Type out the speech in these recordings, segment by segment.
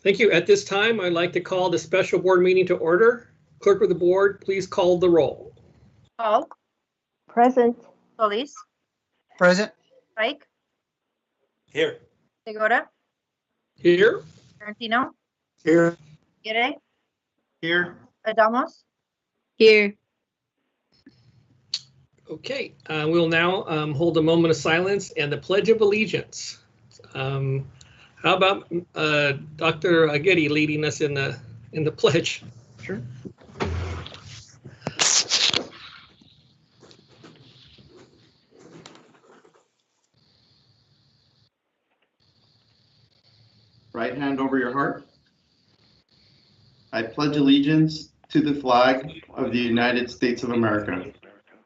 Thank you. At this time, I'd like to call the special board meeting to order. Clerk of the board, please call the roll. Paul. Present. Solis. Present. Pike. Here. Segura. Here. Tarantino. Here. Aguirre. Here. Adamos. Here. Okay, we'll now hold a moment of silence and the Pledge of Allegiance. How about Dr. Aguirre leading us in the pledge? Sure. Right hand over your heart. I pledge allegiance to the flag of the United States of America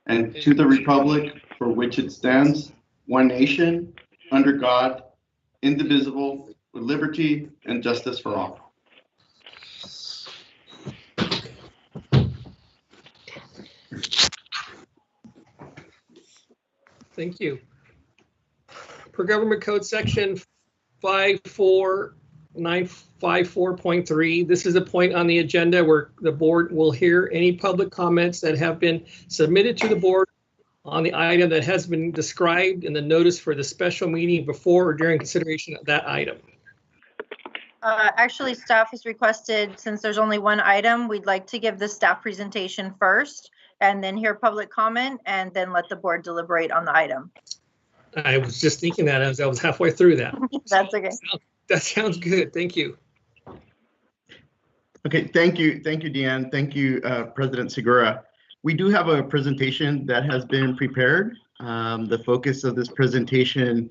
and to the republic for which it stands, one nation, under God, indivisible, with liberty and justice for all. Thank you. Per Government Code Section 54954.3, this is a point on the agenda where the board will hear any public comments that have been submitted to the board on the item that has been described in the notice for the special meeting before or during consideration of that item. Actually, staff has requested, since there's only one item, we'd like to give the staff presentation first and then hear public comment and then let the board deliberate on the item. I was just thinking that as I was halfway through that. That's okay. That sounds good. Thank you. Okay, thank you, Deanne. Thank you, President Segura. We do have a presentation that has been prepared. The focus of this presentation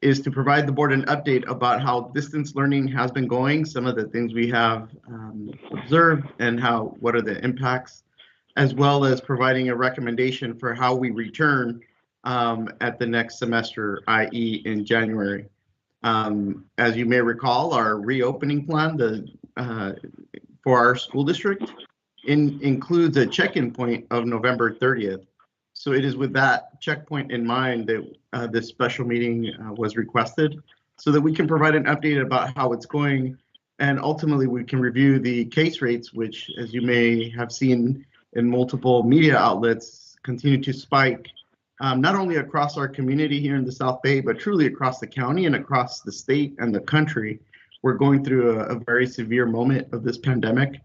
is to provide the board an update about how distance learning has been going, some of the things we have observed and what are the impacts, as well as providing a recommendation for how we return at the next semester, i.e. in January. As you may recall, our reopening plan for our school district includes a check-in point of November 30th. So it is with that checkpoint in mind that this special meeting was requested so that we can provide an update about how it's going. And ultimately we can review the case rates, which, as you may have seen in multiple media outlets, continue to spike, not only across our community here in the South Bay, but truly across the county and across the state and the country. We're going through a very severe moment of this pandemic.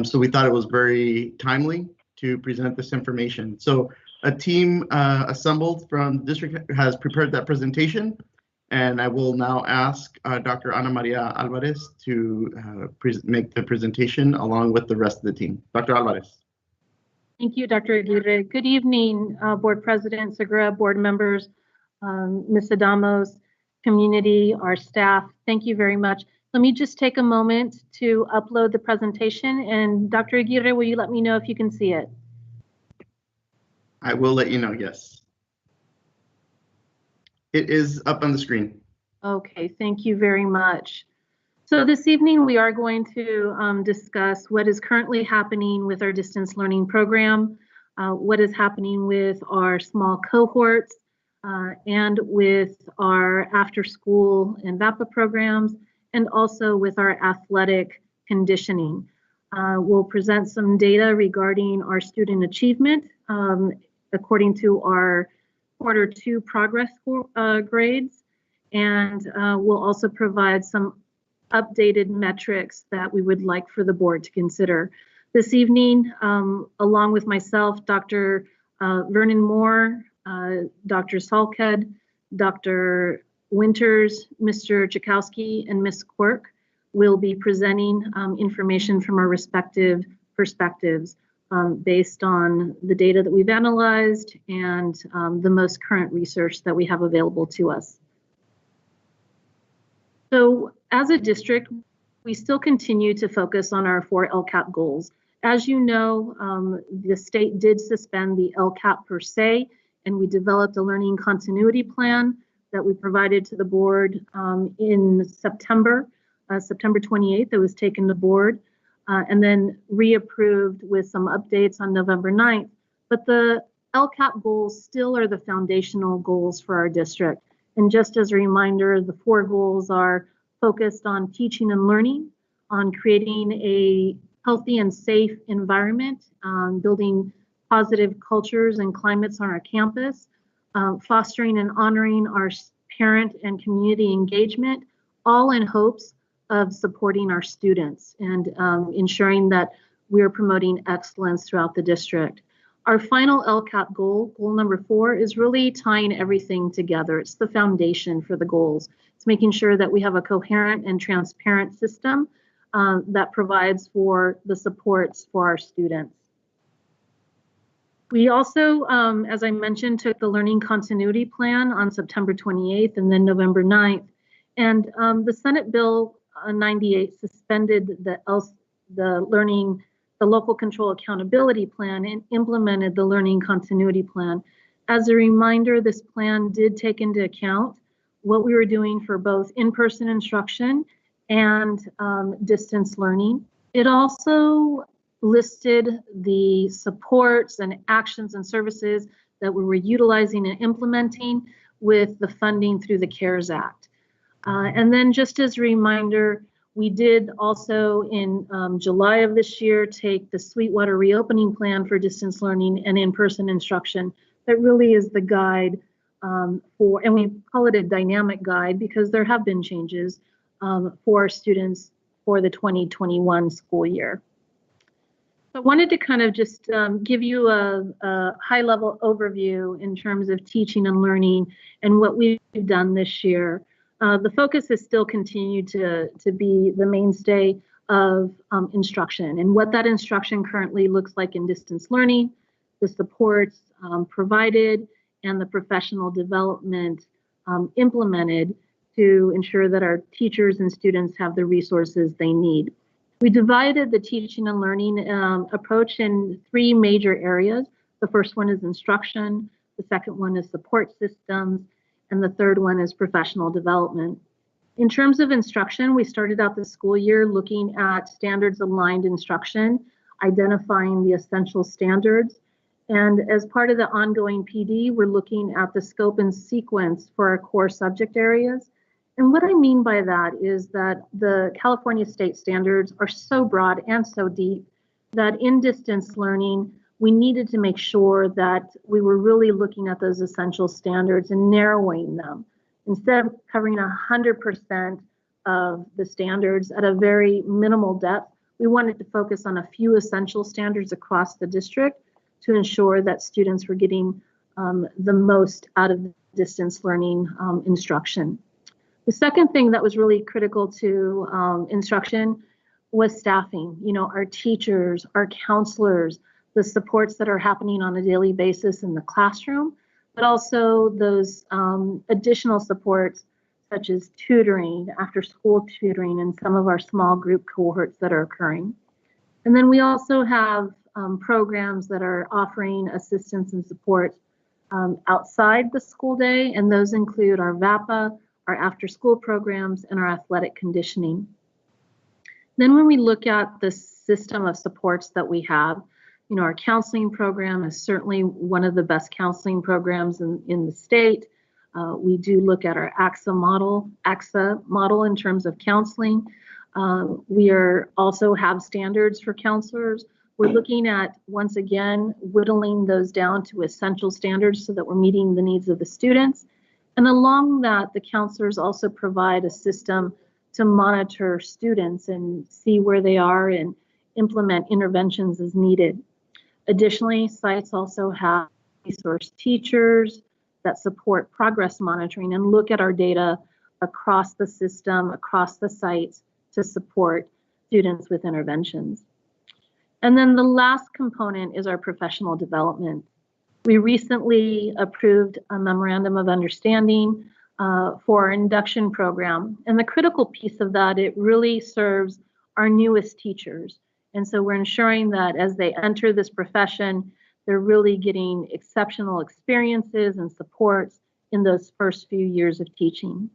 So we thought it was very timely to present this information. So a team assembled from the district has prepared that presentation, and I will now ask Dr. Ana Maria Alvarez to make the presentation along with the rest of the team. Dr. Alvarez. Thank you, Dr. Aguirre. Good evening, Board President Segura, board members, Ms. Adamos, community, our staff. Thank you very much. Let me just take a moment to upload the presentation, and Dr. Aguirre, will you let me know if you can see it? I will let you know, yes. It is up on the screen. Okay, thank you very much. So this evening we are going to discuss what is currently happening with our distance learning program, what is happening with our small cohorts, and with our after school and VAPA programs, and also with our athletic conditioning. We'll present some data regarding our student achievement according to our Q2 progress grades, and we'll also provide some updated metrics that we would like for the board to consider. This evening, along with myself, Dr. Vernon Moore, Dr. Salked, Dr. Winters, Mr. Chakowski, and Ms. Quirk will be presenting information from our respective perspectives based on the data that we've analyzed and the most current research that we have available to us. So as a district, we still continue to focus on our 4 LCAP goals. As you know, the state did suspend the LCAP per se, and we developed a learning continuity plan that we provided to the board in September 28th. It was taken to board and then reapproved with some updates on November 9th. But the LCAP goals still are the foundational goals for our district. And just as a reminder, the 4 goals are focused on teaching and learning, on creating a healthy and safe environment, building positive cultures and climates on our campus, fostering and honoring our parent and community engagement, all in hopes of supporting our students and ensuring that we're promoting excellence throughout the district. Our final LCAP goal, goal number 4, is really tying everything together. It's the foundation for the goals. It's making sure that we have a coherent and transparent system that provides for the supports for our students. We also, as I mentioned, took the Learning Continuity Plan on September 28th and then November 9th. And the Senate Bill 98 suspended the Local Control Accountability Plan and implemented the Learning Continuity Plan. As a reminder, this plan did take into account what we were doing for both in-person instruction and distance learning. It also listed the supports and actions and services that we were utilizing and implementing with the funding through the CARES Act. And then just as a reminder, we did also in July of this year take the Sweetwater reopening plan for distance learning and in-person instruction. That really is the guide for, and we call it a dynamic guide because there have been changes for our students for the 2021 school year. So I wanted to kind of just give you a high-level overview in terms of teaching and learning and what we've done this year. The focus has still continued to be the mainstay of instruction and what that instruction currently looks like in distance learning, the supports provided, and the professional development implemented to ensure that our teachers and students have the resources they need. We divided the teaching and learning approach in 3 major areas. The first one is instruction, the second one is support systems, and the third one is professional development. In terms of instruction, we started out the school year looking at standards aligned instruction, identifying the essential standards. And as part of the ongoing PD, we're looking at the scope and sequence for our core subject areas. And what I mean by that is that the California state standards are so broad and so deep that in distance learning, we needed to make sure that we were really looking at those essential standards and narrowing them. Instead of covering 100% of the standards at a very minimal depth, we wanted to focus on a few essential standards across the district to ensure that students were getting the most out of distance learning instruction. The second thing that was really critical to instruction was staffing. You know, our teachers, our counselors, the supports that are happening on a daily basis in the classroom, but also those additional supports such as tutoring, after school tutoring, and some of our small group cohorts that are occurring. And then we also have programs that are offering assistance and support outside the school day, and those include our VAPA, our after-school programs, and our athletic conditioning. Then when we look at the system of supports that we have, you know, our counseling program is certainly one of the best counseling programs in the state. We do look at our AXA model in terms of counseling. We also have standards for counselors. We're looking at, once again, whittling those down to essential standards so that we're meeting the needs of the students. And along that, the counselors also provide a system to monitor students and see where they are and implement interventions as needed. Additionally, sites also have resource teachers that support progress monitoring and look at our data across the system, across the sites to support students with interventions. And then the last component is our professional development. We recently approved a memorandum of understanding for our induction program. And the critical piece of that, it really serves our newest teachers. And so we're ensuring that as they enter this profession, they're really getting exceptional experiences and supports in those first few years of teaching.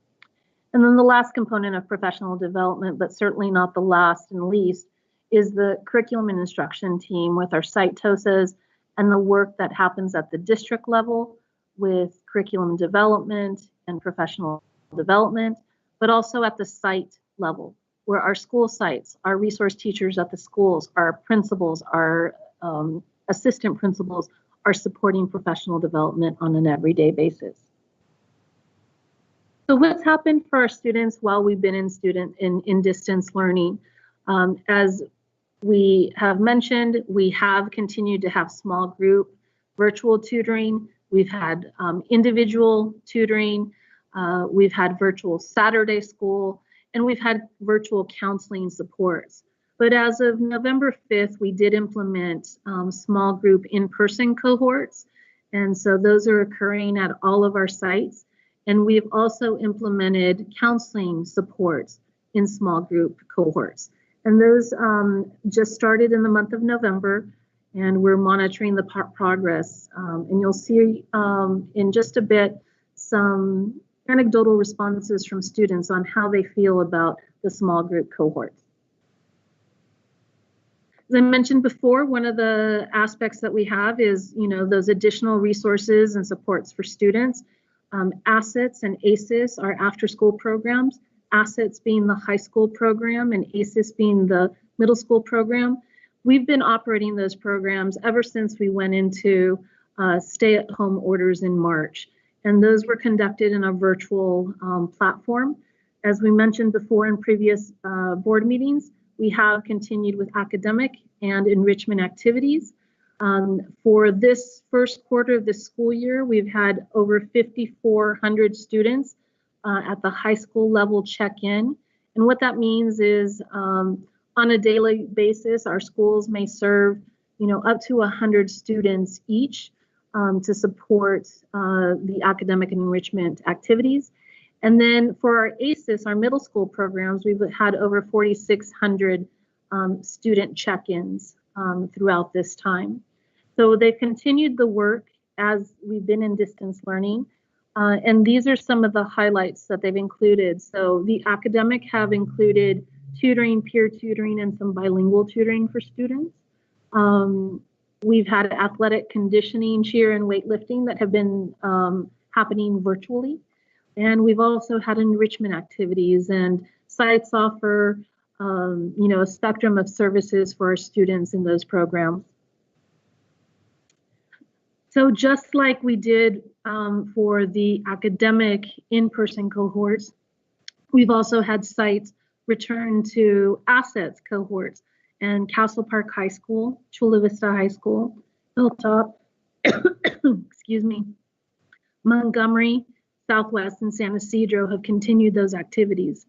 And then the last component of professional development, but certainly not the last and least, is the curriculum and instruction team with our site TOSAs and the work that happens at the district level with curriculum development and professional development, but also at the site level, where our school sites, our resource teachers at the schools, our principals, our assistant principals are supporting professional development on an everyday basis. So what's happened for our students while we've been in distance learning? As we have mentioned, we have continued to have small group virtual tutoring. We've had individual tutoring. We've had virtual Saturday school, and we've had virtual counseling supports. But as of November 5th, we did implement small group in-person cohorts. And so those are occurring at all of our sites. And we've also implemented counseling supports in small group cohorts. And those just started in the month of November, and we're monitoring the progress. And you'll see in just a bit some anecdotal responses from students on how they feel about the small group cohorts. As I mentioned before, one of the aspects that we have is, those additional resources and supports for students. ASSETS and ACES are after-school programs, ASSETS being the high school program and ACES being the middle school program. We've been operating those programs ever since we went into stay-at-home orders in March, and those were conducted in a virtual platform. As we mentioned before in previous board meetings, we have continued with academic and enrichment activities. For this first quarter of the school year, we've had over 5,400 students at the high school level check-in. And what that means is on a daily basis, our schools may serve, up to 100 students each to support the academic and enrichment activities. And then for our ACES, our middle school programs, we've had over 4,600 student check-ins throughout this time. So they've continued the work as we've been in distance learning. And these are some of the highlights that they've included. So the academic have included tutoring, peer tutoring, and some bilingual tutoring for students. We've had athletic conditioning, cheer, and weightlifting that have been happening virtually. And we've also had enrichment activities, and sites offer, a spectrum of services for our students in those programs. So just like we did for the academic in-person cohorts, we've also had sites return to ASSETS cohorts and Castle Park High School, Chula Vista High School, Hilltop, excuse me, Montgomery, Southwest, and San Ysidro have continued those activities.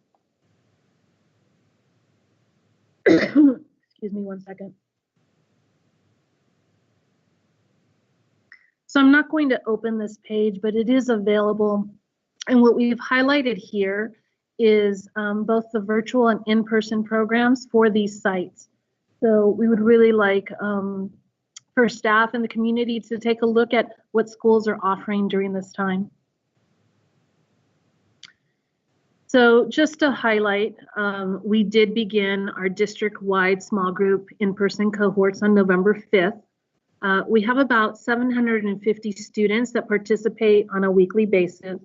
Excuse me one second. So I'm not going to open this page, but it is available. And what we've highlighted here is both the virtual and in-person programs for these sites. So we would really like for staff and the community to take a look at what schools are offering during this time. So just to highlight, we did begin our district-wide small group in-person cohorts on November 5th. We have about 750 students that participate on a weekly basis.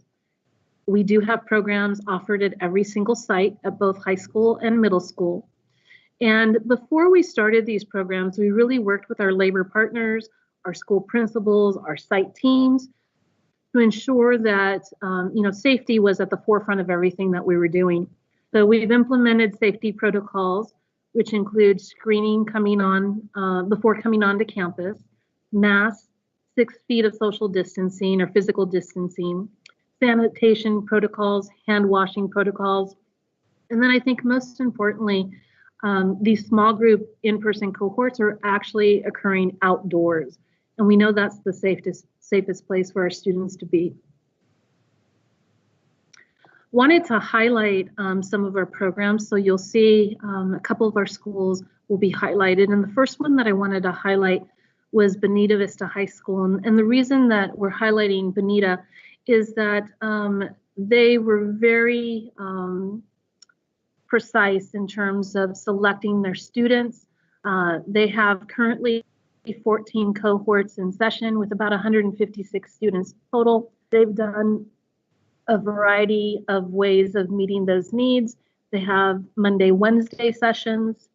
We do have programs offered at every single site at both high school and middle school. And before we started these programs, we really worked with our labor partners, our school principals, our site teams to ensure that safety was at the forefront of everything that we were doing. So we've implemented safety protocols, which include screening coming on before coming onto campus, masks, 6 feet of social distancing or physical distancing, sanitation protocols, hand washing protocols. And then I think most importantly, these small group in-person cohorts are actually occurring outdoors. And we know that's the safest place for our students to be. Wanted to highlight some of our programs. So you'll see a couple of our schools will be highlighted. And the first one that I wanted to highlight was Bonita Vista High School. And the reason that we're highlighting Bonita is that they were very precise in terms of selecting their students. They have currently 14 cohorts in session with about 156 students total. They've done a variety of ways of meeting those needs. They have Monday, Wednesday sessions,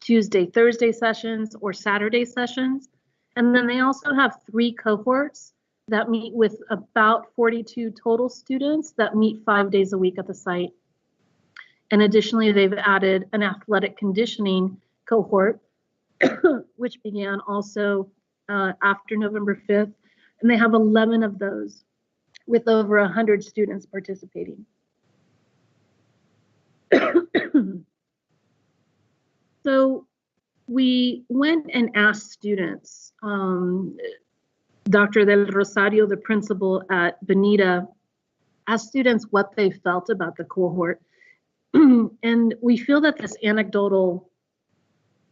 Tuesday, Thursday sessions, or Saturday sessions. And then they also have 3 cohorts that meet with about 42 total students that meet 5 days a week at the site. And additionally, they've added an athletic conditioning cohort, which began also after November 5th. And they have 11 of those with over 100 students participating. So we went and asked students, Dr. Del Rosario, the principal at Bonita, asked students what they felt about the cohort. And we feel that this anecdotal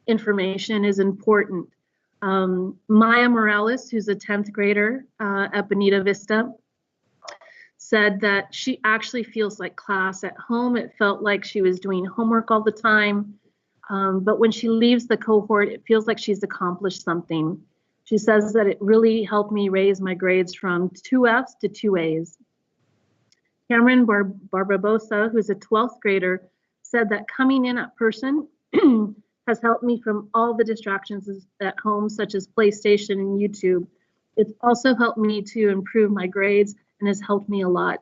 information is important. Maya Morales, who's a 10th grader at Bonita Vista, said that she actually feels like class at home. It felt like she was doing homework all the time. But when she leaves the cohort, it feels like she's accomplished something. She says that it really helped me raise my grades from 2 Fs to 2 As. Cameron Barbosa, who's a 12th grader, said that coming in at person has helped me from all the distractions at home, such as PlayStation and YouTube. It's also helped me to improve my grades and has helped me a lot.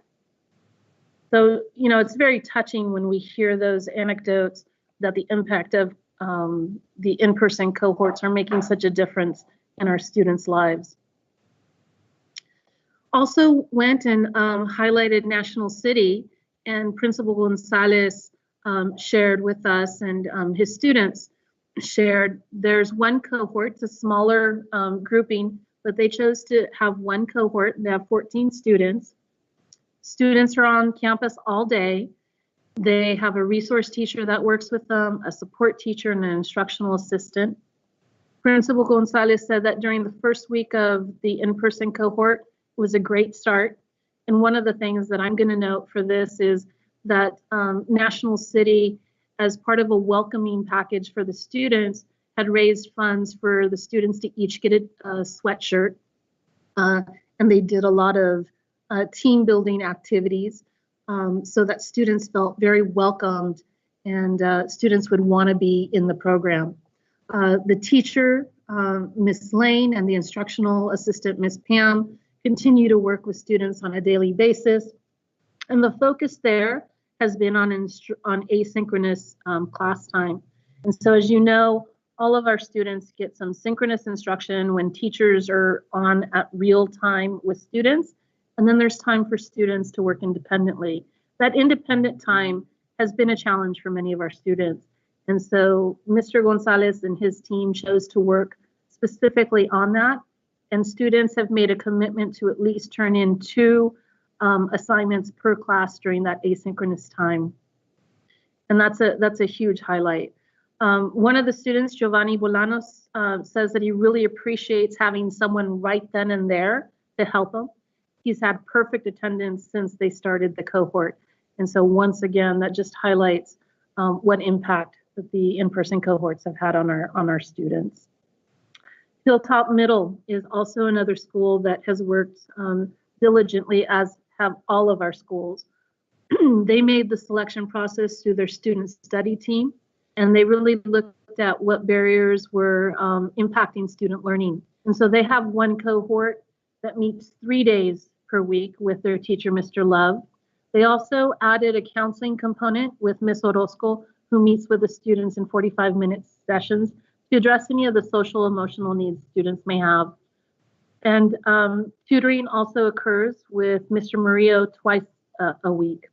So, you know, it's very touching when we hear those anecdotes that the impact of the in-person cohorts are making such a difference in our students' lives. Also went and highlighted National City, and Principal Gonzalez shared with us, and his students shared, there's one cohort, it's a smaller grouping, but they chose to have one cohort. They have 14 students. Students are on campus all day. They have a resource teacher that works with them, a support teacher, and an instructional assistant. Principal Gonzalez said that during the first week of the in-person cohort, it was a great start. And one of the things that I'm going to note for this is that National City, as part of a welcoming package for the students, had raised funds for the students to each get a sweatshirt. And they did a lot of team building activities so that students felt very welcomed and students would want to be in the program. The teacher, Ms. Lane, and the instructional assistant, Ms. Pam, continue to work with students on a daily basis. And the focus there has been on asynchronous class time. And so, as you know, all of our students get some synchronous instruction when teachers are on at real time with students. And then there's time for students to work independently. That independent time has been a challenge for many of our students. And so Mr. Gonzalez and his team chose to work specifically on that. And students have made a commitment to at least turn in 2 assignments per class during that asynchronous time. And that's a huge highlight. One of the students, Giovanni Bolanos, says that he really appreciates having someone right then and there to help him. He's had perfect attendance since they started the cohort. And so once again, that just highlights what impact that the in-person cohorts have had on our students. Hilltop Middle is also another school that has worked diligently, as have all of our schools. They made the selection process through their student study team, and they really looked at what barriers were impacting student learning. And so they have one cohort that meets 3 days per week with their teacher, Mr. Love. They also added a counseling component with Ms. Orozco, who meets with the students in 45-minute sessions to address any of the social emotional needs students may have. And tutoring also occurs with Mr. Murillo twice a week.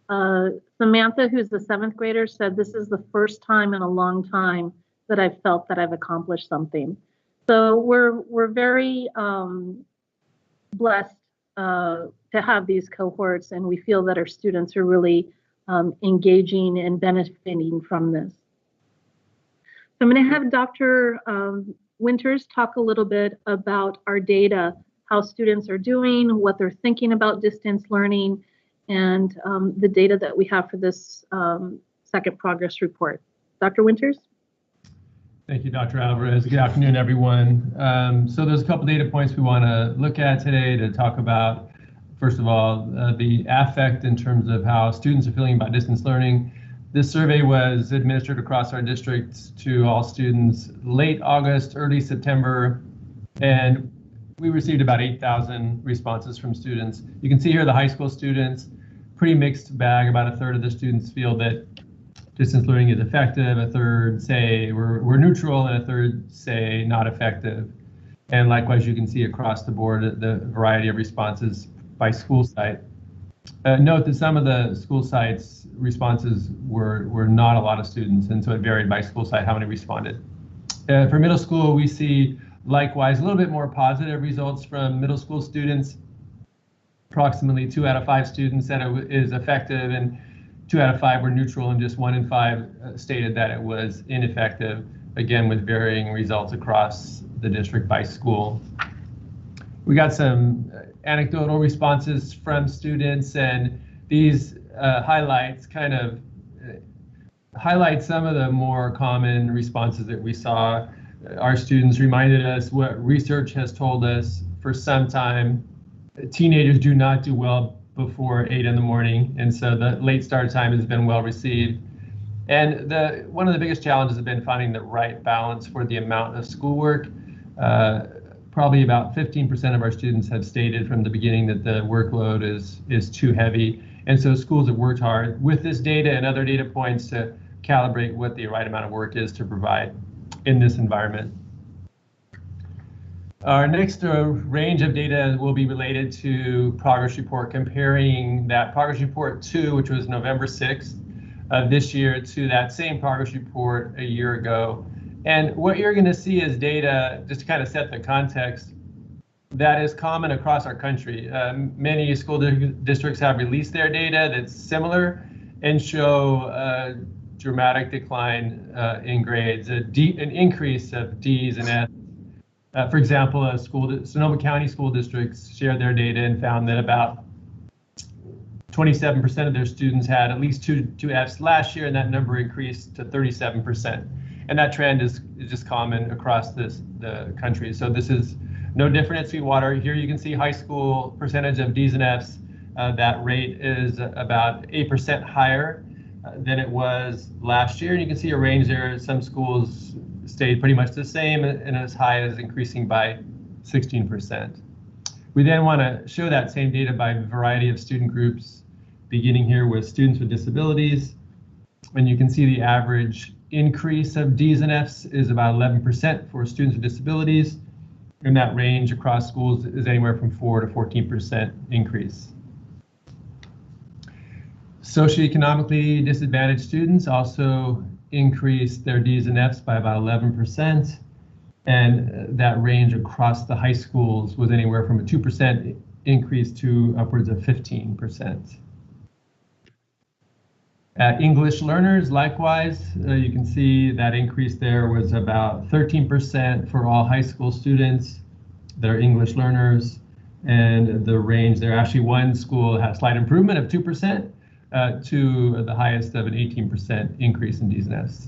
Samantha, who's the 7th grader, said this is the first time in a long time that I've felt that I've accomplished something. So we're very blessed to have these cohorts, and we feel that our students are really engaging and benefiting from this. So I'm going to have Dr. Winters talk a little bit about our data, how students are doing, what they're thinking about distance learning, and the data that we have for this second progress report. Dr. Winters? Thank you, Dr. Alvarez. Good afternoon, everyone. So there's a couple data points we want to look at today to talk about first of all, the affect in terms of how students are feeling about distance learning. This survey was administered across our districts to all students late August, early September, and we received about 8,000 responses from students. You can see here the high school students, pretty mixed bag. About a third of the students feel that distance learning is effective, a third say we're neutral, and a third say not effective. And likewise, you can see across the board the variety of responses by school site. Note that some of the school sites' responses were not a lot of students, and so it varied by school site how many responded. For middle school, we see likewise a little bit more positive results from middle school students. Approximately 2 out of 5 students said it is effective, and 2 out of 5 were neutral, and just 1 in 5 stated that it was ineffective, again with varying results across the district by school. We got some anecdotal responses from students, and these highlights kind of highlight some of the more common responses that we saw. Our students reminded us what research has told us for some time. Teenagers do not do well before 8 in the morning, and so the late start time has been well received. And one of the biggest challenges has been finding the right balance for the amount of schoolwork. Probably about 15% of our students have stated from the beginning that the workload is too heavy, and so schools have worked hard with this data and other data points to calibrate what the right amount of work is to provide in this environment. Our next range of data will be related to progress report, comparing that progress report 2, which was November 6th of this year, to that same progress report a year ago. And what you're going to see is data, just to kind of set the context, that is common across our country. Many school districts have released their data that's similar and show a dramatic decline in grades, an increase of D's and F's. For example, Sonoma County school districts shared their data and found that about 27% of their students had at least two F's last year, and that number increased to 37%. And that trend is just common across the country. So this is no different at Sweetwater. Here you can see high school percentage of D's and F's. That rate is about 8% higher than it was last year. And you can see a range there. Some schools stayed pretty much the same, and as high as increasing by 16%. We then want to show that same data by a variety of student groups, beginning here with students with disabilities. And you can see the average increase of D's and F's is about 11% for students with disabilities, and that range across schools is anywhere from 4 to 14% increase. Socioeconomically disadvantaged students also increased their D's and F's by about 11%, and that range across the high schools was anywhere from a 2% increase to upwards of 15%. English learners, likewise, you can see that increase there was about 13% for all high school students that are English learners, and the range there, actually one school had a slight improvement of 2%, to the highest of an 18% increase in D's and F's.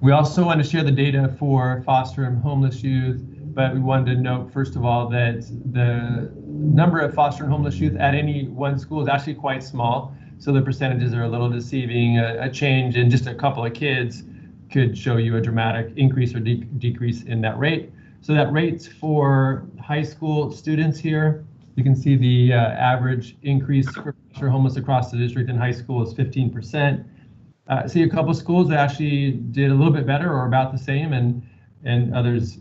We also want to share the data for foster and homeless youth, but we wanted to note, first of all, that the number of foster and homeless youth at any one school is actually quite small, so the percentages are a little deceiving. A change in just a couple of kids could show you a dramatic increase or decrease in that rate. So that rates for high school students here, you can see the average increase for homeless across the district in high school is 15%. See a couple schools that actually did a little bit better or about the same, and others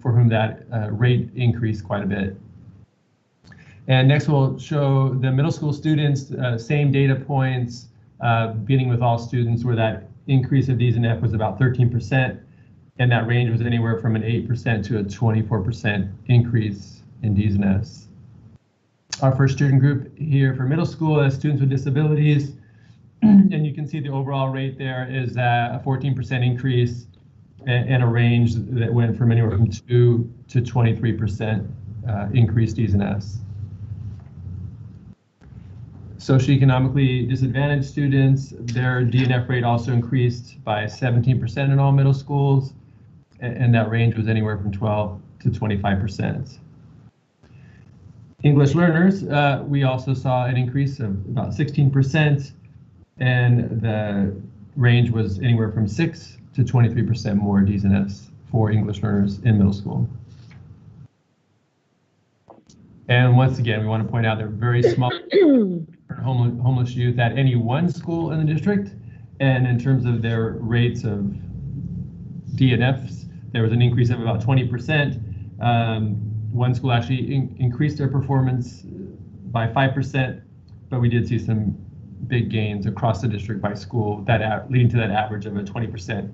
for whom that rate increased quite a bit. And next we'll show the middle school students, same data points, beginning with all students, where that increase of D's and F was about 13%, and that range was anywhere from an 8% to a 24% increase in D's and F's. Our first student group here for middle school is students with disabilities, and you can see the overall rate there is a 14% increase and a range that went from anywhere from 2 to 23% increased D's and F's. Socioeconomically disadvantaged students, their D and F rate also increased by 17% in all middle schools, and that range was anywhere from 12 to 25%. English learners, we also saw an increase of about 16%, and the range was anywhere from 6 to 23% more Ds and Fs for English learners in middle school. And once again, we want to point out they're very small homeless youth at any one school in the district. And in terms of their rates of D and Fs, there was an increase of about 20%. One school actually increased their performance by 5%, but we did see some big gains across the district by school, that leading to that average of a 20%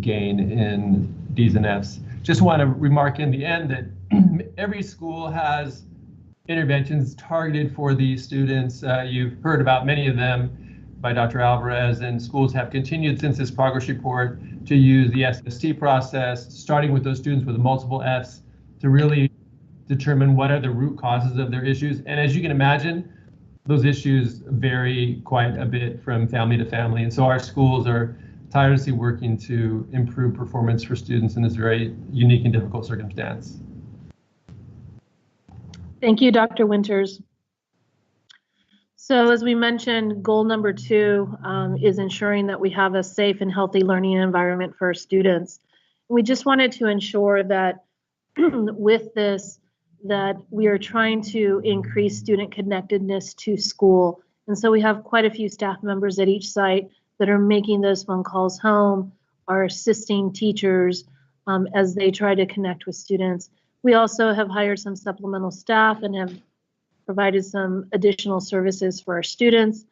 gain in Ds and Fs. Just want to remark in the end that every school has interventions targeted for these students. You've heard about many of them by Dr. Alvarez, and schools have continued since this progress report to use the SST process, starting with those students with multiple Fs, to really determine what are the root causes of their issues. And as you can imagine, those issues vary quite a bit from family to family. And so our schools are tirelessly working to improve performance for students in this very unique and difficult circumstance. Thank you, Dr. Winters. So as we mentioned, goal number 2 is ensuring that we have a safe and healthy learning environment for our students. We just wanted to ensure that with this, that we are trying to increase student connectedness to school. And so we have quite a few staff members at each site that are making those phone calls home, are assisting teachers as they try to connect with students. We also have hired some supplemental staff and have provided some additional services for our students.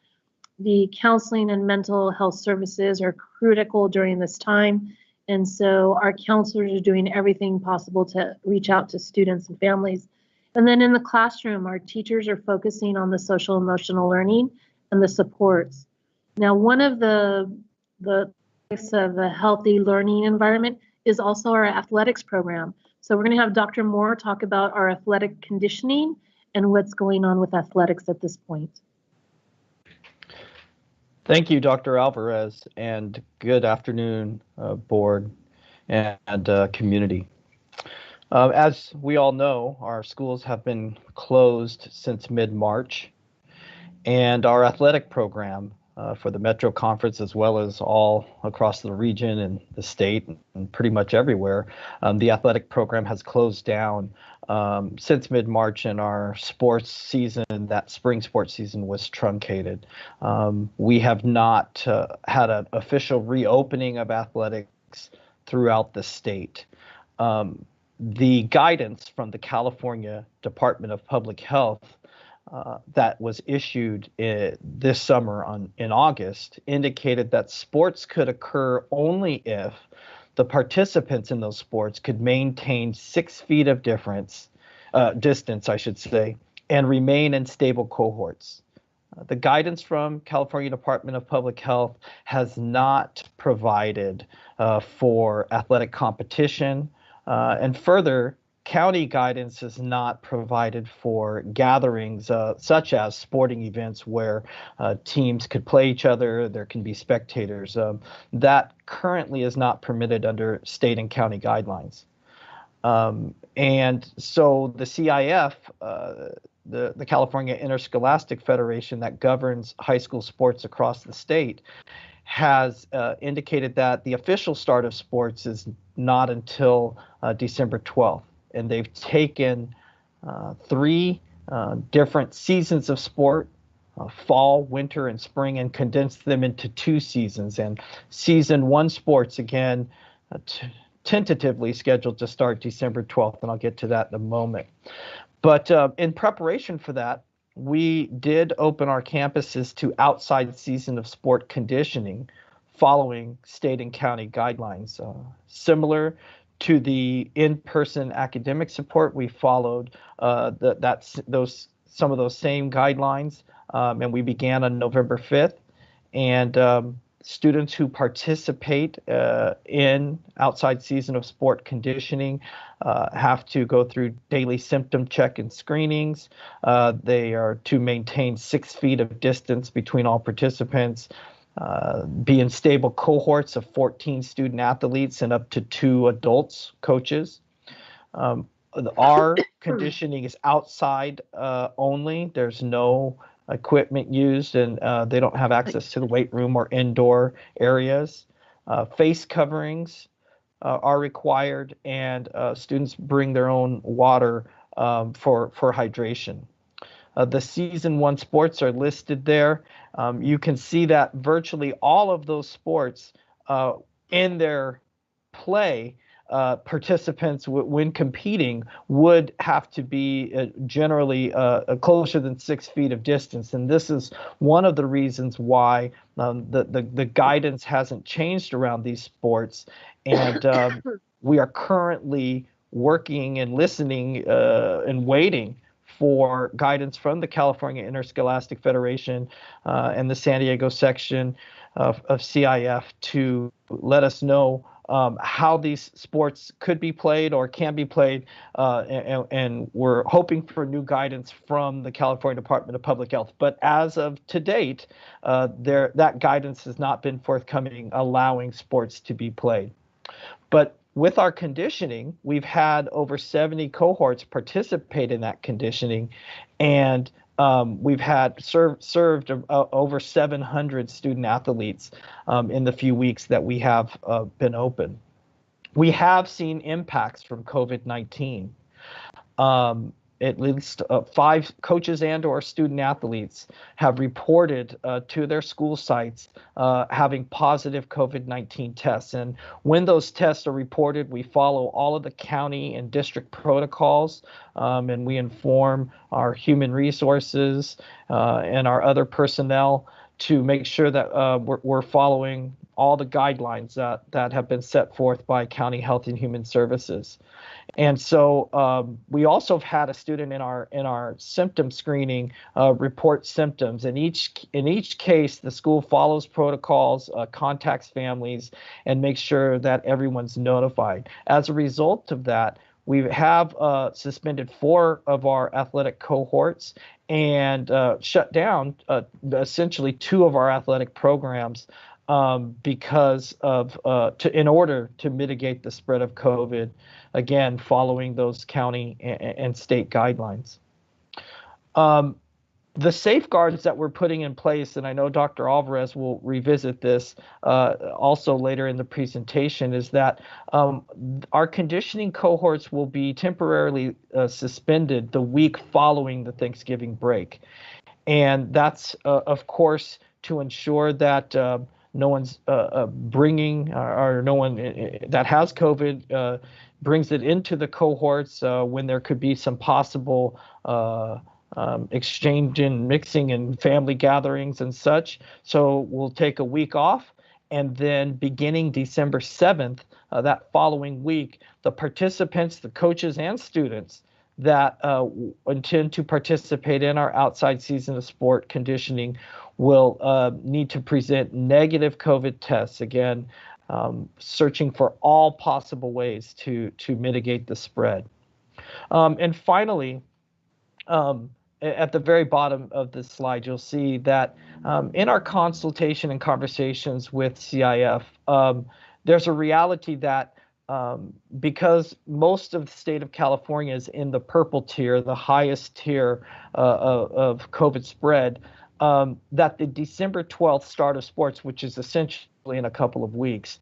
The counseling and mental health services are critical during this time. And so our counselors are doing everything possible to reach out to students and families. And then in the classroom, our teachers are focusing on the social emotional learning and the supports. Now, one of the aspects of a healthy learning environment is also our athletics program. So we're going to have Dr. Moore talk about our athletic conditioning and what's going on with athletics at this point. Thank you, Dr. Alvarez, and good afternoon, board and community. As we all know, our schools have been closed since mid-March, and our athletic program for the Metro Conference, as well as all across the region and the state and pretty much everywhere, the athletic program has closed down since mid-March, and our sports season, that spring sports season, was truncated. We have not had an official reopening of athletics throughout the state. The guidance from the California Department of Public Health that was issued this summer in August indicated that sports could occur only if the participants in those sports could maintain 6 feet of distance, I should say, and remain in stable cohorts. The guidance from California Department of Public Health has not provided for athletic competition, and further, county guidance is not provided for gatherings such as sporting events where teams could play each other, there can be spectators. That currently is not permitted under state and county guidelines. And so the CIF, the California Interscholastic Federation that governs high school sports across the state, has indicated that the official start of sports is not until December 12th. And they've taken 3 different seasons of sport, fall, winter, and spring, and condensed them into 2 seasons. And season 1 sports, again, tentatively scheduled to start December 12th, and I'll get to that in a moment. But in preparation for that, we did open our campuses to outside season of sport conditioning following state and county guidelines. Similar to the in-person academic support, we followed some of those same guidelines, and we began on November 5th. And students who participate in outside season of sport conditioning have to go through daily symptom check and screenings. They are to maintain 6 feet of distance between all participants, be in stable cohorts of 14 student athletes and up to 2 adults, coaches. Our conditioning is outside only. There's no equipment used, and they don't have access to the weight room or indoor areas. Face coverings are required, and students bring their own water for hydration. The season 1 sports are listed there. You can see that virtually all of those sports in their play, participants when competing would have to be generally closer than 6 feet of distance. And this is one of the reasons why the guidance hasn't changed around these sports. And we are currently working and listening and waiting for guidance from the California Interscholastic Federation and the San Diego section of CIF to let us know how these sports could be played or can be played, and we're hoping for new guidance from the California Department of Public Health. But as of to date, that guidance has not been forthcoming, allowing sports to be played. But with our conditioning, we've had over 70 cohorts participate in that conditioning, and we've had served over 700 student athletes in the few weeks that we have been open. We have seen impacts from COVID-19. At least 5 coaches and or student athletes have reported to their school sites having positive COVID-19 tests. And when those tests are reported, we follow all of the county and district protocols, and we inform our human resources and our other personnel to make sure that we're following all the guidelines that have been set forth by County Health and Human Services. And so we also have had a student in our symptom screening report symptoms. In each case, the school follows protocols, contacts families, and makes sure that everyone's notified. As a result of that, we have suspended 4 of our athletic cohorts and shut down essentially 2 of our athletic programs because of in order to mitigate the spread of COVID, again, following those county and state guidelines. The safeguards that we're putting in place, and I know Dr. Alvarez will revisit this also later in the presentation, is that our conditioning cohorts will be temporarily suspended the week following the Thanksgiving break. And that's, of course, to ensure that no one's bringing or no one that has COVID brings it into the cohorts when there could be some possible exchange and mixing and family gatherings and such. So we'll take a week off, and then beginning December 7th, that following week, the participants, the coaches and students that intend to participate in our outside season of sport conditioning will need to present negative COVID tests, again, searching for all possible ways to mitigate the spread. And finally, at the very bottom of this slide, you'll see that in our consultation and conversations with CIF, there's a reality that because most of the state of California is in the purple tier, the highest tier of COVID spread, that the December 12th start of sports, which is essentially in a couple of weeks,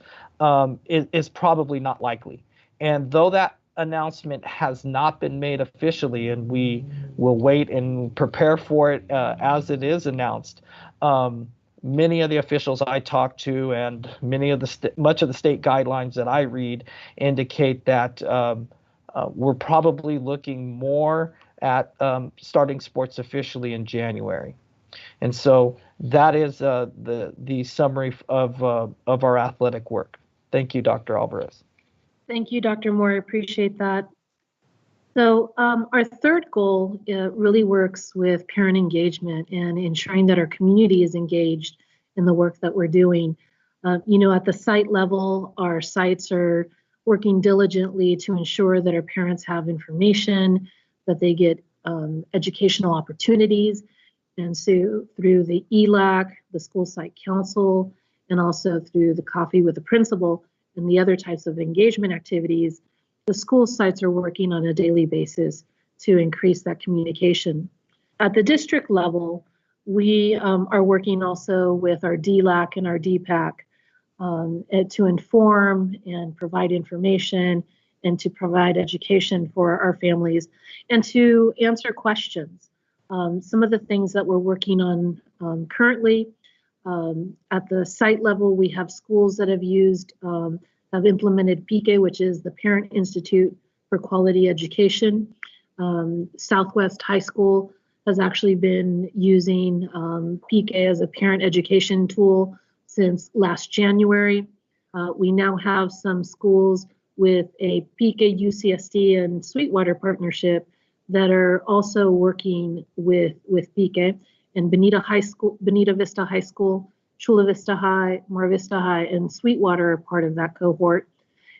is probably not likely. And though that announcement has not been made officially, and we will wait and prepare for it as it is announced, many of the officials I talk to and much of the state guidelines that I read indicate that we're probably looking more at starting sports officially in January. And so that is the summary of our athletic work. Thank you, Dr. Alvarez. Thank you, Dr. Moore. I appreciate that. So our third goal really works with parent engagement and ensuring that our community is engaged in the work that we're doing. At the site level, our sites are working diligently to ensure that our parents have information, that they get educational opportunities. And so through the ELAC, the school site council, and also through the coffee with the principal and the other types of engagement activities, the school sites are working on a daily basis to increase that communication. At the district level, we are working also with our DLAC and our DPAC to inform and provide information and to provide education for our families and to answer questions. Some of the things that we're working on currently at the site level, we have schools that have implemented PIQE, which is the Parent Institute for Quality Education. Southwest High School has actually been using PIQE as a parent education tool since last January. We now have some schools with a PIQE UCSD and Sweetwater partnership that are also working with PIQE. And Bonita Vista High School, Chula Vista High, Mar Vista High, and Sweetwater are part of that cohort.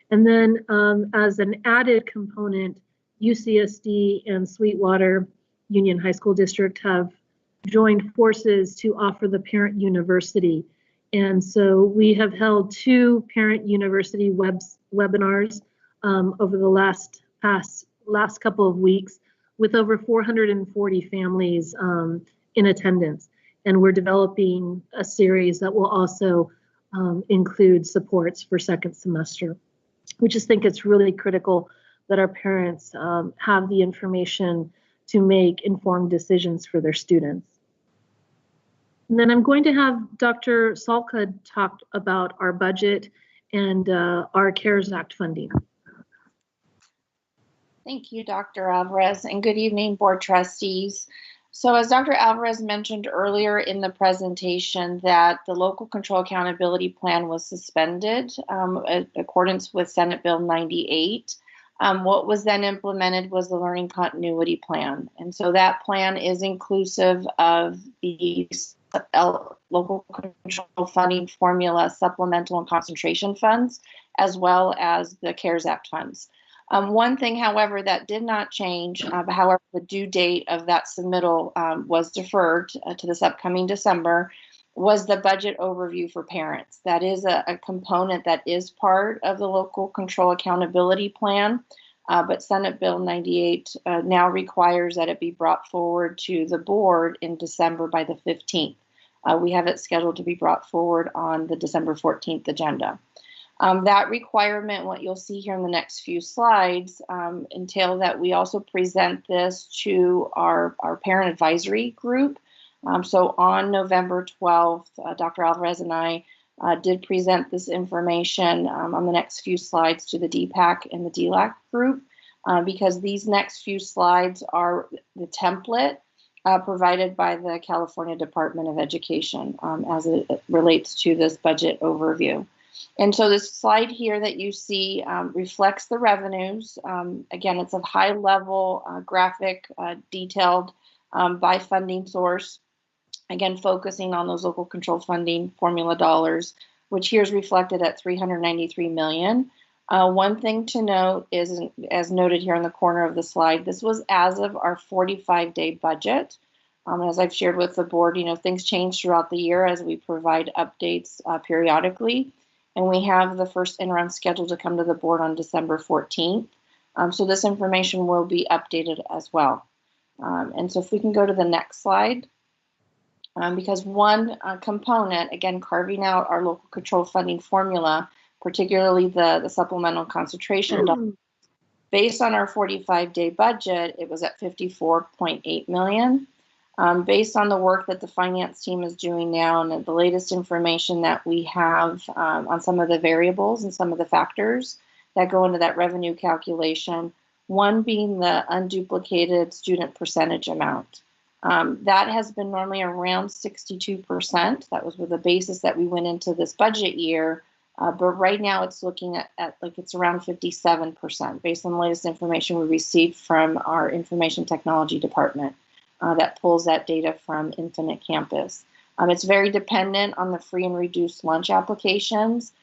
And then as an added component, UCSD and Sweetwater Union High School District have joined forces to offer the Parent University. And so we have held 2 Parent University webinars over the last couple of weeks with over 440 families in attendance. And we're developing a series that will also include supports for second semester. We just think it's really critical that our parents have the information to make informed decisions for their students. And then I'm going to have Dr. Salka talk about our budget and our CARES Act funding. Thank you, Dr. Alvarez, and good evening, Board Trustees. So as Dr. Alvarez mentioned earlier in the presentation that the Local Control Accountability Plan was suspended in accordance with Senate Bill 98. What was then implemented was the Learning Continuity Plan. And so that plan is inclusive of the local control funding formula, supplemental and concentration funds, as well as the CARES Act funds. One thing, however, that did not change, however, the due date of that submittal was deferred to this upcoming December, was the budget overview for parents. That is a component that is part of the Local Control Accountability Plan, but Senate Bill 98 now requires that it be brought forward to the board in December by the 15th. We have it scheduled to be brought forward on the December 14th agenda. That requirement, what you'll see here in the next few slides, entail that we also present this to our parent advisory group. So on November 12th, Dr. Alvarez and I did present this information on the next few slides to the DPAC and the DLAC group, because these next few slides are the template provided by the California Department of Education as it relates to this budget overview. And so this slide here that you see reflects the revenues. Again, it's a high level graphic detailed by funding source. Again, focusing on those local control funding formula dollars, which here is reflected at $393 million. One thing to note is, as noted here in the corner of the slide, this was as of our 45-day budget. As I've shared with the board, things change throughout the year as we provide updates periodically. And we have the first interim scheduled to come to the board on December 14th. So this information will be updated as well. And so if we can go to the next slide, because one component, again, carving out our local control funding formula, particularly the supplemental concentration dollars, based on our 45-day budget, it was at $54.8 million. Based on the work that the finance team is doing now and the latest information that we have on some of the variables and some of the factors that go into that revenue calculation, one being the unduplicated student percentage amount. That has been normally around 62%. That was with the basis that we went into this budget year. But right now it's looking at like it's around 57% based on the latest information we received from our information technology department. That pulls that data from Infinite Campus. It's very dependent on the free and reduced lunch applications.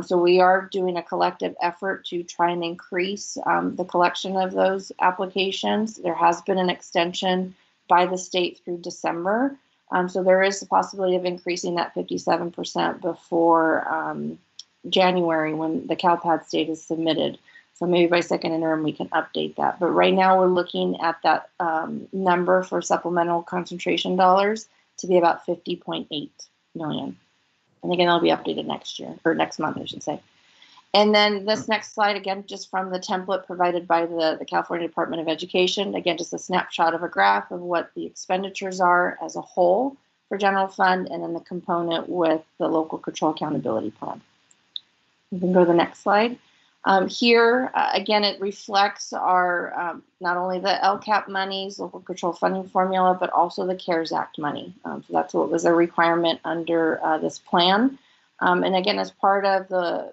So we are doing a collective effort to try and increase the collection of those applications. There has been an extension by the state through December. So there is a possibility of increasing that 57% before January when the CalPADS data is submitted. So maybe by second interim, we can update that. But right now we're looking at that number for supplemental concentration dollars to be about 50.8 million. And again, that'll be updated next year, or next month, I should say. And then this next slide, again, just from the template provided by the California Department of Education. Again, just a snapshot of a graph of what the expenditures are as a whole for general fund, and then the component with the local control accountability plan. You can go to the next slide. Here, again, it reflects our, not only the LCAP monies, local control funding formula, but also the CARES Act money. So that's what was a requirement under this plan. And again, as part of the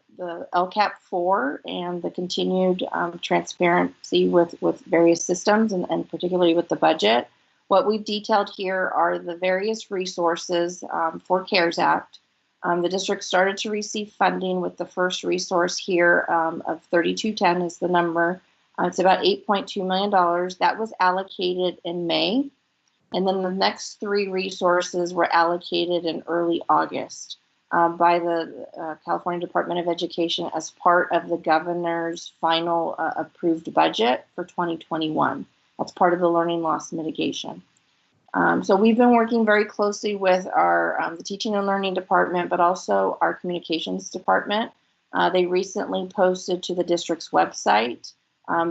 LCAP 4 and the continued transparency with various systems, and particularly with the budget, what we've detailed here are the various resources for CARES Act. The district started to receive funding with the first resource here of 3210 is the number. It's about $8.2 million. That was allocated in May. And then the next 3 resources were allocated in early August by the California Department of Education as part of the governor's final approved budget for 2021. That's part of the learning loss mitigation. So we've been working very closely with our the teaching and learning department, but also our communications department. They recently posted to the district's website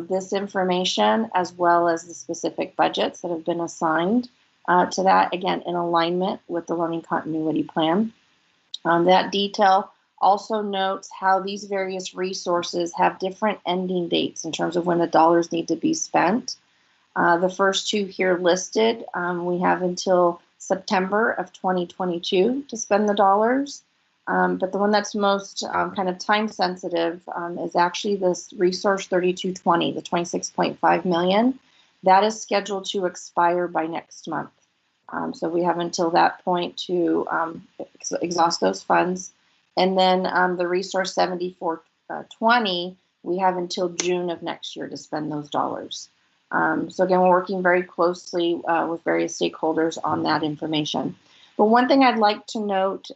this information, as well as the specific budgets that have been assigned to that, again, in alignment with the learning continuity plan. That detail also notes how these various resources have different ending dates in terms of when the dollars need to be spent. The first 2 here listed, we have until September of 2022 to spend the dollars. But the one that's most kind of time sensitive is actually this resource 3220, the 26.5 million. That is scheduled to expire by next month. So we have until that point to exhaust those funds. And then the resource 7420, we have until June of next year to spend those dollars. So again, we're working very closely with various stakeholders on that information. But one thing I'd like to note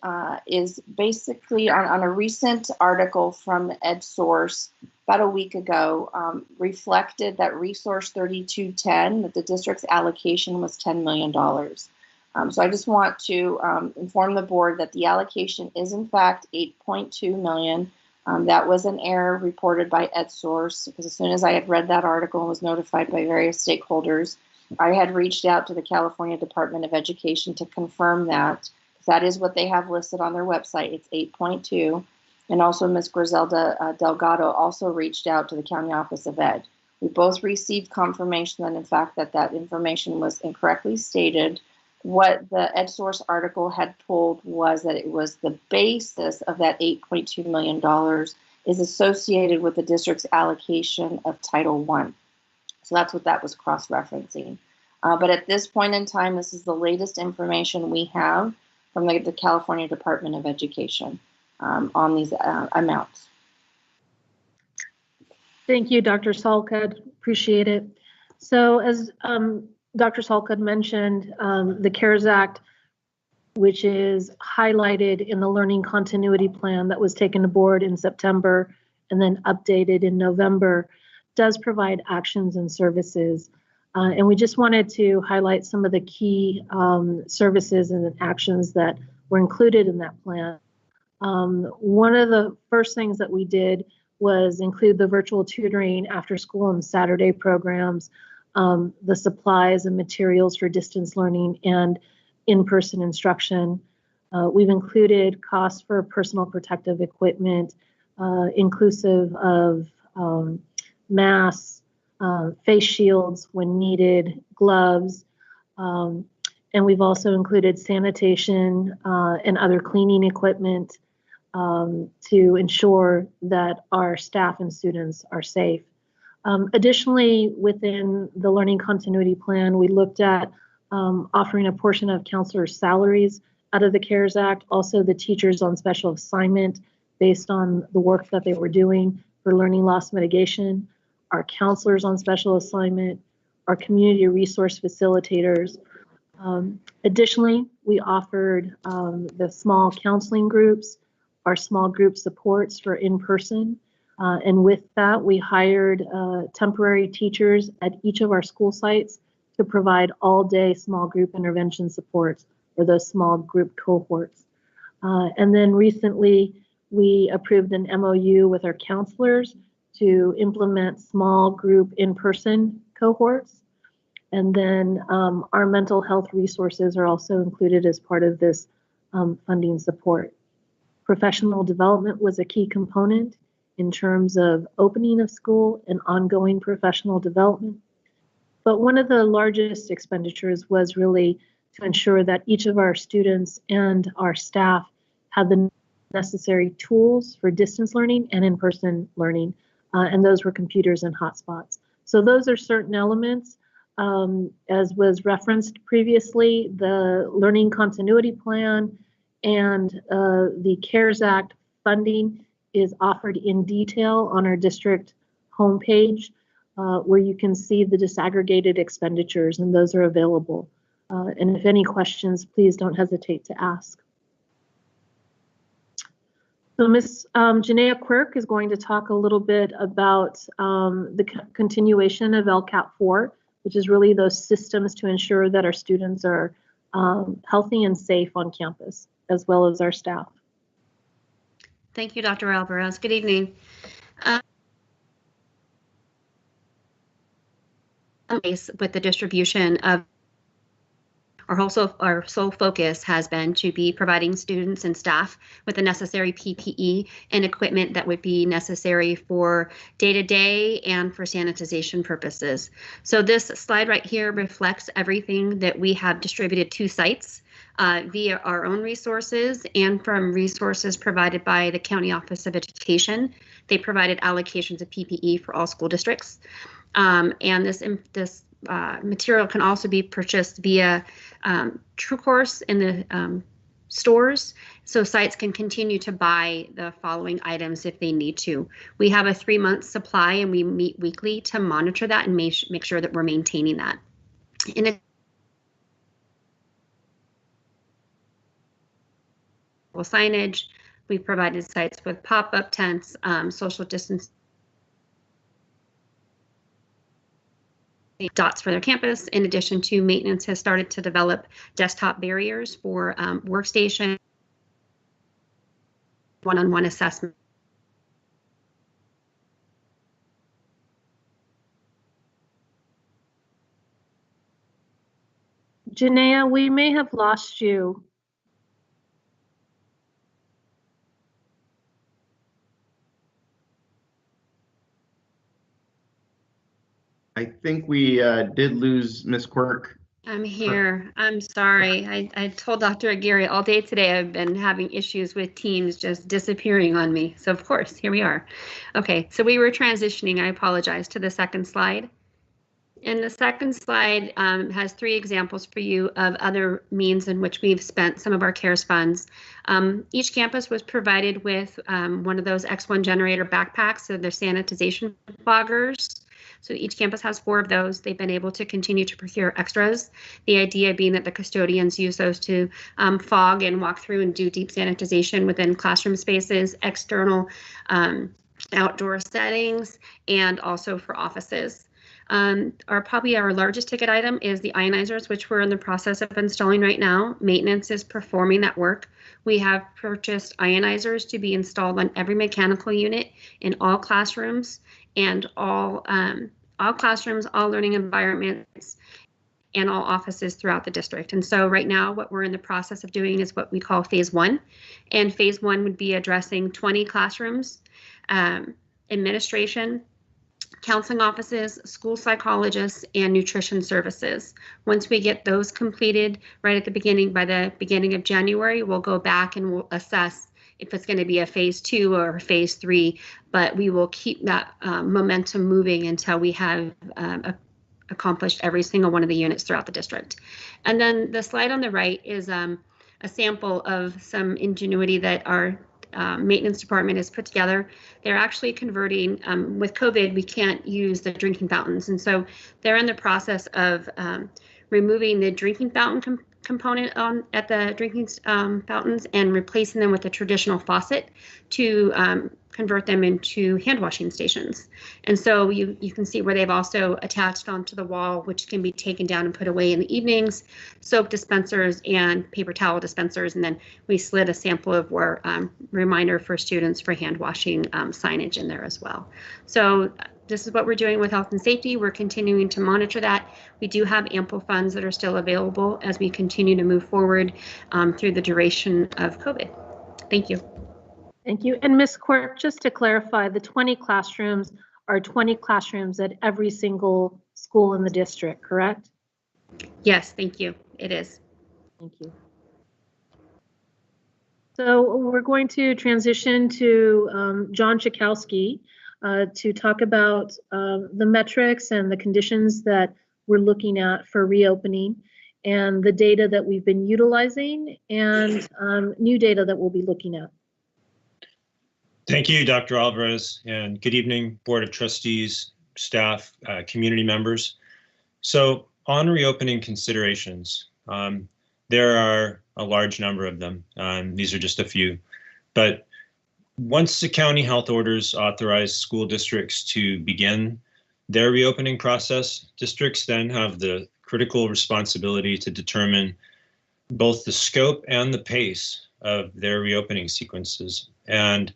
is basically on a recent article from EdSource about a week ago, reflected that resource 3210, that the district's allocation was $10 million. So I just want to inform the board that the allocation is in fact 8.2 million. That was an error reported by EdSource, because as soon as I had read that article and was notified by various stakeholders, I had reached out to the California Department of Education to confirm that. That is what they have listed on their website. It's 8.2. And also Ms. Griselda Delgado also reached out to the County Office of Ed. We both received confirmation that in fact that information was incorrectly stated. What the EdSource article had pulled was that it was the basis of that $8.2 million is associated with the district's allocation of Title I. So that's what that was cross-referencing. But at this point in time, this is the latest information we have from the California Department of Education on these amounts. Thank you, Dr. Salkad. Appreciate it. So as Dr. Salkad mentioned, the CARES Act, which is highlighted in the learning continuity plan that was taken to board in September and then updated in November, does provide actions and services. And we just wanted to highlight some of the key services and actions that were included in that plan. One of the first things that we did was include the virtual tutoring, after school and Saturday programs, the supplies and materials for distance learning and in-person instruction. We've included costs for personal protective equipment, inclusive of masks, face shields when needed, gloves, and we've also included sanitation and other cleaning equipment to ensure that our staff and students are safe. Additionally, within the learning continuity plan, we looked at offering a portion of counselors' salaries out of the CARES Act, also the teachers on special assignment based on the work that they were doing for learning loss mitigation, our counselors on special assignment, our community resource facilitators. Additionally, we offered the small counseling groups, our small group supports for in-person, And with that, we hired temporary teachers at each of our school sites to provide all-day small group intervention supports for those small group cohorts. And then recently, we approved an MOU with our counselors to implement small group in-person cohorts. And then our mental health resources are also included as part of this funding support. Professional development was a key component in terms of opening of school and ongoing professional development. But one of the largest expenditures was really to ensure that each of our students and our staff had the necessary tools for distance learning and in-person learning, and those were computers and hotspots. So those are certain elements. As was referenced previously, the Learning Continuity Plan and the CARES Act funding is offered in detail on our district homepage, where you can see the disaggregated expenditures, and those are available. And if any questions, please don't hesitate to ask. So Ms. Janaea Quirk is going to talk a little bit about the continuation of LCAP 4, which is really those systems to ensure that our students are healthy and safe on campus, as well as our staff. Thank you, Dr. Alvarez. Good evening. With the distribution of our sole focus has been to be providing students and staff with the necessary PPE and equipment that would be necessary for day-to-day and for sanitization purposes. So this slide right here reflects everything that we have distributed to sites via our own resources and from resources provided by the County Office of Education. They provided allocations of PPE for all school districts. And this material can also be purchased via TrueCourse in the stores, so sites can continue to buy the following items if they need to. We have a 3-month supply, and we meet weekly to monitor that and make sure that we're maintaining that. In signage, we've provided sites with pop-up tents, social distance dots for their campus. In addition to maintenance has started to develop desktop barriers for workstation, one-on-one assessment. Janaea, we may have lost you. I think we did lose Ms. Quirk. I'm here. I'm sorry. I told Dr. Aguirre all day today I've been having issues with Teams just disappearing on me. So of course, here we are. Okay, so we were transitioning, I apologize, to the second slide. And the second slide has 3 examples for you of other means in which we've spent some of our CARES funds. Each campus was provided with one of those X1 generator backpacks, so they're sanitization foggers. So each campus has 4 of those. They've been able to continue to procure extras. The idea being that the custodians use those to fog and walk through and do deep sanitization within classroom spaces, external outdoor settings, and also for offices. Probably our largest ticket item is the ionizers, which we're in the process of installing right now. Maintenance is performing that work. We have purchased ionizers to be installed on every mechanical unit in all classrooms and all classrooms, all learning environments, and all offices throughout the district. And so right now what we're in the process of doing is what we call phase 1. And phase 1 would be addressing 20 classrooms, administration, counseling offices, school psychologists, and nutrition services. Once we get those completed right at the beginning, by the beginning of January, we'll go back and we'll assess if it's going to be a phase 2 or a phase 3, but we will keep that momentum moving until we have accomplished every single one of the units throughout the district. And then the slide on the right is a sample of some ingenuity that our maintenance department has put together. They're actually converting, with COVID, we can't use the drinking fountains. And so they're in the process of removing the drinking fountain component at the drinking fountains and replacing them with a traditional faucet to convert them into hand washing stations. And so you can see where they've also attached onto the wall, which can be taken down and put away in the evenings, soap dispensers and paper towel dispensers. And then we slid a sample of where reminder for students for hand washing signage in there as well. So this is what we're doing with health and safety. We're continuing to monitor that. We do have ample funds that are still available as we continue to move forward through the duration of COVID. Thank you. Thank you. And Ms. Quirk, just to clarify, the 20 classrooms are 20 classrooms at every single school in the district, correct? Yes, thank you. It is. Thank you. So we're going to transition to John Chakowski to talk about the metrics and the conditions that we're looking at for reopening and the data that we've been utilizing and new data that we'll be looking at. Thank you, Dr. Alvarez, and good evening, Board of Trustees, staff, community members. So on reopening considerations, there are a large number of them. These are just a few, but once the county health orders authorize school districts to begin their reopening process, districts then have the critical responsibility to determine both the scope and the pace of their reopening sequences. And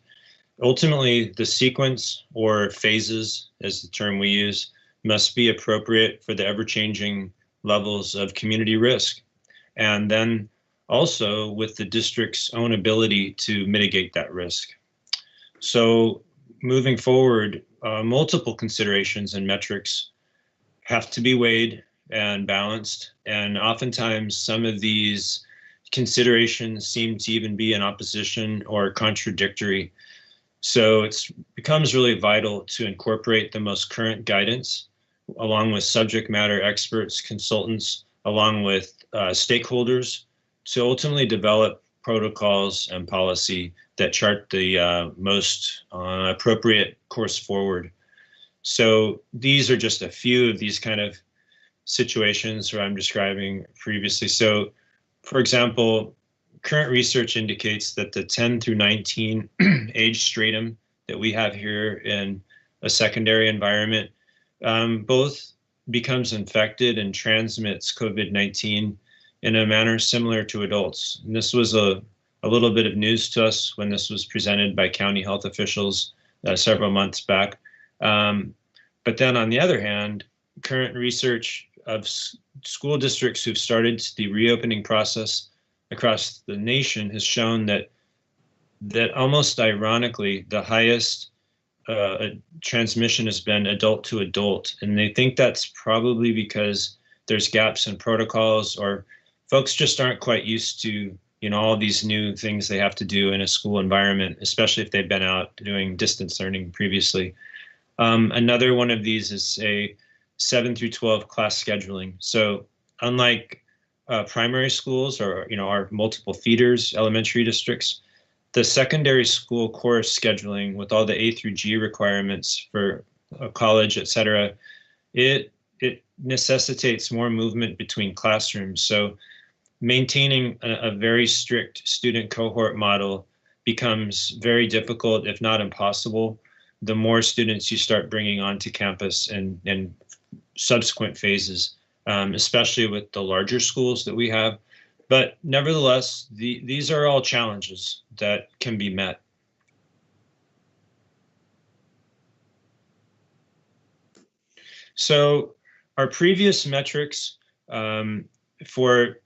ultimately, the sequence or phases, as the term we use, must be appropriate for the ever-changing levels of community risk. And then also with the district's own ability to mitigate that risk. So moving forward, multiple considerations and metrics have to be weighed and balanced. And oftentimes some of these considerations seem to even be in opposition or contradictory. So it becomes really vital to incorporate the most current guidance along with subject matter experts, consultants, along with stakeholders to ultimately develop protocols and policy that chart the most appropriate course forward. So these are just a few of these kind of situations where I'm describing previously. So for example, current research indicates that the 10 through 19 age stratum that we have here in a secondary environment both becomes infected and transmits COVID-19 in a manner similar to adults. And this was a little bit of news to us when this was presented by county health officials several months back. But then on the other hand, current research of school districts who've started the reopening process across the nation has shown that almost ironically, the highest transmission has been adult to adult. And they think that's probably because there's gaps in protocols or folks just aren't quite used to, you know, all these new things they have to do in a school environment, especially if they've been out doing distance learning previously. Another one of these is a 7 through 12 class scheduling. So unlike primary schools or, you know, our multiple feeders, elementary districts, the secondary school course scheduling with all the A through G requirements for college, et cetera, it necessitates more movement between classrooms. So maintaining a very strict student cohort model becomes very difficult, if not impossible, the more students you start bringing onto campus in subsequent phases, especially with the larger schools that we have. But nevertheless, these are all challenges that can be met. So our previous metrics for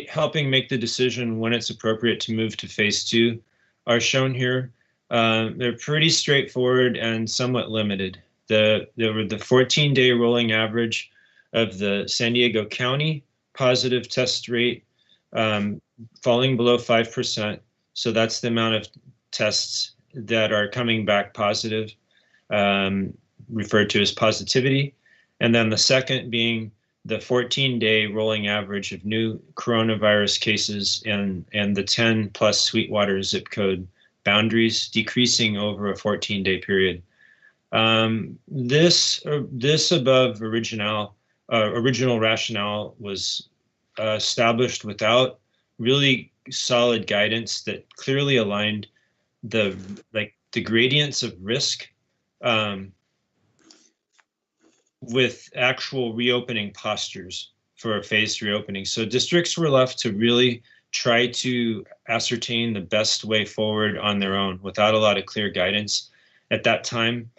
helping make the decision when it's appropriate to move to phase 2 are shown here. They're pretty straightforward and somewhat limited. There were the 14-day rolling average of the San Diego County positive test rate falling below 5%. So that's the amount of tests that are coming back positive, referred to as positivity. And then the second being the 14-day rolling average of new coronavirus cases and the 10 plus Sweetwater zip code boundaries decreasing over a 14-day period. This above original rationale was established without really solid guidance that clearly aligned the gradients of risk with actual reopening postures for a phased reopening. So districts were left to really try to ascertain the best way forward on their own without a lot of clear guidance at that time.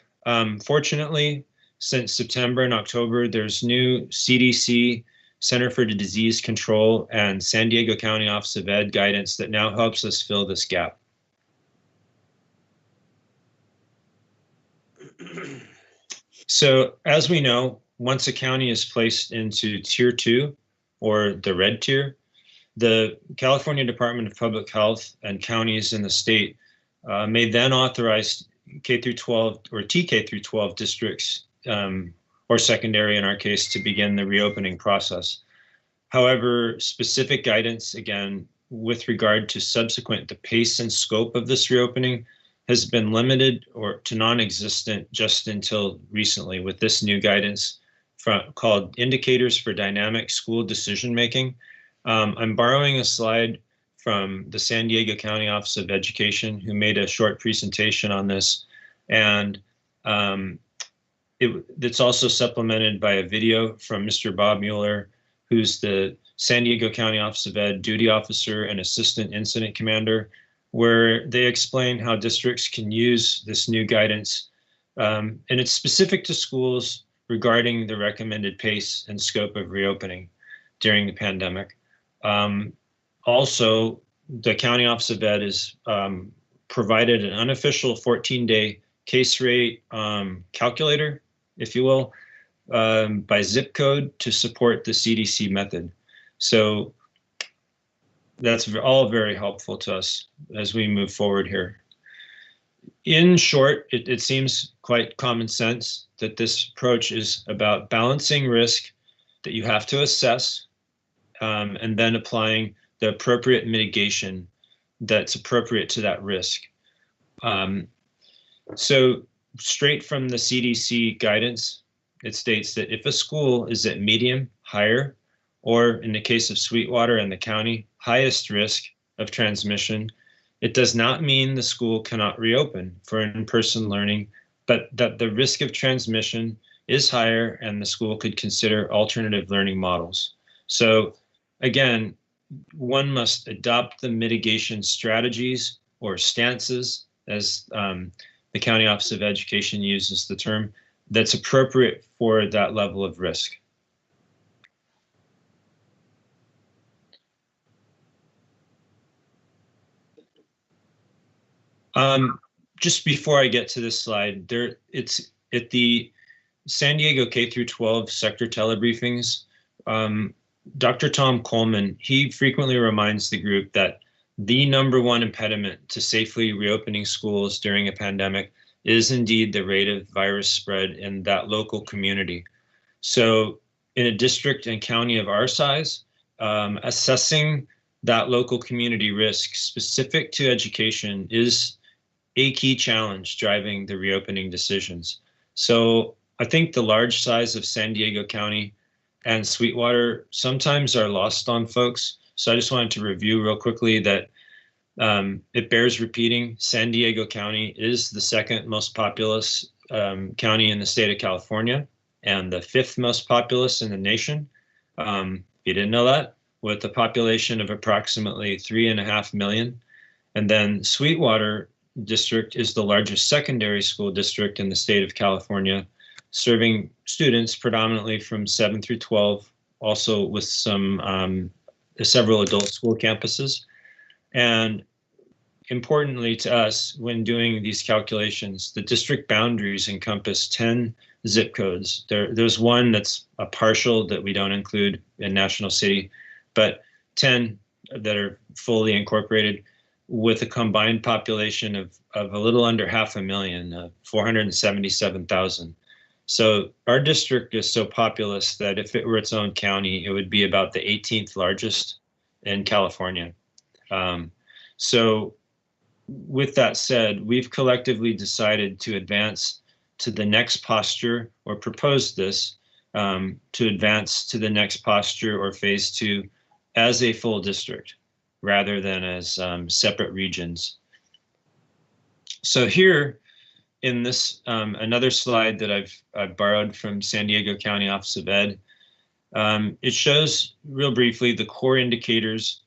Fortunately, since September and October, there's new CDC, Center for Disease Control, and San Diego County Office of Ed guidance that now helps us fill this gap. So as we know, once a county is placed into Tier 2 or the red tier, the California Department of Public Health and counties in the state may then authorize K through 12 or TK through 12 districts or secondary in our case to begin the reopening process. However, specific guidance, again, with regard to the pace and scope of this reopening has been limited or to non-existent just until recently with this new guidance called Indicators for Dynamic School Decision-Making. I'm borrowing a slide from the San Diego County Office of Education, who made a short presentation on this. And it's also supplemented by a video from Mr. Bob Mueller, who's the San Diego County Office of Ed duty officer and assistant incident commander, where they explain how districts can use this new guidance. And it's specific to schools regarding the recommended pace and scope of reopening during the pandemic. Also, the County Office of Ed has provided an unofficial 14-day case rate calculator, if you will, by zip code to support the CDC method. So that's all very helpful to us as we move forward here. In short, it seems quite common sense that this approach is about balancing risk that you have to assess and then applying the appropriate mitigation that's appropriate to that risk. So straight from the CDC guidance, it states that if a school is at medium, higher, or in the case of Sweetwater and the county, highest risk of transmission, it does not mean the school cannot reopen for in-person learning, but that the risk of transmission is higher and the school could consider alternative learning models. So again, one must adopt the mitigation strategies or stances, as the County Office of Education uses the term, that's appropriate for that level of risk. Just before I get to this slide, it's at the San Diego K through 12 sector telebriefings. Dr. Tom Coleman, he frequently reminds the group that the #1 impediment to safely reopening schools during a pandemic is indeed the rate of virus spread in that local community. So in a district and county of our size, assessing that local community risk specific to education is a key challenge driving the reopening decisions. So I think the large size of San Diego County and Sweetwater sometimes are lost on folks. So I just wanted to review real quickly that it bears repeating. San Diego County is the second most populous county in the state of California and the 5th most populous in the nation. If you didn't know that, with a population of approximately 3.5 million. And then Sweetwater District is the largest secondary school district in the state of California, serving students predominantly from 7 through 12, also with some several adult school campuses. And importantly to us, when doing these calculations, the district boundaries encompass 10 zip codes. There's one that's a partial that we don't include in National City, but 10 that are fully incorporated, with a combined population of a little under 500,000, 477,000. So our district is so populous that if it were its own county, it would be about the 18th largest in California. So with that said, we've collectively decided to advance to the next posture, or propose this, to advance to the next posture or phase 2 as a full district rather than as separate regions. So here in this, another slide that I've borrowed from San Diego County Office of Ed, it shows real briefly the core indicators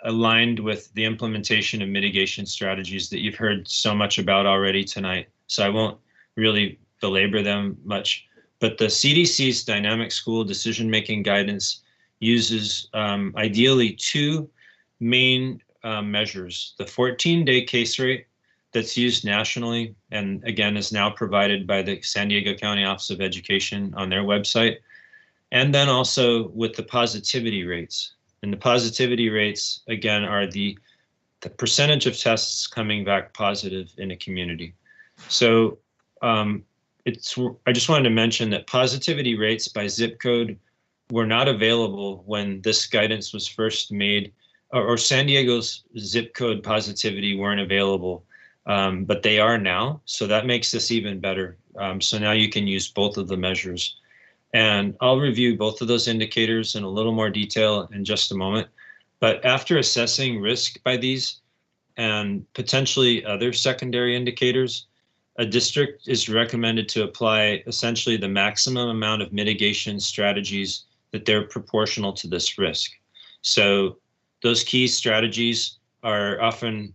aligned with the implementation of mitigation strategies that you've heard so much about already tonight. So I won't really belabor them much, but the CDC's dynamic school decision-making guidance uses ideally two main measures: the 14-day case rate that's used nationally, and again is now provided by the San Diego County Office of Education on their website, and then also with the positivity rates. And the positivity rates, again, are the percentage of tests coming back positive in a community. So I just wanted to mention that positivity rates by zip code were not available when this guidance was first made, or San Diego's zip code positivity weren't available, but they are now. So that makes this even better. So now you can use both of the measures. And I'll review both of those indicators in a little more detail in just a moment. But after assessing risk by these and potentially other secondary indicators, a district is recommended to apply essentially the maximum amount of mitigation strategies that they're proportional to this risk. So those key strategies are often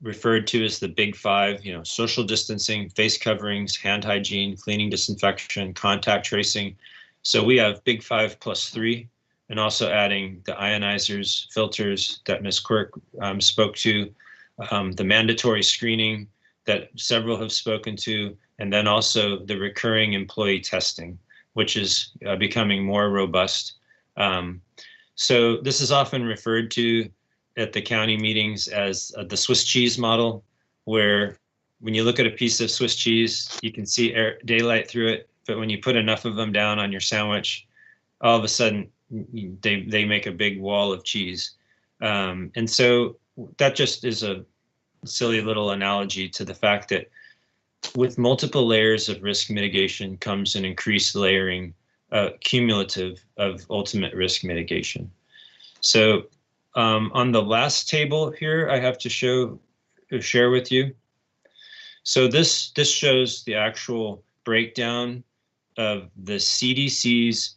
referred to as the big five, social distancing, face coverings, hand hygiene, cleaning, disinfection, contact tracing. So we have big 5 plus 3, and also adding the ionizers, filters that Ms. Quirk spoke to, the mandatory screening that several have spoken to, and then also the recurring employee testing, which is becoming more robust. So this is often referred to at the county meetings as the Swiss cheese model, where when you look at a piece of Swiss cheese, you can see daylight through it, but when you put enough of them down on your sandwich, all of a sudden they make a big wall of cheese. And so that just is a silly little analogy to the fact that with multiple layers of risk mitigation comes an increased layering, cumulative of ultimate risk mitigation. So on the last table here, I have to share with you. So this shows the actual breakdown of the CDC's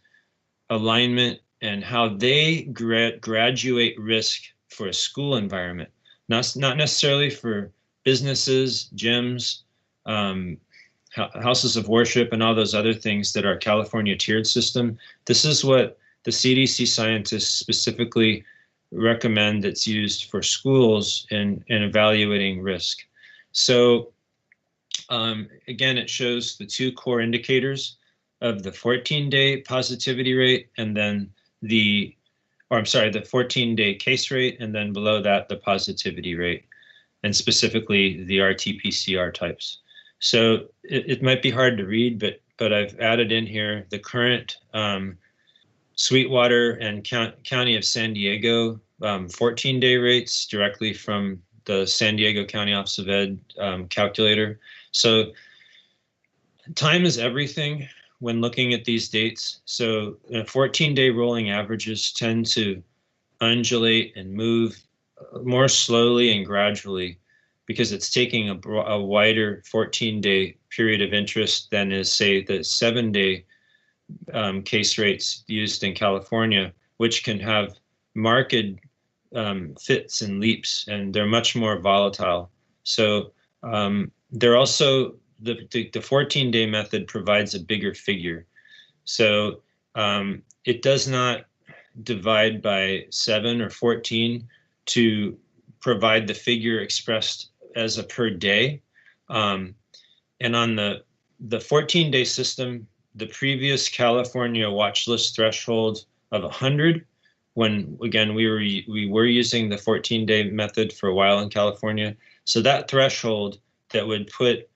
alignment and how they graduate risk for a school environment, not necessarily for businesses, gyms, houses of worship, and all those other things that are California tiered system. This is what the CDC scientists specifically recommend that's used for schools in evaluating risk. So again, it shows the two core indicators of the 14-day positivity rate, and then the 14-day case rate, and then below that, the positivity rate, and specifically the RT-PCR types. So it might be hard to read, but I've added in here the current Sweetwater and County of San Diego 14-day rates directly from the San Diego County Office of Ed calculator. So time is everything when looking at these dates. So 14-day rolling averages tend to undulate and move more slowly and gradually because it's taking a wider 14-day period of interest than is, say, the 7-day case rates used in California, which can have marked fits and leaps, and they're much more volatile. So they're also, the 14-day method provides a bigger figure. So it does not divide by 7 or 14 to provide the figure expressed as a per day. And on the 14-day system, the previous California watch list threshold of 100, when again we were using the 14-day method for a while in California. So that threshold that would put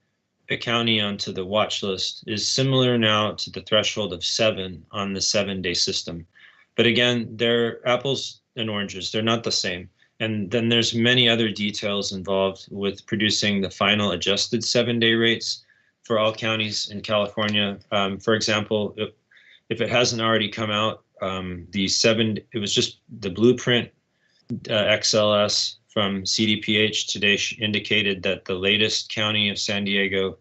a county onto the watch list is similar now to the threshold of 7 on the 7-day system. But again, they're apples and oranges, they're not the same. And then there's many other details involved with producing the final adjusted 7-day rates for all counties in California. For example, if it hasn't already come out, it was just the blueprint XLS from CDPH today indicated that the latest County of San Diego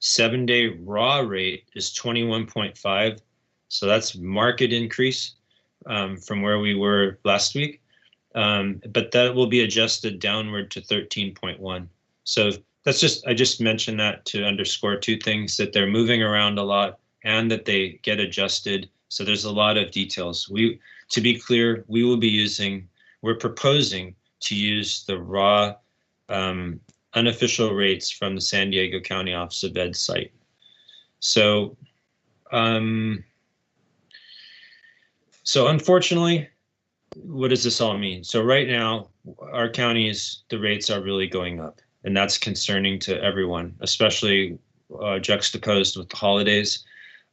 7-day raw rate is 21.5. So that's marked increase from where we were last week. But that will be adjusted downward to 13.1. So I just mentioned that to underscore two things, that they're moving around a lot and that they get adjusted. So there's a lot of details. To be clear, we're proposing to use the raw unofficial rates from the San Diego County Office of Ed site. So, so unfortunately, what does this all mean? So right now, our counties, the rates are really going up, and that's concerning to everyone, especially juxtaposed with the holidays.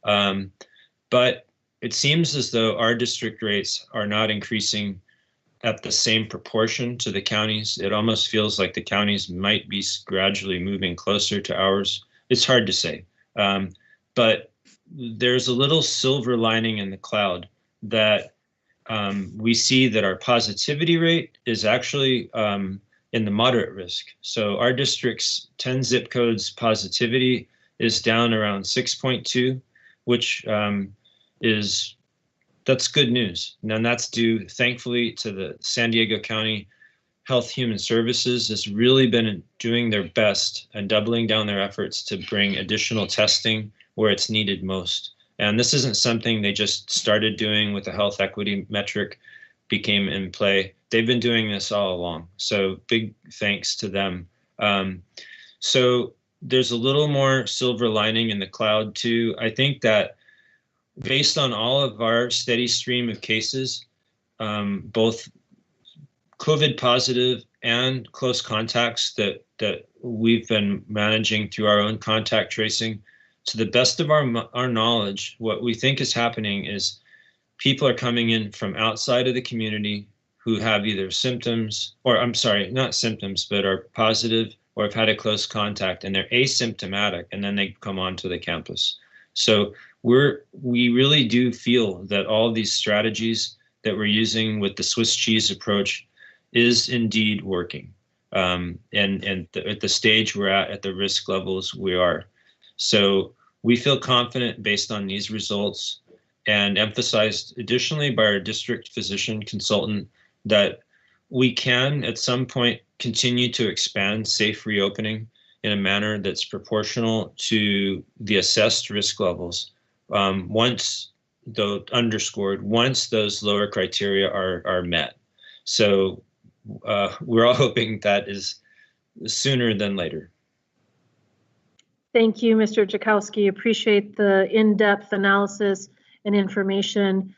But it seems as though our district rates are not increasing at the same proportion to the counties. It almost feels like the counties might be gradually moving closer to ours. It's hard to say, but there's a little silver lining in the cloud that we see that our positivity rate is actually in the moderate risk. So our district's 10 zip codes positivity is down around 6.2, which that's good news. And that's due, thankfully, to the San Diego County Health Human Services has really been doing their best and doubling down their efforts to bring additional testing where it's needed most. And this isn't something they just started doing with the health equity metric became in play. They've been doing this all along. So big thanks to them. So there's a little more silver lining in the cloud too. I think that based on all of our steady stream of cases, both COVID positive and close contacts that we've been managing through our own contact tracing, to the best of our knowledge, what we think is happening is people are coming in from outside of the community who have either symptoms, or I'm sorry, not symptoms, but are positive or have had a close contact, and they're asymptomatic, and then they come onto the campus. So we really do feel that all these strategies that we're using with the Swiss cheese approach is indeed working. And at the stage we're at the risk levels we are. So we feel confident based on these results, and emphasized additionally by our district physician consultant that we can at some point continue to expand safe reopening in a manner that's proportional to the assessed risk levels. Once those lower criteria are met. So we're all hoping that is sooner than later. Thank you, Mr. Jakowski. Appreciate the in-depth analysis and information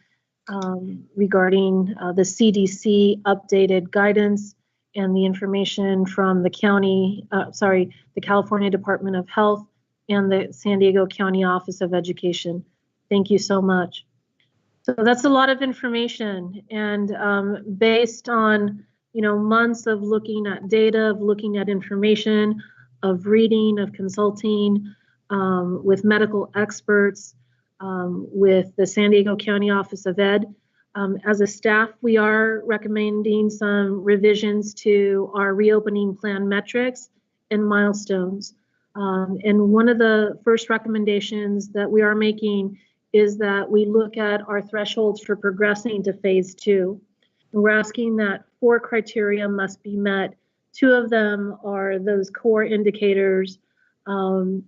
regarding the CDC updated guidance and the information from the the California Department of Health and the San Diego County Office of Education. Thank you so much. So that's a lot of information, and based on months of looking at data, of looking at information, of reading, of consulting with medical experts, with the San Diego County Office of Ed. As a staff, we are recommending some revisions to our reopening plan metrics and milestones. And one of the first recommendations that we are making is that we look at our thresholds for progressing to phase 2. And we're asking that 4 criteria must be met. 2 of them are those core indicators, and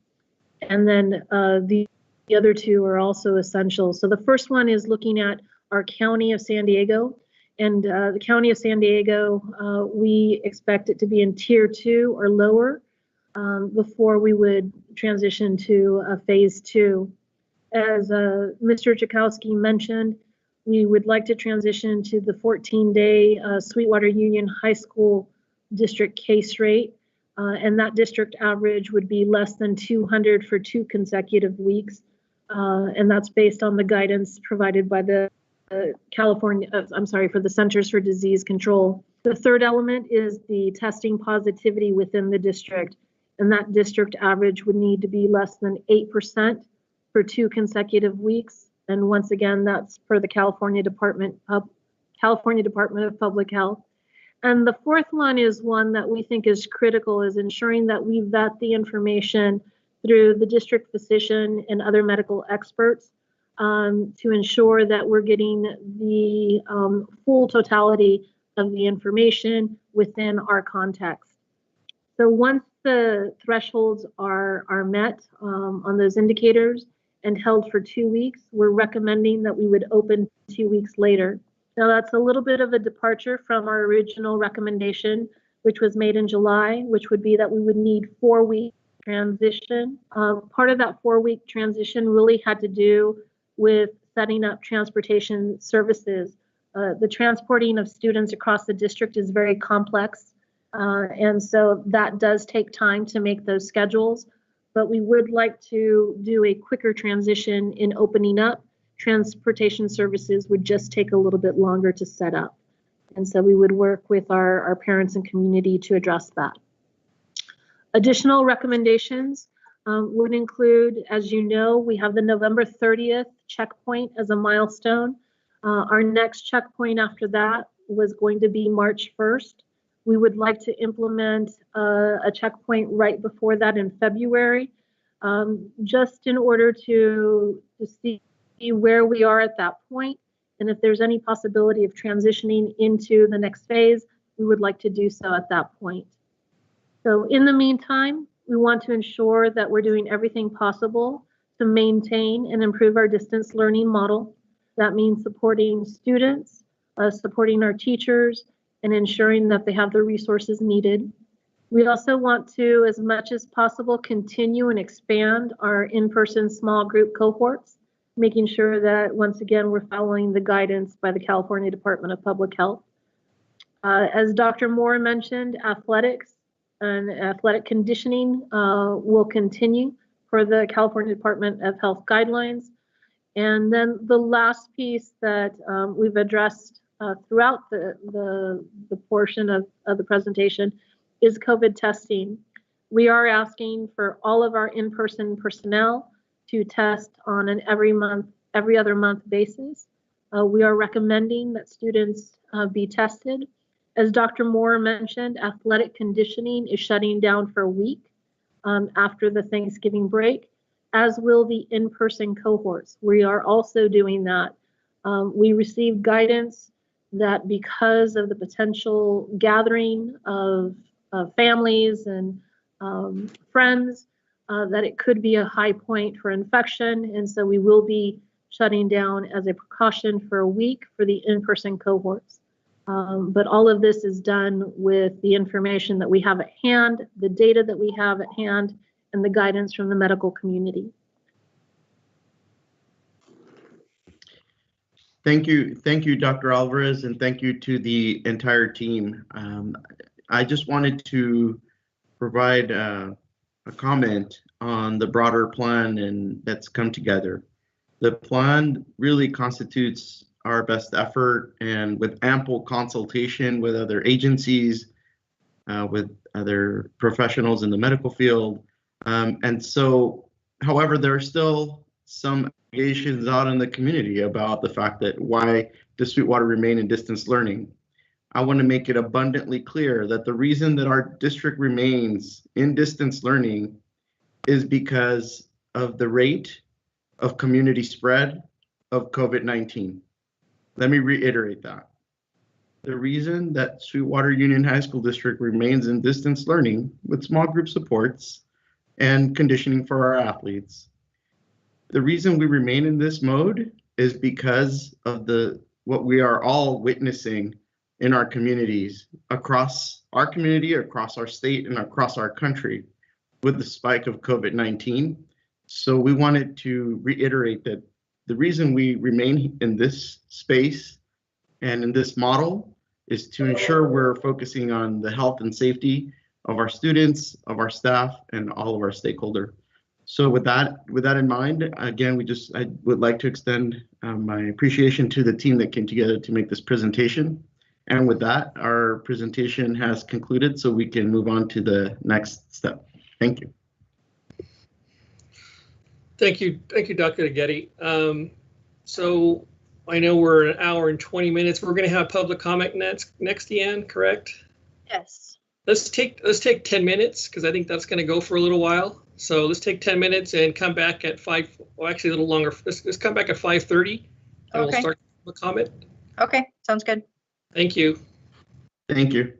then the other 2 are also essential. So the first one is looking at our County of San Diego, and the County of San Diego, we expect it to be in tier 2 or lower before we would transition to a phase 2. As Mr. Jakowski mentioned, we would like to transition to the 14-day Sweetwater Union High School district case rate, and that district average would be less than 200 for 2 consecutive weeks, and that's based on the guidance provided by the for the Centers for Disease Control. The third element is the testing positivity within the district, and that district average would need to be less than 8% for 2 consecutive weeks. And once again, that's for the California Department of Public Health. And the fourth one is one that we think is critical, is ensuring that we vet the information through the district physician and other medical experts to ensure that we're getting the full totality of the information within our context. So once the thresholds are met on those indicators and held for 2 weeks, we're recommending that we would open 2 weeks later. Now that's a little bit of a departure from our original recommendation, which was made in July, which would be that we would need 4-week transition. Part of that 4-week transition really had to do with setting up transportation services. The transporting of students across the district is very complex. And so that does take time to make those schedules, but we would like to do a quicker transition in opening up. Transportation services would just take a little bit longer to set up. And so we would work with our parents and community to address that. Additional recommendations would include, as you know, we have the November 30th checkpoint as a milestone. Our next checkpoint after that was going to be March 1st. We would like to implement a checkpoint right before that in February, just in order to see where we are at that point, and if there's any possibility of transitioning into the next phase, we would like to do so at that point. So in the meantime, we want to ensure that we're doing everything possible to maintain and improve our distance learning model. That means supporting students, supporting our teachers, and ensuring that they have the resources needed. We also want to, as much as possible, continue and expand our in-person small group cohorts, making sure that, once again, we're following the guidance by the California Department of Public Health. As Dr. Moore mentioned, athletics and athletic conditioning will continue for the California Department of Health guidelines. And then the last piece that we've addressed throughout the portion of the presentation is COVID testing. We are asking for all of our in-person personnel to test on an every other month basis. We are recommending that students be tested. As Dr. Moore mentioned, athletic conditioning is shutting down for a week after the Thanksgiving break, as will the in-person cohorts. We are also doing that. We received guidance that because of the potential gathering of families and friends, that it could be a high point for infection, and so we will be shutting down as a precaution for a week for the in-person cohorts. But all of this is done with the information that we have at hand, the data that we have at hand, and the guidance from the medical community. Thank you, Dr. Alvarez, and thank you to the entire team. I just wanted to provide a comment on the broader plan and that's come together. The plan really constitutes our best effort, and with ample consultation with other agencies, with other professionals in the medical field. And so, however, there are still some allegations out in the community about the fact that why does Sweetwater remain in distance learning? I want to make it abundantly clear that the reason that our district remains in distance learning is because of the rate of community spread of COVID-19. Let me reiterate that. The reason that Sweetwater Union High School District remains in distance learning with small group supports and conditioning for our athletes, the reason we remain in this mode is because of what we are all witnessing in our communities, across our community, across our state, and across our country with the spike of COVID-19. So we wanted to reiterate that the reason we remain in this space and in this model is to ensure we're focusing on the health and safety of our students, of our staff, and all of our stakeholders. So with that in mind, again, I would like to extend my appreciation to the team that came together to make this presentation. And with that, our presentation has concluded, so we can move on to the next step. Thank you. Thank you, Dr. Getty. So I know we're an hour and 20 minutes. We're going to have public comment next, Deanne, correct? Yes. Let's take 10 minutes because I think that's going to go for a little while. So let's take 10 minutes and come back at 5, well, actually a little longer. Let's come back at 5:30 and we'll Okay. start the comment. Okay, sounds good. Thank you. Thank you.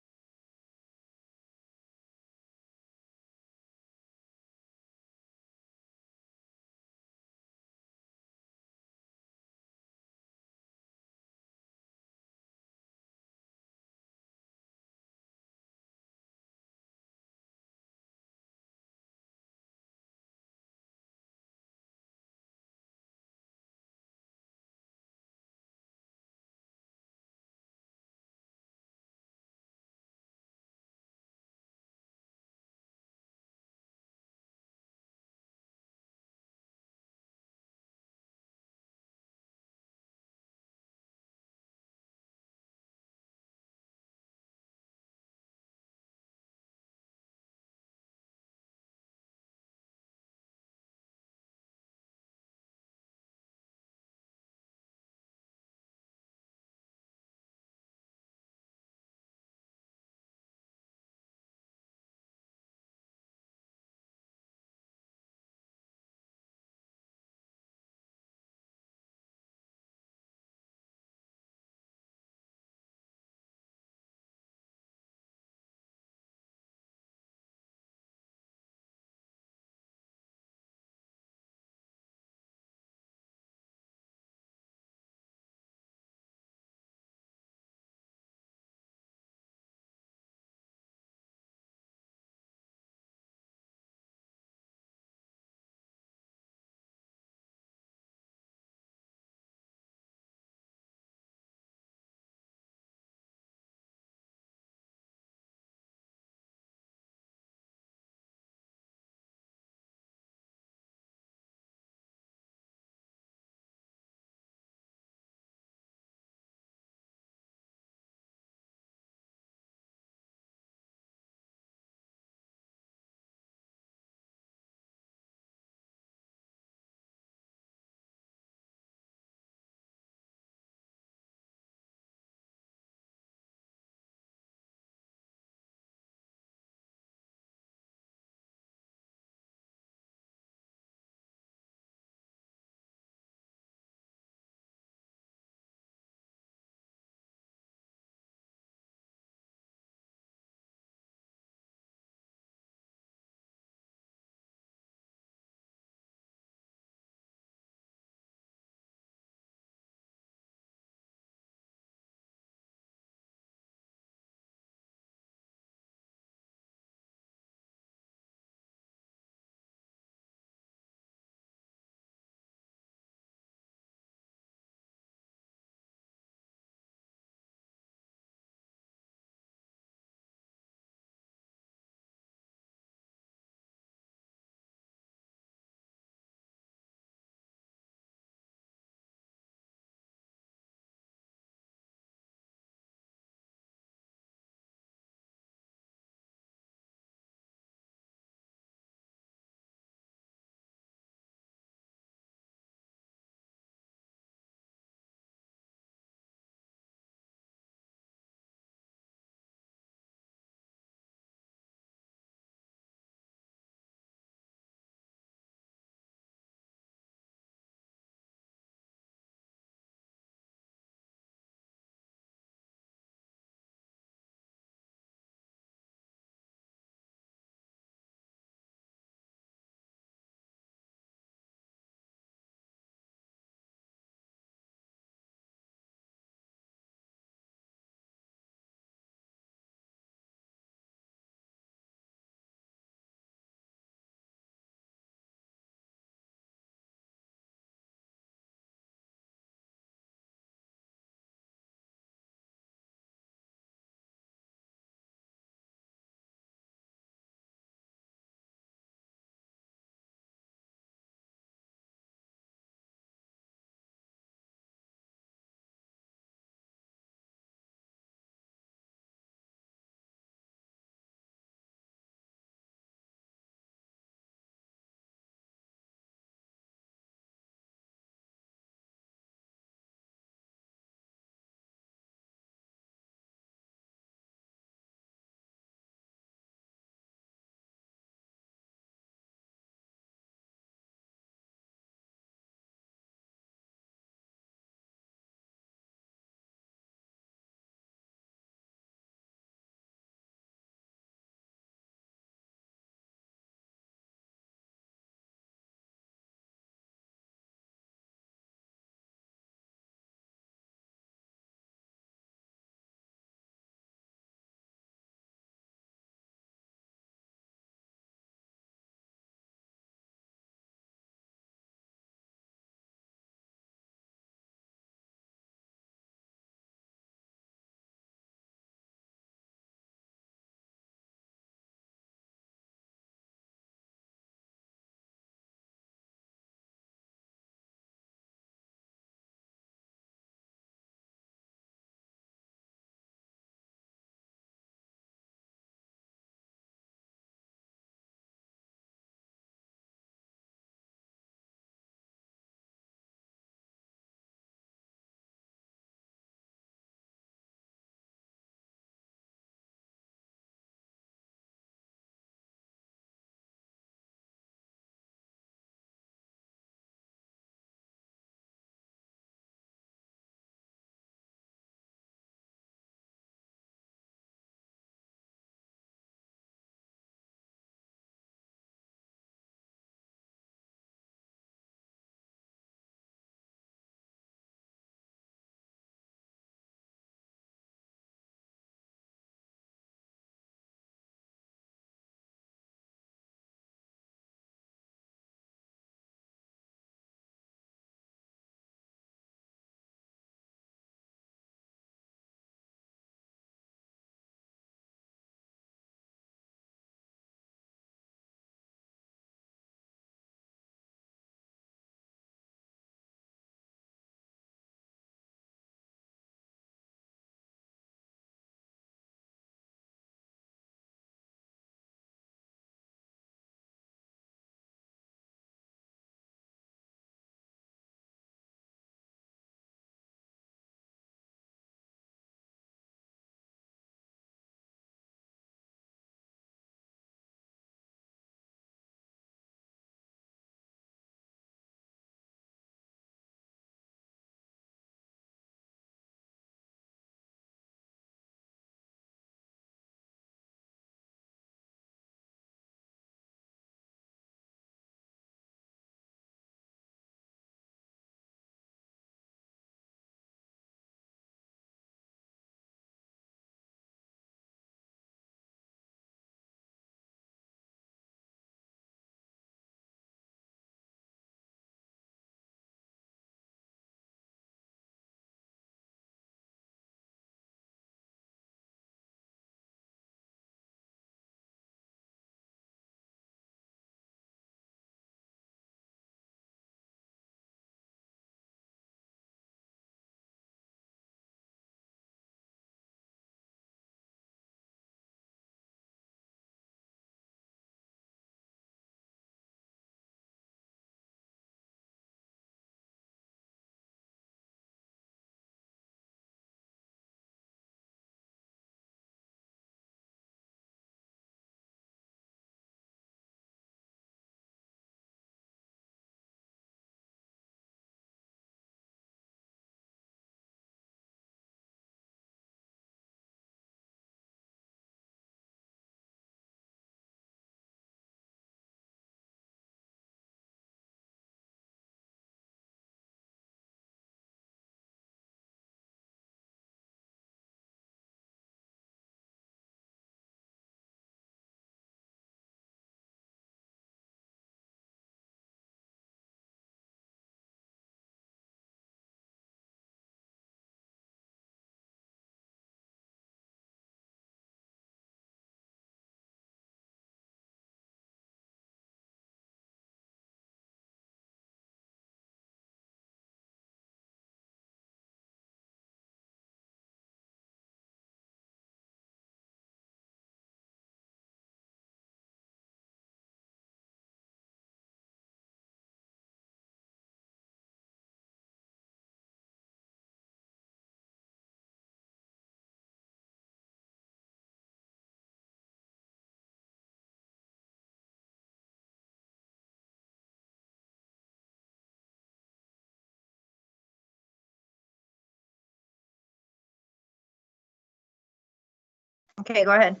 Okay, go ahead.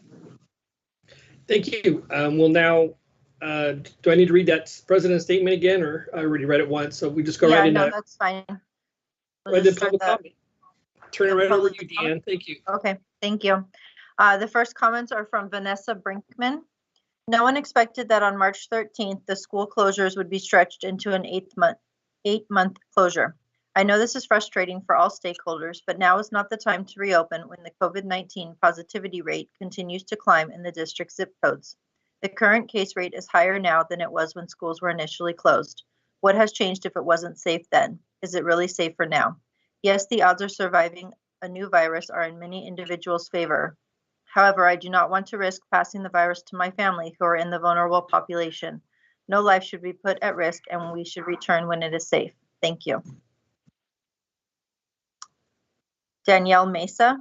Thank you. We'll now, do I need to read that president's statement again, or I already read it once? So we just go right into that's fine. We'll right to just start public comment. Turn it the right over to public you, Deanne. Thank you. Okay, thank you. The first comments are from Vanessa Brinkman. No one expected that on March 13th, the school closures would be stretched into an eight-month closure. I know this is frustrating for all stakeholders, but now is not the time to reopen when the COVID-19 positivity rate continues to climb in the district zip codes. The current case rate is higher now than it was when schools were initially closed. What has changed if it wasn't safe then? Is it really safer now? Yes, the odds of surviving a new virus are in many individuals' favor. However, I do not want to risk passing the virus to my family who are in the vulnerable population. No life should be put at risk, and we should return when it is safe. Thank you. Danielle Mesa.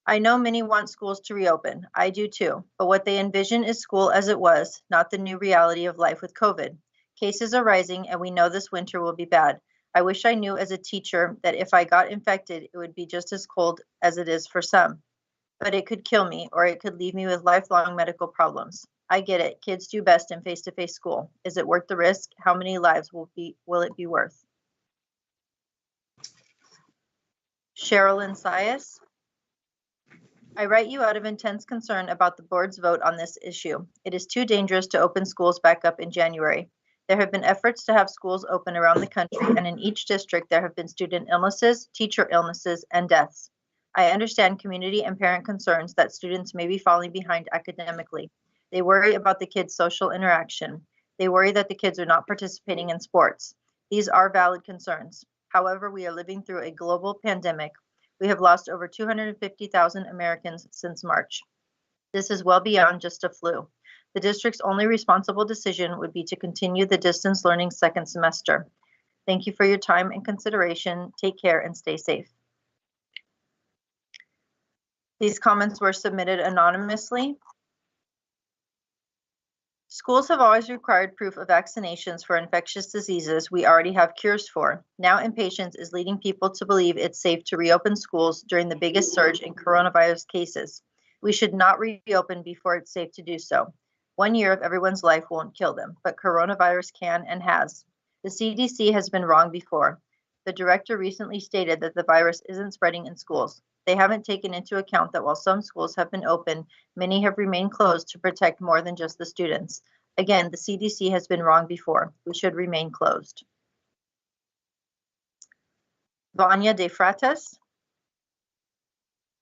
I know many want schools to reopen. I do too. But what they envision is school as it was, not the new reality of life with COVID. Cases are rising, and we know this winter will be bad. I wish I knew as a teacher that if I got infected, it would be just as cold as it is for some. But it could kill me, or it could leave me with lifelong medical problems. I get it. Kids do best in face-to-face school. Is it worth the risk? How many lives will it be worth? Sherilyn Sias. I write you out of intense concern about the board's vote on this issue. It is too dangerous to open schools back up in January. There have been efforts to have schools open around the country, and in each district there have been student illnesses, teacher illnesses, and deaths. I understand community and parent concerns that students may be falling behind academically. They worry about the kids' social interaction. They worry that the kids are not participating in sports. These are valid concerns. However, we are living through a global pandemic. We have lost over 250,000 Americans since March. This is well beyond just a flu. The district's only responsible decision would be to continue the distance learning second semester. Thank you for your time and consideration. Take care and stay safe. These comments were submitted anonymously. Schools have always required proof of vaccinations for infectious diseases we already have cures for. Now impatience is leading people to believe it's safe to reopen schools during the biggest surge in coronavirus cases. We should not reopen before it's safe to do so. 1 year of everyone's life won't kill them, but coronavirus can and has. The CDC has been wrong before. The director recently stated that the virus isn't spreading in schools. They haven't taken into account that while some schools have been open, many have remained closed to protect more than just the students. Again, the CDC has been wrong before. We should remain closed. Vanya De Frates.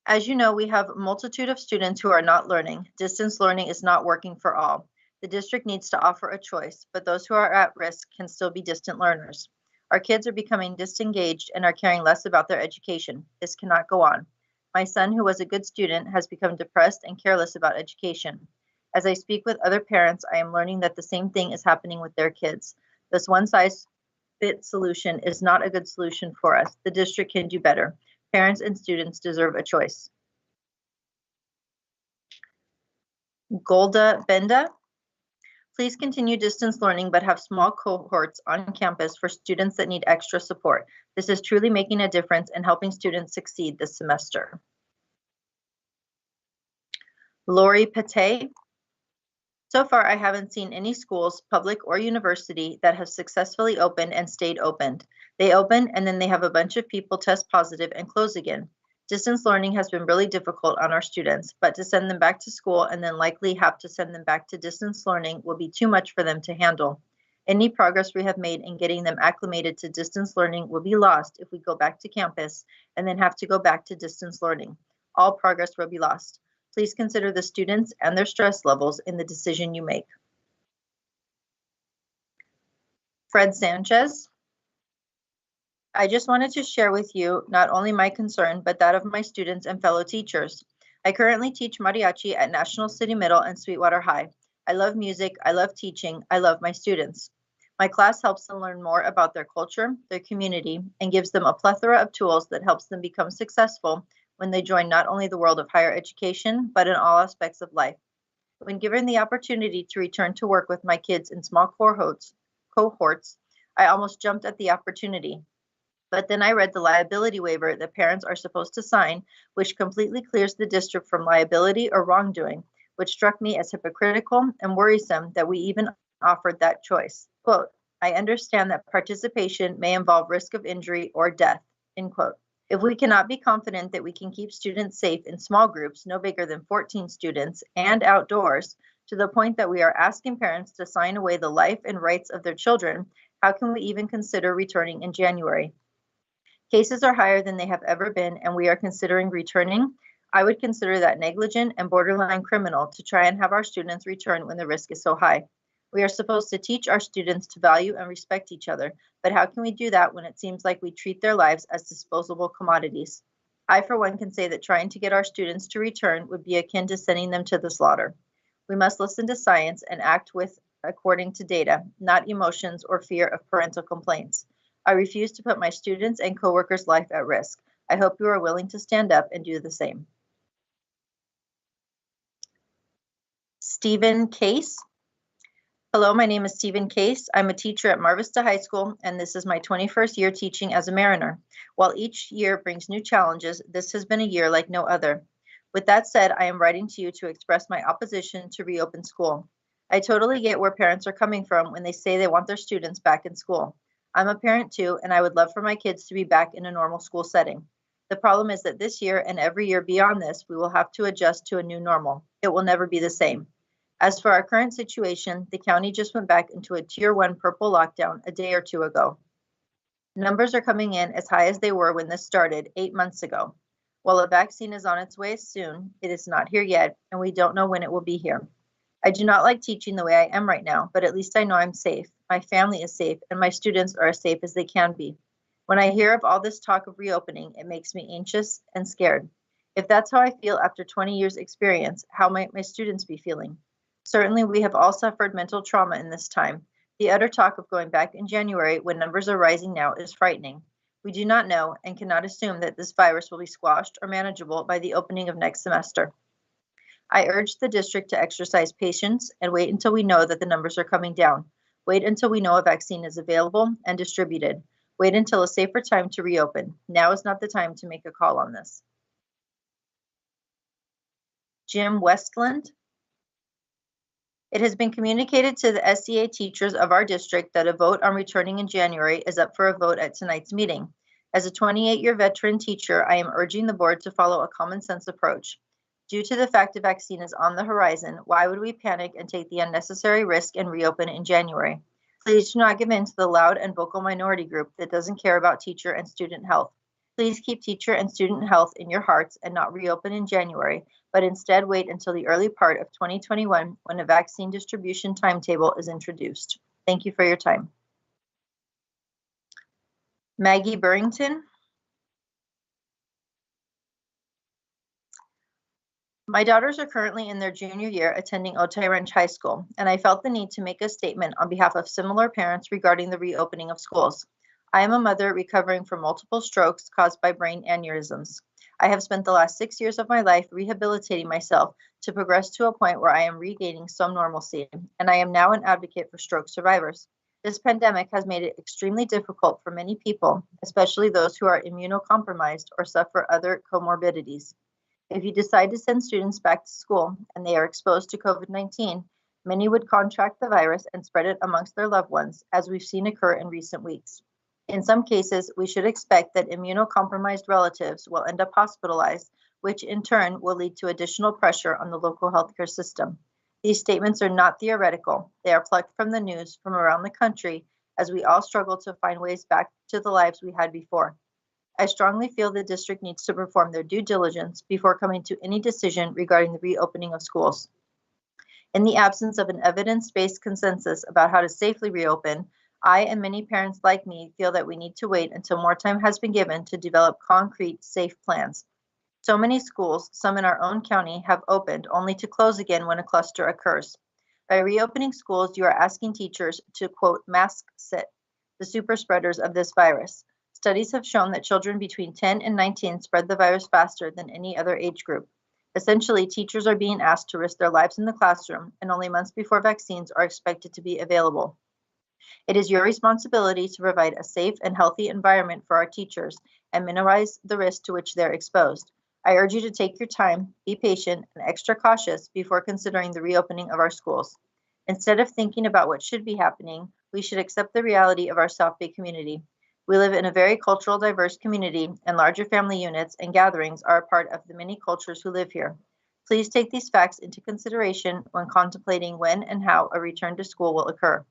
As you know, we have a multitude of students who are not learning. Distance learning is not working for all. The district needs to offer a choice, but those who are at risk can still be distant learners. Our kids are becoming disengaged and are caring less about their education. This cannot go on. My son, who was a good student, has become depressed and careless about education. As I speak with other parents, I am learning that the same thing is happening with their kids. This one-size-fits solution is not a good solution for us. The district can do better. Parents and students deserve a choice. Golda Benda. Please continue distance learning, but have small cohorts on campus for students that need extra support. This is truly making a difference and helping students succeed this semester. Lori Pate. So far, I haven't seen any schools, public or university, that have successfully opened and stayed opened. They open and then they have a bunch of people test positive and close again. Distance learning has been really difficult on our students, but to send them back to school and then likely have to send them back to distance learning will be too much for them to handle. Any progress we have made in getting them acclimated to distance learning will be lost if we go back to campus and then have to go back to distance learning. All progress will be lost. Please consider the students and their stress levels in the decision you make. Fred Sanchez. I just wanted to share with you not only my concern, but that of my students and fellow teachers. I currently teach mariachi at National City Middle and Sweetwater High. I love music, I love teaching, I love my students. My class helps them learn more about their culture, their community, and gives them a plethora of tools that helps them become successful when they join not only the world of higher education, but in all aspects of life. When given the opportunity to return to work with my kids in small cohorts, I almost jumped at the opportunity. But then I read the liability waiver that parents are supposed to sign, which completely clears the district from liability or wrongdoing, which struck me as hypocritical and worrisome that we even offered that choice. Quote, I understand that participation may involve risk of injury or death, end quote. If we cannot be confident that we can keep students safe in small groups, no bigger than 14 students, and outdoors, to the point that we are asking parents to sign away the life and rights of their children, how can we even consider returning in January? Cases are higher than they have ever been, and we are considering returning. I would consider that negligent and borderline criminal to try and have our students return when the risk is so high. We are supposed to teach our students to value and respect each other, but how can we do that when it seems like we treat their lives as disposable commodities? I, for one, can say that trying to get our students to return would be akin to sending them to the slaughter. We must listen to science and act according to data, not emotions or fear of parental complaints. I refuse to put my students' and coworkers' life at risk. I hope you are willing to stand up and do the same. Stephen Case. Hello, my name is Stephen Case. I'm a teacher at Mar Vista High School, and this is my 21st year teaching as a Mariner. While each year brings new challenges, this has been a year like no other. With that said, I am writing to you to express my opposition to reopen school. I totally get where parents are coming from when they say they want their students back in school. I'm a parent too, and I would love for my kids to be back in a normal school setting. The problem is that this year and every year beyond this, we will have to adjust to a new normal. It will never be the same. As for our current situation, the county just went back into a Tier 1 purple lockdown a day or two ago. Numbers are coming in as high as they were when this started 8 months ago. While a vaccine is on its way soon, it is not here yet, and we don't know when it will be here. I do not like teaching the way I am right now, but at least I know I'm safe. My family is safe, and my students are as safe as they can be. When I hear of all this talk of reopening, it makes me anxious and scared. If that's how I feel after 20 years experience, how might my students be feeling? Certainly, we have all suffered mental trauma in this time. The utter talk of going back in January when numbers are rising now is frightening. We do not know and cannot assume that this virus will be squashed or manageable by the opening of next semester. I urge the district to exercise patience and wait until we know that the numbers are coming down. Wait until we know a vaccine is available and distributed. Wait until a safer time to reopen. Now is not the time to make a call on this. Jim Westland. It has been communicated to the SEA teachers of our district that a vote on returning in January is up for a vote at tonight's meeting. As a 28-year veteran teacher, I am urging the board to follow a common sense approach. Due to the fact a vaccine is on the horizon, why would we panic and take the unnecessary risk and reopen in January? Please do not give in to the loud and vocal minority group that doesn't care about teacher and student health. Please keep teacher and student health in your hearts and not reopen in January, but instead wait until the early part of 2021 when a vaccine distribution timetable is introduced. Thank you for your time. Maggie Burrington. My daughters are currently in their junior year attending Otay Ranch High School, and I felt the need to make a statement on behalf of similar parents regarding the reopening of schools. I am a mother recovering from multiple strokes caused by brain aneurysms. I have spent the last 6 years of my life rehabilitating myself to progress to a point where I am regaining some normalcy, and I am now an advocate for stroke survivors. This pandemic has made it extremely difficult for many people, especially those who are immunocompromised or suffer other comorbidities. If you decide to send students back to school and they are exposed to COVID-19, many would contract the virus and spread it amongst their loved ones, as we've seen occur in recent weeks. In some cases, we should expect that immunocompromised relatives will end up hospitalized, which in turn will lead to additional pressure on the local healthcare system. These statements are not theoretical. They are plucked from the news from around the country as we all struggle to find ways back to the lives we had before. I strongly feel the district needs to perform their due diligence before coming to any decision regarding the reopening of schools. In the absence of an evidence-based consensus about how to safely reopen, I and many parents like me feel that we need to wait until more time has been given to develop concrete, safe plans. So many schools, some in our own county, have opened only to close again when a cluster occurs. By reopening schools, you are asking teachers to, quote, mask sit, the super spreaders of this virus. Studies have shown that children between 10 and 19 spread the virus faster than any other age group. Essentially, teachers are being asked to risk their lives in the classroom, and only months before vaccines are expected to be available. It is your responsibility to provide a safe and healthy environment for our teachers and minimize the risk to which they're exposed. I urge you to take your time, be patient, and extra cautious before considering the reopening of our schools. Instead of thinking about what should be happening, we should accept the reality of our South Bay community. We live in a very cultural diverse community, and larger family units and gatherings are a part of the many cultures who live here. Please take these facts into consideration when contemplating when and how a return to school will occur.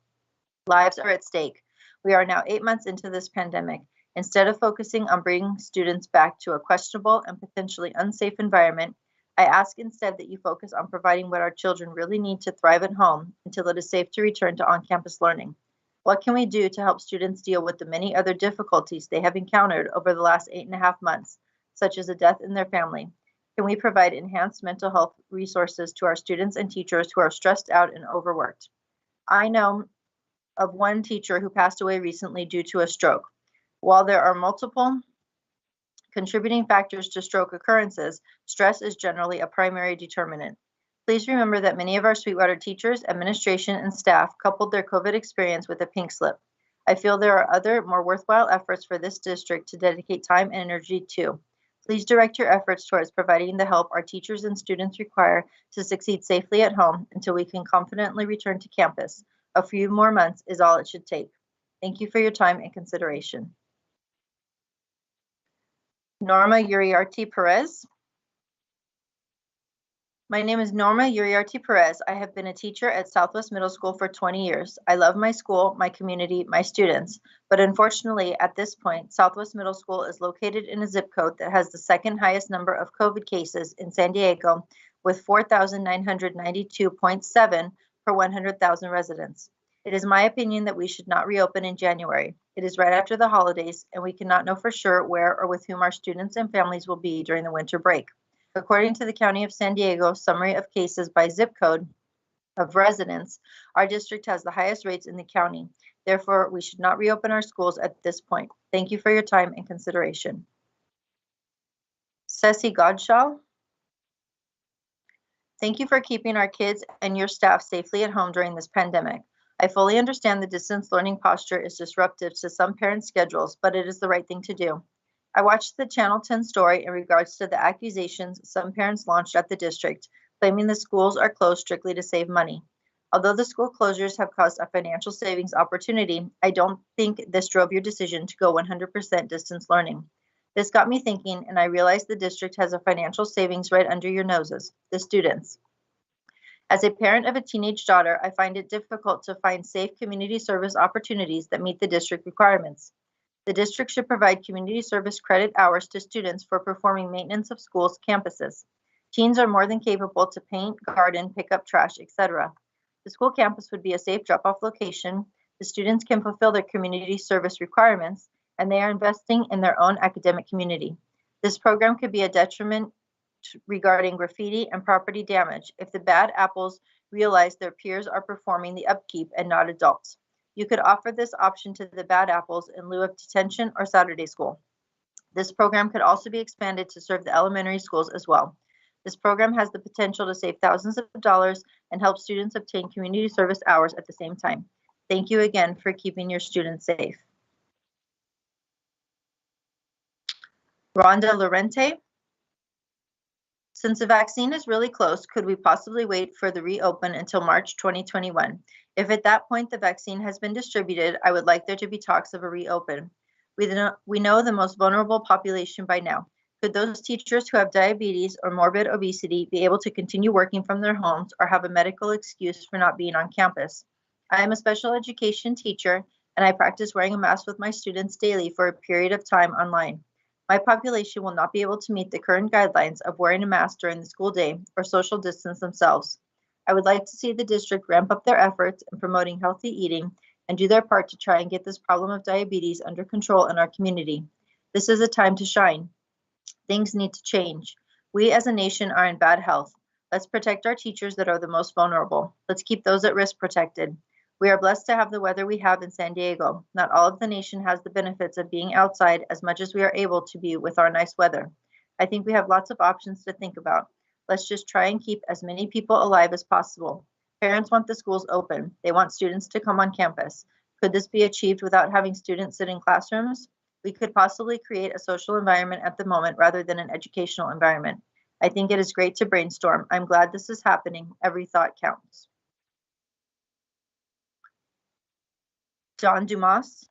Lives are at stake. We are now 8 months into this pandemic. Instead of focusing on bringing students back to a questionable and potentially unsafe environment, I ask instead that you focus on providing what our children really need to thrive at home until it is safe to return to on-campus learning. What can we do to help students deal with the many other difficulties they have encountered over the last 8.5 months, such as a death in their family? Can we provide enhanced mental health resources to our students and teachers who are stressed out and overworked? I know of one teacher who passed away recently due to a stroke. While there are multiple contributing factors to stroke occurrences, stress is generally a primary determinant. Please remember that many of our Sweetwater teachers, administration, and staff coupled their COVID experience with a pink slip. I feel there are other, more worthwhile efforts for this district to dedicate time and energy to. Please direct your efforts towards providing the help our teachers and students require to succeed safely at home until we can confidently return to campus. A few more months is all it should take. Thank you for your time and consideration. Norma Uriarte Perez. My name is Norma Uriarte Perez. I have been a teacher at Southwest Middle School for 20 years. I love my school, my community, my students, but unfortunately at this point, Southwest Middle School is located in a zip code that has the second highest number of COVID cases in San Diego with 4,992.7 per 100,000 residents. It is my opinion that we should not reopen in January. It is right after the holidays, and we cannot know for sure where or with whom our students and families will be during the winter break. According to the County of San Diego summary of cases by zip code of residents, our district has the highest rates in the county. Therefore, we should not reopen our schools at this point. Thank you for your time and consideration. Ceci Godshall. Thank you for keeping our kids and your staff safely at home during this pandemic. I fully understand the distance learning posture is disruptive to some parents' schedules, but it is the right thing to do. I watched the Channel 10 story in regards to the accusations some parents launched at the district, claiming the schools are closed strictly to save money. Although the school closures have caused a financial savings opportunity, I don't think this drove your decision to go 100% distance learning. This got me thinking, and I realized the district has a financial savings right under your noses, the students. As a parent of a teenage daughter, I find it difficult to find safe community service opportunities that meet the district requirements. The district should provide community service credit hours to students for performing maintenance of schools' campuses. Teens are more than capable to paint, garden, pick up trash, etc. The school campus would be a safe drop-off location. The students can fulfill their community service requirements, and they are investing in their own academic community. This program could be a detriment regarding graffiti and property damage if the bad apples realize their peers are performing the upkeep and not adults. You could offer this option to the bad apples in lieu of detention or Saturday school. This program could also be expanded to serve the elementary schools as well. This program has the potential to save thousands of dollars and help students obtain community service hours at the same time. Thank you again for keeping your students safe. Rhonda Lorente. Since the vaccine is really close, could we possibly wait for the reopen until March 2021? If at that point the vaccine has been distributed, I would like there to be talks of a reopen. We know the most vulnerable population by now. Could those teachers who have diabetes or morbid obesity be able to continue working from their homes or have a medical excuse for not being on campus? I am a special education teacher, and I practice wearing a mask with my students daily for a period of time online. My population will not be able to meet the current guidelines of wearing a mask during the school day or social distance themselves. I would like to see the district ramp up their efforts in promoting healthy eating and do their part to try and get this problem of diabetes under control in our community. This is a time to shine. Things need to change. We as a nation are in bad health. Let's protect our teachers that are the most vulnerable. Let's keep those at risk protected. We are blessed to have the weather we have in San Diego. Not all of the nation has the benefits of being outside as much as we are able to be with our nice weather. I think we have lots of options to think about. Let's just try and keep as many people alive as possible. Parents want the schools open. They want students to come on campus. Could this be achieved without having students sit in classrooms? We could possibly create a social environment at the moment rather than an educational environment. I think it is great to brainstorm. I'm glad this is happening. Every thought counts. John Dumas.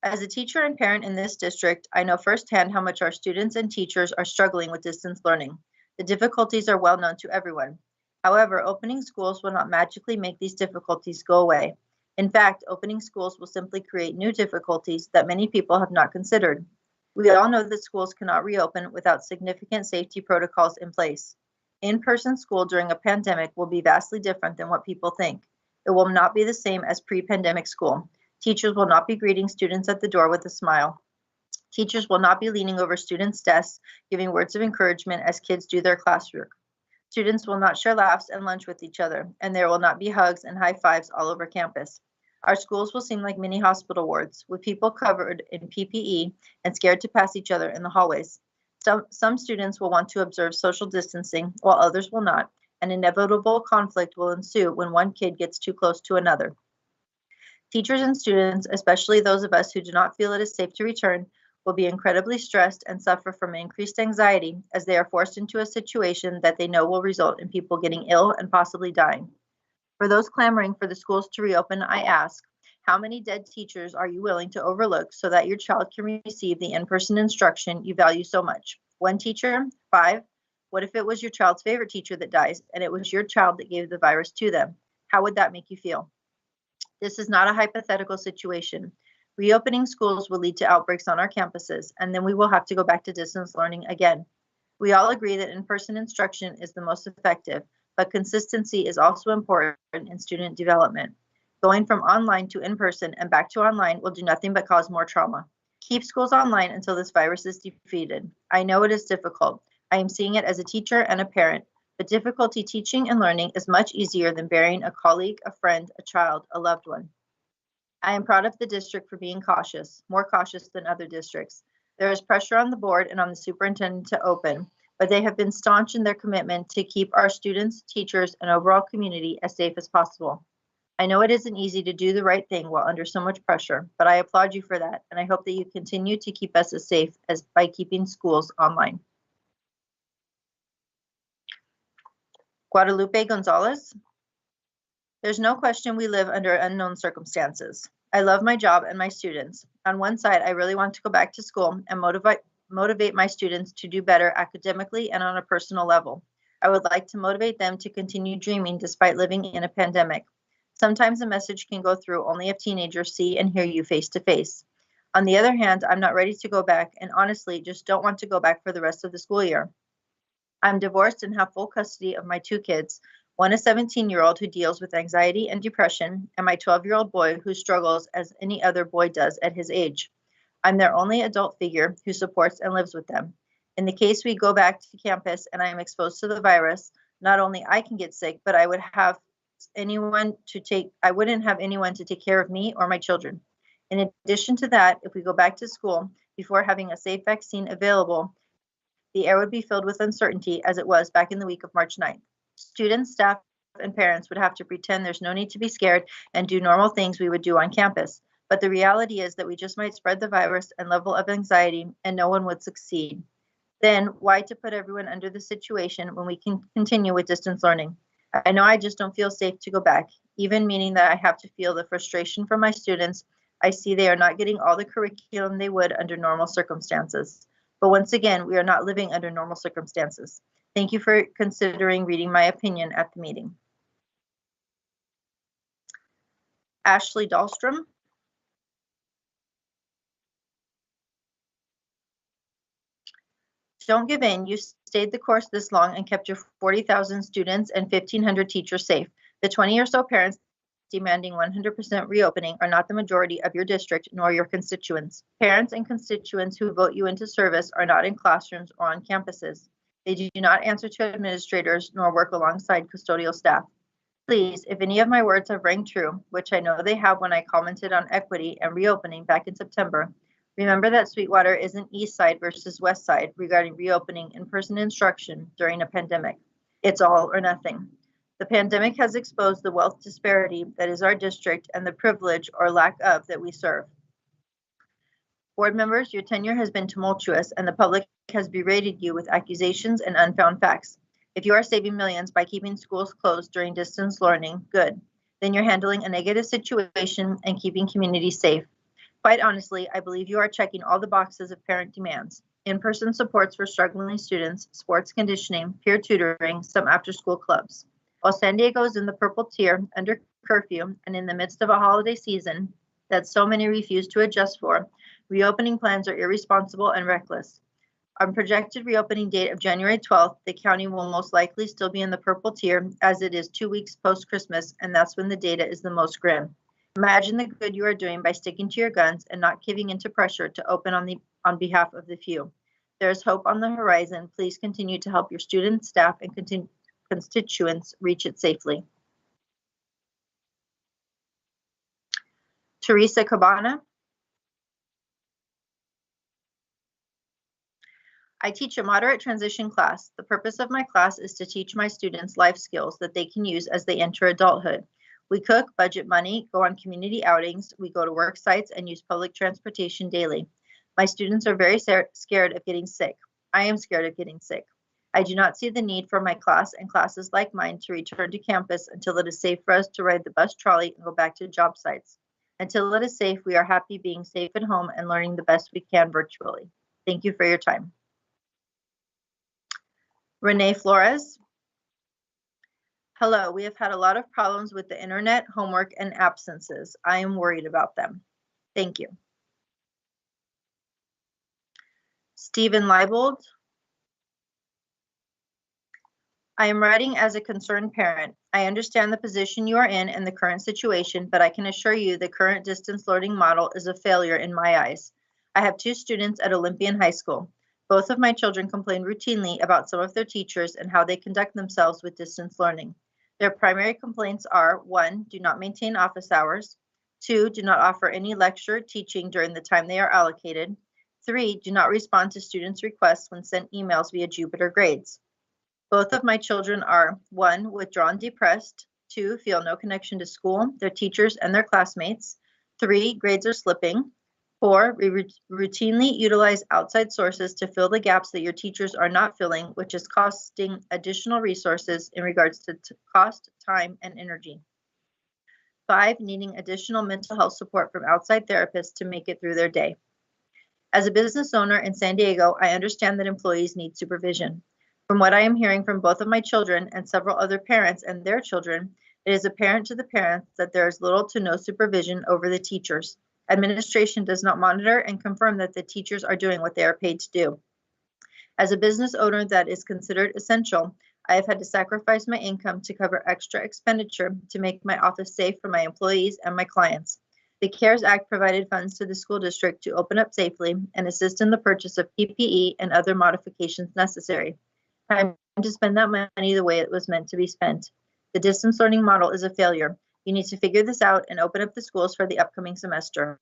As a teacher and parent in this district, I know firsthand how much our students and teachers are struggling with distance learning. The difficulties are well known to everyone. However, opening schools will not magically make these difficulties go away. In fact, opening schools will simply create new difficulties that many people have not considered. We all know that schools cannot reopen without significant safety protocols in place. In-person school during a pandemic will be vastly different than what people think. It will not be the same as pre-pandemic school. Teachers will not be greeting students at the door with a smile. Teachers will not be leaning over students' desks, giving words of encouragement as kids do their classwork. Students will not share laughs and lunch with each other, and there will not be hugs and high fives all over campus. Our schools will seem like mini hospital wards, with people covered in PPE and scared to pass each other in the hallways. Some students will want to observe social distancing, while others will not, and inevitable conflict will ensue when one kid gets too close to another. Teachers and students, especially those of us who do not feel it is safe to return, will be incredibly stressed and suffer from increased anxiety as they are forced into a situation that they know will result in people getting ill and possibly dying. For those clamoring for the schools to reopen, I ask, how many dead teachers are you willing to overlook so that your child can receive the in-person instruction you value so much? 1 teacher? 5? What if it was your child's favorite teacher that dies and it was your child that gave the virus to them? How would that make you feel? This is not a hypothetical situation. Reopening schools will lead to outbreaks on our campuses, and then we will have to go back to distance learning again. We all agree that in-person instruction is the most effective, but consistency is also important in student development. Going from online to in-person and back to online will do nothing but cause more trauma. Keep schools online until this virus is defeated. I know it is difficult. I am seeing it as a teacher and a parent, but difficulty teaching and learning is much easier than burying a colleague, a friend, a child, a loved one. I am proud of the district for being cautious, more cautious than other districts. There is pressure on the board and on the superintendent to open, but they have been staunch in their commitment to keep our students, teachers, and overall community as safe as possible. I know it isn't easy to do the right thing while under so much pressure, but I applaud you for that, and I hope that you continue to keep us as safe as by keeping schools online. Guadalupe Gonzalez. There's no question we live under unknown circumstances. I love my job and my students. On one side, I really want to go back to school and motivate my students to do better academically and on a personal level. I would like to motivate them to continue dreaming despite living in a pandemic. Sometimes a message can go through only if teenagers see and hear you face to face. On the other hand, I'm not ready to go back and honestly just don't want to go back for the rest of the school year. I'm divorced and have full custody of my 2 kids, one a 17-year-old who deals with anxiety and depression, and my 12-year-old boy who struggles as any other boy does at his age. I'm their only adult figure who supports and lives with them. In the case we go back to campus and I am exposed to the virus, not only I can get sick, but I wouldn't have anyone to take care of me or my children. In addition to that, if we go back to school before having a safe vaccine available, the air would be filled with uncertainty as it was back in the week of March 9th. Students, staff, and parents would have to pretend there's no need to be scared and do normal things we would do on campus. But the reality is that we just might spread the virus and level of anxiety and no one would succeed. Then why to put everyone under the situation when we can continue with distance learning? I know I just don't feel safe to go back, even meaning that I have to feel the frustration from my students. I see they are not getting all the curriculum they would under normal circumstances. But once again, we are not living under normal circumstances. Thank you for considering reading my opinion at the meeting. Ashley Dahlstrom. Don't give in. You stayed the course this long and kept your 40,000 students and 1,500 teachers safe. The 20 or so parents demanding 100% reopening are not the majority of your district nor your constituents. Parents and constituents who vote you into service are not in classrooms or on campuses. They do not answer to administrators nor work alongside custodial staff. Please, if any of my words have rang true, which I know they have when I commented on equity and reopening back in September, remember that Sweetwater isn't East Side versus West Side regarding reopening in-person instruction during a pandemic. It's all or nothing. The pandemic has exposed the wealth disparity that is our district and the privilege or lack of that we serve. Board members, your tenure has been tumultuous and the public has berated you with accusations and unfound facts. If you are saving millions by keeping schools closed during distance learning, good. Then you're handling a negative situation and keeping communities safe. Quite honestly, I believe you are checking all the boxes of parent demands. In-person supports for struggling students, sports conditioning, peer tutoring, some after-school clubs. While San Diego is in the purple tier, under curfew, and in the midst of a holiday season that so many refuse to adjust for, reopening plans are irresponsible and reckless. On projected reopening date of January 12th, the county will most likely still be in the purple tier as it is 2 weeks post-Christmas, and that's when the data is the most grim. Imagine the good you are doing by sticking to your guns and not giving into pressure to open on behalf of the few. There is hope on the horizon. Please continue to help your students, staff, and constituents reach it safely. Teresa Cabana. I teach a moderate transition class. The purpose of my class is to teach my students life skills that they can use as they enter adulthood. We cook, budget money, go on community outings, we go to work sites, and use public transportation daily. My students are very scared of getting sick. I am scared of getting sick. I do not see the need for my class and classes like mine to return to campus until it is safe for us to ride the bus trolley and go back to job sites. Until it is safe, we are happy being safe at home and learning the best we can virtually. Thank you for your time. Renee Flores. Hello, we have had a lot of problems with the internet, homework, and absences. I am worried about them. Thank you. Stephen Leibold. I am writing as a concerned parent. I understand the position you are in and the current situation, but I can assure you the current distance learning model is a failure in my eyes. I have 2 students at Olympian High School. Both of my children complain routinely about some of their teachers and how they conduct themselves with distance learning. Their primary complaints are: 1, do not maintain office hours; 2, do not offer any lecture teaching during the time they are allocated; 3, do not respond to students' requests when sent emails via Jupiter Grades. Both of my children are: 1, withdrawn, depressed; 2, feel no connection to school, their teachers, and their classmates; 3, grades are slipping; 4, we routinely utilize outside sources to fill the gaps that your teachers are not filling, which is costing additional resources in regards to cost, time, and energy. 5, needing additional mental health support from outside therapists to make it through their day. As a business owner in San Diego, I understand that employees need supervision. From what I am hearing from both of my children and several other parents and their children, it is apparent to the parents that there is little to no supervision over the teachers. Administration does not monitor and confirm that the teachers are doing what they are paid to do. As a business owner that is considered essential, I have had to sacrifice my income to cover extra expenditure to make my office safe for my employees and my clients. The CARES Act provided funds to the school district to open up safely and assist in the purchase of PPE and other modifications necessary. Time to spend that money the way it was meant to be spent. The distance learning model is a failure. You need to figure this out and open up the schools for the upcoming semester.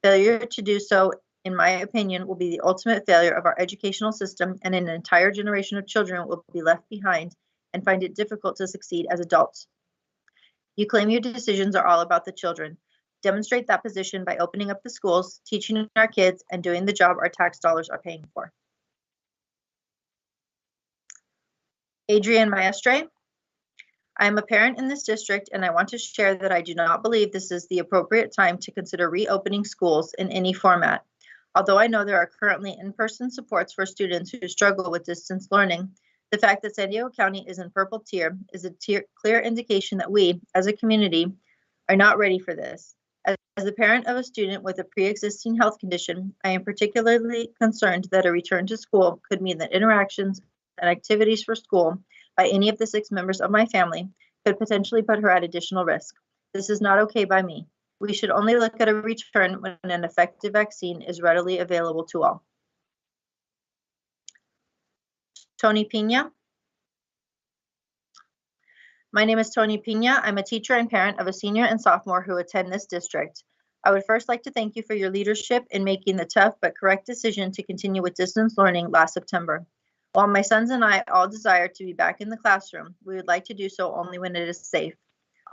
Failure to do so, in my opinion, will be the ultimate failure of our educational system, and an entire generation of children will be left behind and find it difficult to succeed as adults. You claim your decisions are all about the children. Demonstrate that position by opening up the schools, teaching our kids, and doing the job our tax dollars are paying for. Adrienne Maestre. I am a parent in this district, and I want to share that I do not believe this is the appropriate time to consider reopening schools in any format. Although I know there are currently in-person supports for students who struggle with distance learning, the fact that San Diego County is in purple tier is a clear indication that we, as a community, are not ready for this. As a parent of a student with a pre-existing health condition, I am particularly concerned that a return to school could mean that interactions and activities for school by any of the 6 members of my family could potentially put her at additional risk. This is not okay by me. We should only look at a return when an effective vaccine is readily available to all. Tony Pina. My name is Tony Pina. I'm a teacher and parent of a senior and sophomore who attend this district. I would first like to thank you for your leadership in making the tough but correct decision to continue with distance learning last September. While my sons and I all desire to be back in the classroom, we would like to do so only when it is safe.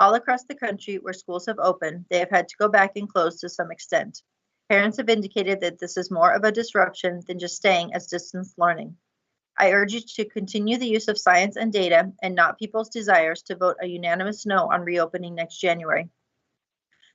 All across the country where schools have opened, they have had to go back and close to some extent. Parents have indicated that this is more of a disruption than just staying as distance learning. I urge you to continue the use of science and data and not people's desires to vote a unanimous no on reopening next January.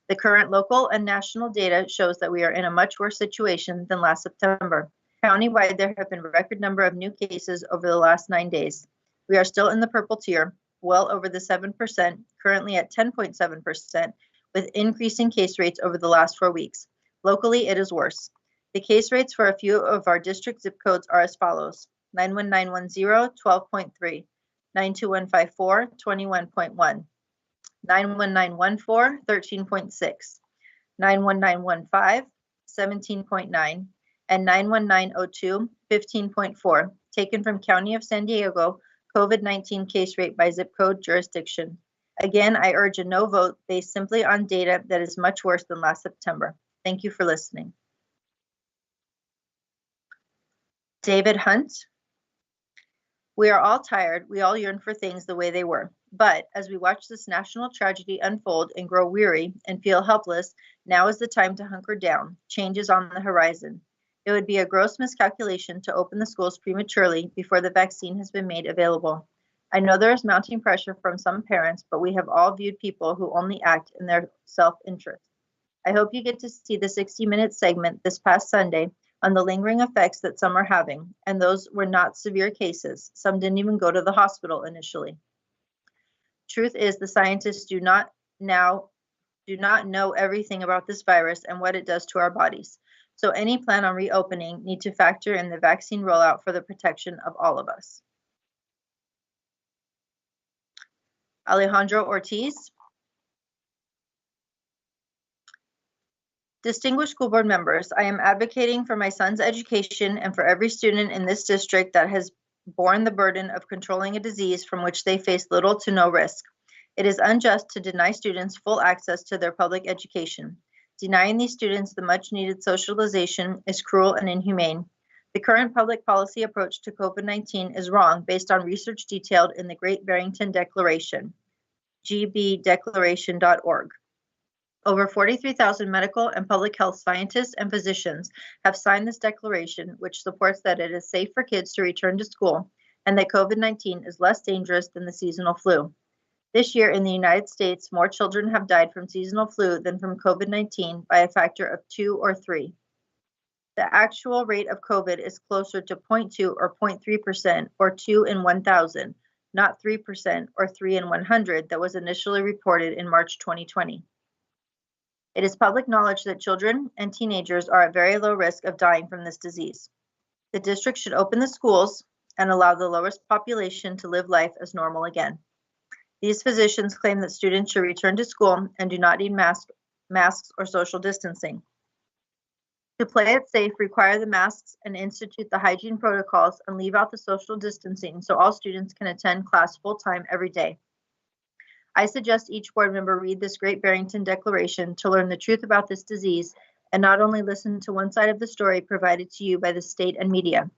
The current local and national data shows that we are in a much worse situation than last September. Countywide, there have been a record number of new cases over the last 9 days. We are still in the purple tier, well over the 7%, currently at 10.7%, with increasing case rates over the last 4 weeks. Locally, it is worse. The case rates for a few of our district zip codes are as follows: 91910, 12.3, 92154, 21.1, 91914, 13.6, 91915, 17.9, and 91902, 15.4, taken from County of San Diego COVID-19 case rate by zip code jurisdiction. Again, I urge a no vote based simply on data that is much worse than last September. Thank you for listening. David Hunt. We are all tired. We all yearn for things the way they were. But as we watch this national tragedy unfold and grow weary and feel helpless, now is the time to hunker down. Change is on the horizon. It would be a gross miscalculation to open the schools prematurely before the vaccine has been made available. I know there is mounting pressure from some parents, but we have all viewed people who only act in their self-interest. I hope you get to see the 60-minute segment this past Sunday on the lingering effects that some are having, and those were not severe cases. Some didn't even go to the hospital initially. Truth is, the scientists do not know everything about this virus and what it does to our bodies. So any plan on reopening need to factor in the vaccine rollout for the protection of all of us. Alejandro Ortiz. Distinguished school board members, I am advocating for my son's education and for every student in this district that has borne the burden of controlling a disease from which they face little to no risk. It is unjust to deny students full access to their public education. Denying these students the much needed socialization is cruel and inhumane. The current public policy approach to COVID-19 is wrong based on research detailed in the Great Barrington Declaration, gbdeclaration.org. Over 43,000 medical and public health scientists and physicians have signed this declaration, which supports that it is safe for kids to return to school and that COVID-19 is less dangerous than the seasonal flu. This year in the United States, more children have died from seasonal flu than from COVID-19 by a factor of 2 or 3. The actual rate of COVID is closer to 0.2 or 0.3% or 2 in 1,000, not 3% or 3 in 100 that was initially reported in March 2020. It is public knowledge that children and teenagers are at very low risk of dying from this disease. The district should open the schools and allow the lowest population to live life as normal again. These physicians claim that students should return to school and do not need masks or social distancing. To play it safe, require the masks and institute the hygiene protocols and leave out the social distancing so all students can attend class full-time every day. I suggest each board member read this Great Barrington Declaration to learn the truth about this disease and not only listen to one side of the story provided to you by the state and media.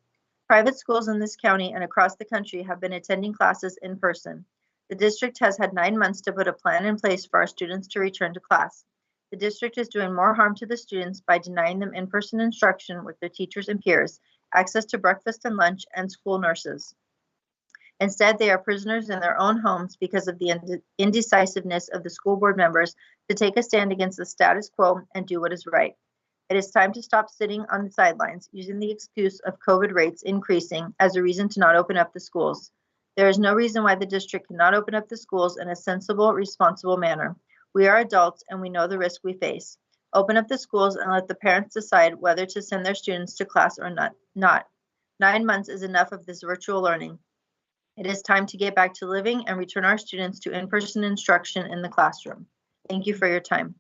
Private schools in this county and across the country have been attending classes in person. The district has had 9 months to put a plan in place for our students to return to class. The district is doing more harm to the students by denying them in-person instruction with their teachers and peers, access to breakfast and lunch, and school nurses. Instead, they are prisoners in their own homes because of the indecisiveness of the school board members to take a stand against the status quo and do what is right. It is time to stop sitting on the sidelines, using the excuse of COVID rates increasing as a reason to not open up the schools. There is no reason why the district cannot open up the schools in a sensible, responsible manner. We are adults and we know the risk we face. Open up the schools and let the parents decide whether to send their students to class or not. 9 months is enough of this virtual learning. It is time to get back to living and return our students to in-person instruction in the classroom. Thank you for your time.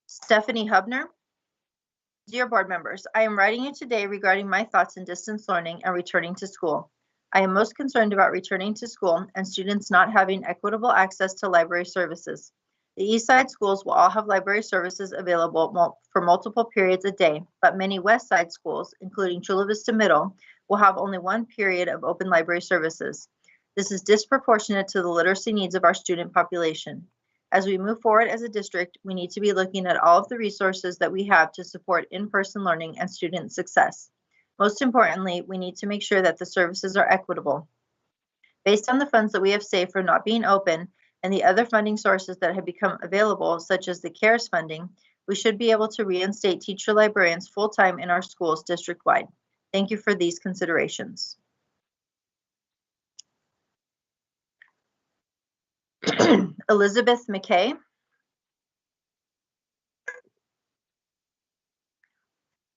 Stephanie Hubner. Dear board members, I am writing you today regarding my thoughts in distance learning and returning to school. I am most concerned about returning to school and students not having equitable access to library services. The East Side schools will all have library services available for multiple periods a day, but many West Side schools, including Chula Vista Middle, will have only one period of open library services. This is disproportionate to the literacy needs of our student population. As we move forward as a district, we need to be looking at all of the resources that we have to support in-person learning and student success. Most importantly, we need to make sure that the services are equitable. Based on the funds that we have saved for not being open and the other funding sources that have become available, such as the CARES funding, we should be able to reinstate teacher librarians full-time in our schools district-wide. Thank you for these considerations. Elizabeth McKay.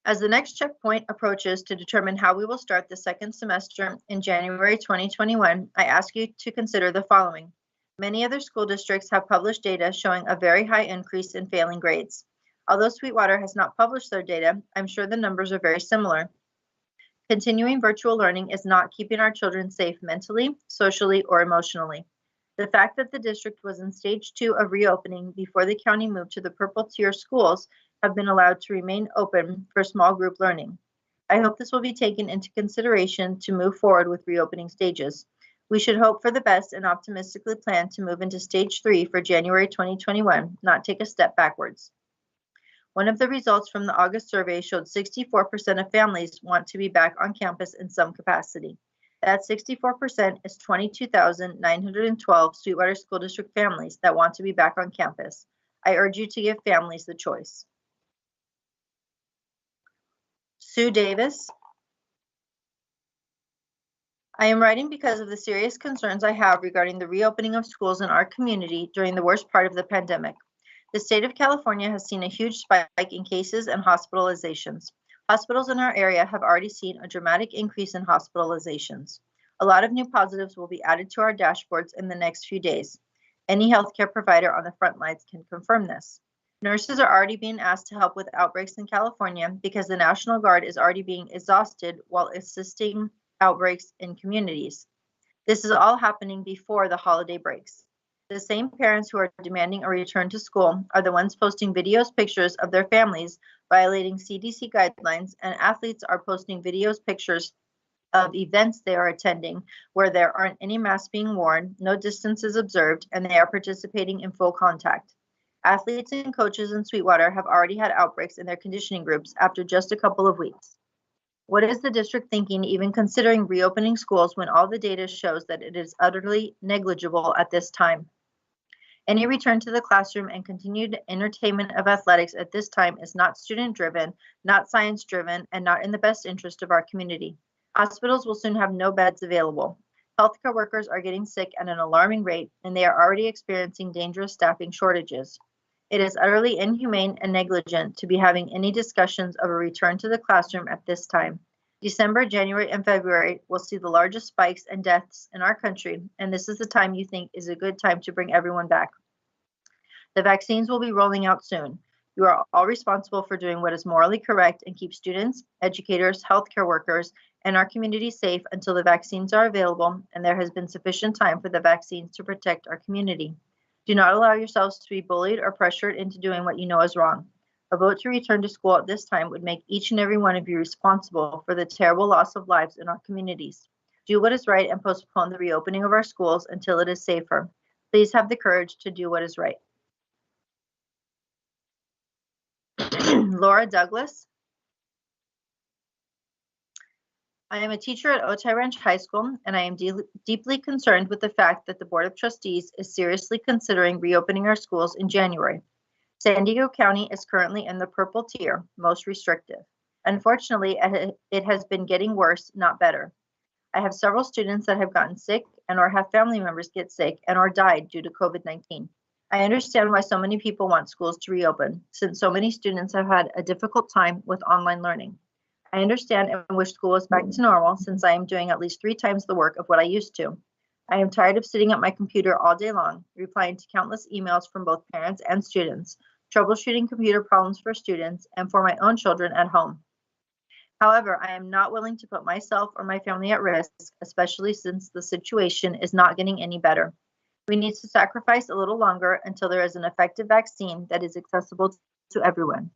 As the next checkpoint approaches to determine how we will start the second semester in January 2021, I ask you to consider the following. Many other school districts have published data showing a very high increase in failing grades. Although Sweetwater has not published their data, I'm sure the numbers are very similar. Continuing virtual learning is not keeping our children safe mentally, socially, or emotionally. The fact that the district was in stage 2 of reopening before the county moved to the purple tier schools have been allowed to remain open for small group learning. I hope this will be taken into consideration to move forward with reopening stages. We should hope for the best and optimistically plan to move into stage 3 for January 2021, not take a step backwards. One of the results from the August survey showed 64% of families want to be back on campus in some capacity. That 64% is 22,912 Sweetwater School District families that want to be back on campus. I urge you to give families the choice. Sue Davis. I am writing because of the serious concerns I have regarding the reopening of schools in our community during the worst part of the pandemic. The state of California has seen a huge spike in cases and hospitalizations. Hospitals in our area have already seen a dramatic increase in hospitalizations. A lot of new positives will be added to our dashboards in the next few days. Any healthcare provider on the front lines can confirm this. Nurses are already being asked to help with outbreaks in California because the National Guard is already being exhausted while assisting outbreaks in communities. This is all happening before the holiday breaks. The same parents who are demanding a return to school are the ones posting videos, pictures of their families violating CDC guidelines, and athletes are posting videos, pictures of events they are attending where there aren't any masks being worn, no distance is observed, and they are participating in full contact. Athletes and coaches in Sweetwater have already had outbreaks in their conditioning groups after just a couple of weeks. What is the district thinking even considering reopening schools when all the data shows that it is utterly negligible at this time? Any return to the classroom and continued entertainment of athletics at this time is not student-driven, not science-driven, and not in the best interest of our community. Hospitals will soon have no beds available. Healthcare workers are getting sick at an alarming rate, and they are already experiencing dangerous staffing shortages. It is utterly inhumane and negligent to be having any discussions of a return to the classroom at this time. December, January, and February will see the largest spikes and deaths in our country, and this is the time you think is a good time to bring everyone back. The vaccines will be rolling out soon. You are all responsible for doing what is morally correct and keep students, educators, healthcare workers, and our community safe until the vaccines are available and there has been sufficient time for the vaccines to protect our community. Do not allow yourselves to be bullied or pressured into doing what you know is wrong. A vote to return to school at this time would make each and every one of you responsible for the terrible loss of lives in our communities. Do what is right and postpone the reopening of our schools until it is safer. Please have the courage to do what is right. Laura Douglas. I am a teacher at Otay Ranch High School, and I am deeply concerned with the fact that the Board of Trustees is seriously considering reopening our schools in January. San Diego County is currently in the purple tier, most restrictive. Unfortunately, it has been getting worse, not better. I have several students that have gotten sick and or have family members get sick and or died due to COVID-19. I understand why so many people want schools to reopen, since so many students have had a difficult time with online learning. I understand and wish school was back to normal, since I am doing at least 3 times the work of what I used to. I am tired of sitting at my computer all day long, replying to countless emails from both parents and students, troubleshooting computer problems for students and for my own children at home. However, I am not willing to put myself or my family at risk, especially since the situation is not getting any better. We need to sacrifice a little longer until there is an effective vaccine that is accessible to everyone.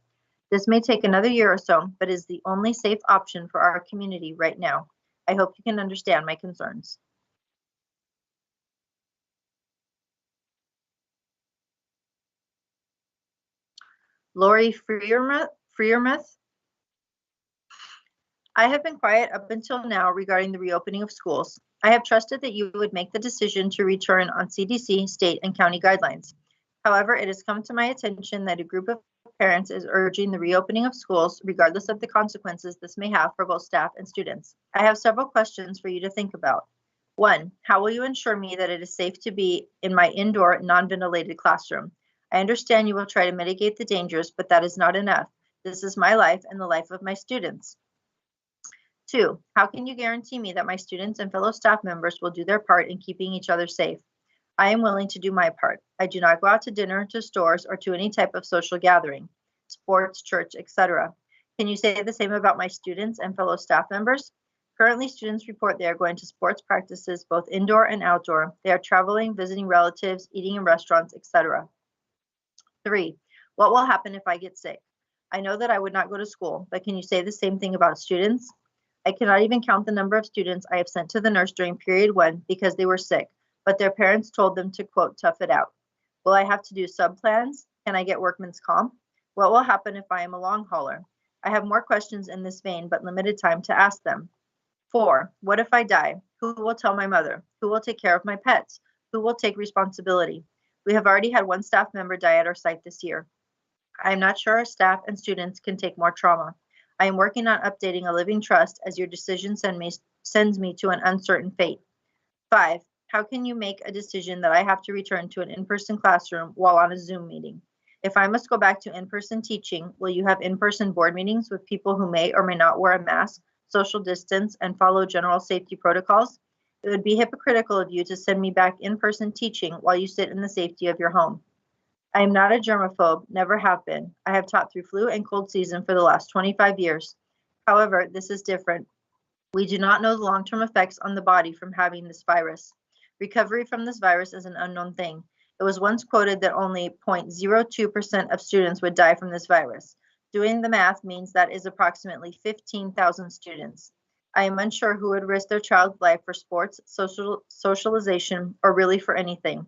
This may take another year or so, but is the only safe option for our community right now. I hope you can understand my concerns. Lori Freermuth. I have been quiet up until now regarding the reopening of schools. I have trusted that you would make the decision to return on CDC, state, and county guidelines. However, it has come to my attention that a group of parents is urging the reopening of schools, regardless of the consequences this may have for both staff and students. I have several questions for you to think about. 1, how will you ensure me that it is safe to be in my indoor, non-ventilated classroom? I understand you will try to mitigate the dangers, but that is not enough. This is my life and the life of my students. 2, how can you guarantee me that my students and fellow staff members will do their part in keeping each other safe? I am willing to do my part. I do not go out to dinner, to stores, or to any type of social gathering, sports, church, etc. Can you say the same about my students and fellow staff members? Currently, students report they are going to sports practices, both indoor and outdoor. They are traveling, visiting relatives, eating in restaurants, etc. 3, what will happen if I get sick? I know that I would not go to school, but can you say the same thing about students? I cannot even count the number of students I have sent to the nurse during period 1 because they were sick, but their parents told them to, quote, tough it out. Will I have to do sub-plans? Can I get workman's comp? What will happen if I am a long hauler? I have more questions in this vein, but limited time to ask them. 4, what if I die? Who will tell my mother? Who will take care of my pets? Who will take responsibility? We have already had one staff member die at our site this year. I am not sure our staff and students can take more trauma. I am working on updating a living trust as your decision sends me to an uncertain fate. 5, how can you make a decision that I have to return to an in-person classroom while on a Zoom meeting? If I must go back to in-person teaching, will you have in-person board meetings with people who may or may not wear a mask, social distance, and follow general safety protocols? It would be hypocritical of you to send me back in-person teaching while you sit in the safety of your home. I am not a germaphobe, never have been. I have taught through flu and cold season for the last 25 years. However, this is different. We do not know the long-term effects on the body from having this virus. Recovery from this virus is an unknown thing. It was once quoted that only 0.02% of students would die from this virus. Doing the math means that is approximately 15,000 students. I am unsure who would risk their child's life for sports, socialization, or really for anything.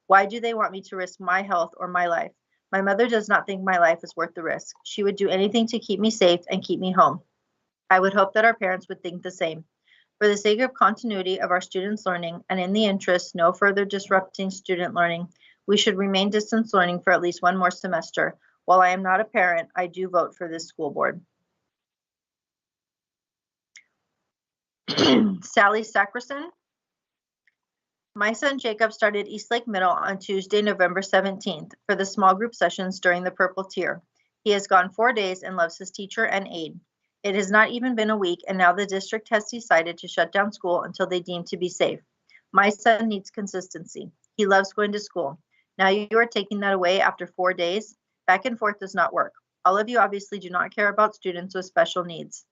Why do they want me to risk my health or my life? My mother does not think my life is worth the risk. She would do anything to keep me safe and keep me home. I would hope that our parents would think the same. For the sake of continuity of our students' learning and in the interest no further disrupting student learning, we should remain distance learning for at least one more semester. While I am not a parent, I do vote for this school board. Sally Sackerson. My son Jacob started Eastlake Middle on Tuesday, November 17th for the small group sessions during the purple tier. He has gone 4 days and loves his teacher and aide. It has not even been a week, and now the district has decided to shut down school until they deem to be safe. My son needs consistency. He loves going to school. Now you are taking that away after 4 days? Back and forth does not work. All of you obviously do not care about students with special needs.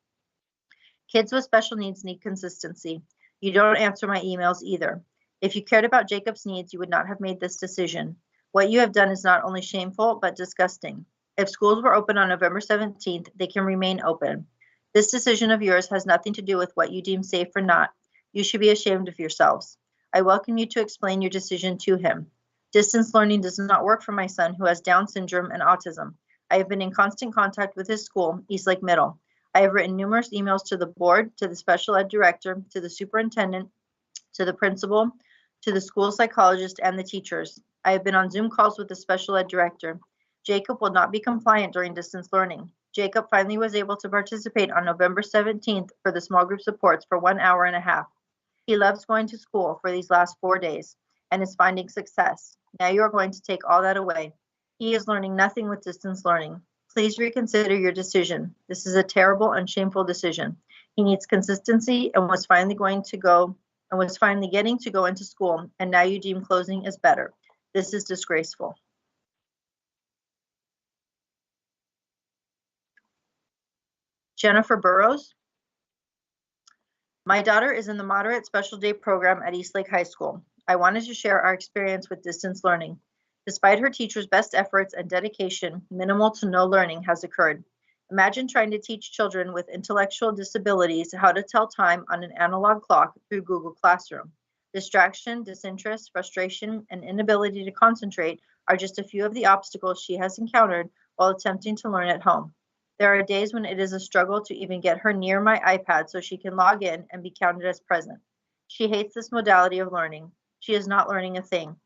Kids with special needs need consistency. You don't answer my emails either. If you cared about Jacob's needs, you would not have made this decision. What you have done is not only shameful, but disgusting. If schools were open on November 17th, they can remain open. This decision of yours has nothing to do with what you deem safe or not. You should be ashamed of yourselves. I welcome you to explain your decision to him. Distance learning does not work for my son who has Down syndrome and autism. I have been in constant contact with his school, Eastlake Middle. I have written numerous emails to the board, to the special ed director, to the superintendent, to the principal, to the school psychologist, and the teachers. I have been on Zoom calls with the special ed director. Jacob will not be compliant during distance learning. Jacob finally was able to participate on November 17th for the small group supports for 1 hour and a half. He loves going to school for these last 4 days and is finding success. Now you are going to take all that away. He is learning nothing with distance learning. Please reconsider your decision. This is a terrible and shameful decision. He needs consistency and was finally getting to go into school, and now you deem closing is better. This is disgraceful. Jennifer Burrows. My daughter is in the moderate special day program at Eastlake High School. I wanted to share our experience with distance learning. Despite her teacher's best efforts and dedication, minimal to no learning has occurred. Imagine trying to teach children with intellectual disabilities how to tell time on an analog clock through Google Classroom. Distraction, disinterest, frustration, and inability to concentrate are just a few of the obstacles she has encountered while attempting to learn at home. There are days when it is a struggle to even get her near my iPad so she can log in and be counted as present. She hates this modality of learning. She is not learning a thing.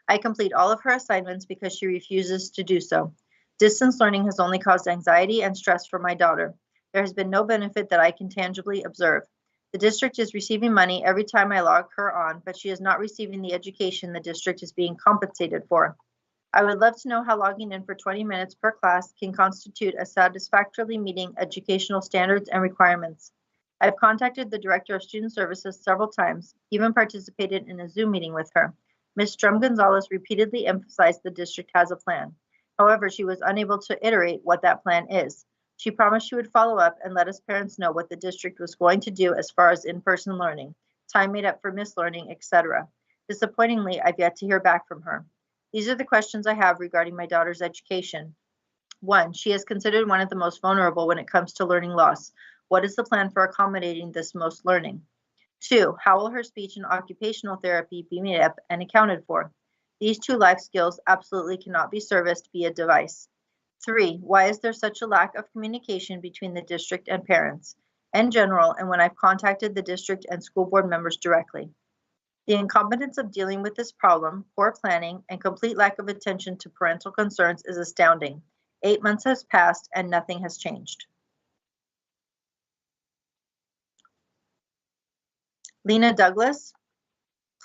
I complete all of her assignments because she refuses to do so. Distance learning has only caused anxiety and stress for my daughter. There has been no benefit that I can tangibly observe. The district is receiving money every time I log her on, but she is not receiving the education the district is being compensated for. I would love to know how logging in for 20 minutes per class can constitute as satisfactorily meeting educational standards and requirements. I have contacted the Director of Student Services several times, even participated in a Zoom meeting with her. Ms. Strum-Gonzalez repeatedly emphasized the district has a plan. However, she was unable to iterate what that plan is. She promised she would follow up and let us parents know what the district was going to do as far as in-person learning, time made up for missed learning, etc. Disappointingly, I've yet to hear back from her. These are the questions I have regarding my daughter's education. 1, she is considered one of the most vulnerable when it comes to learning loss. What is the plan for accommodating this most learning? 2, how will her speech and occupational therapy be made up and accounted for? These 2 life skills absolutely cannot be serviced via device. 3, why is there such a lack of communication between the district and parents, in general, and when I've contacted the district and school board members directly? The incompetence of dealing with this problem, poor planning, and complete lack of attention to parental concerns is astounding. 8 months has passed and nothing has changed. Lena Douglas,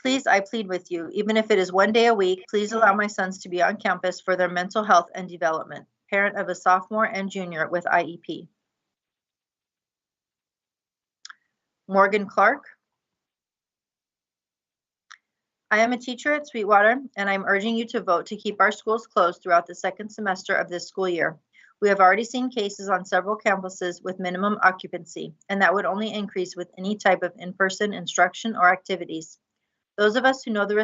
please, I plead with you, even if it is 1 day a week, please allow my sons to be on campus for their mental health and development. Parent of a sophomore and junior with IEP. Morgan Clark. I am a teacher at Sweetwater, and I'm urging you to vote to keep our schools closed throughout the second semester of this school year. We have already seen cases on several campuses with minimum occupancy, and that would only increase with any type of in-person instruction or activities. Those of us who know the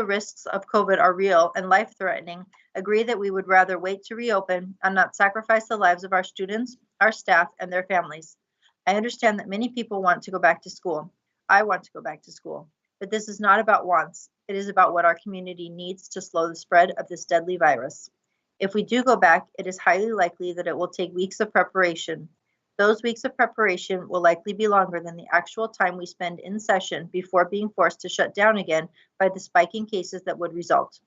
risks of COVID are real and life-threatening agree that we would rather wait to reopen and not sacrifice the lives of our students, our staff, and their families. I understand that many people want to go back to school. I want to go back to school, but this is not about wants. It is about what our community needs to slow the spread of this deadly virus. If we do go back, it is highly likely that it will take weeks of preparation. Those weeks of preparation will likely be longer than the actual time we spend in session before being forced to shut down again by the spiking cases that would result.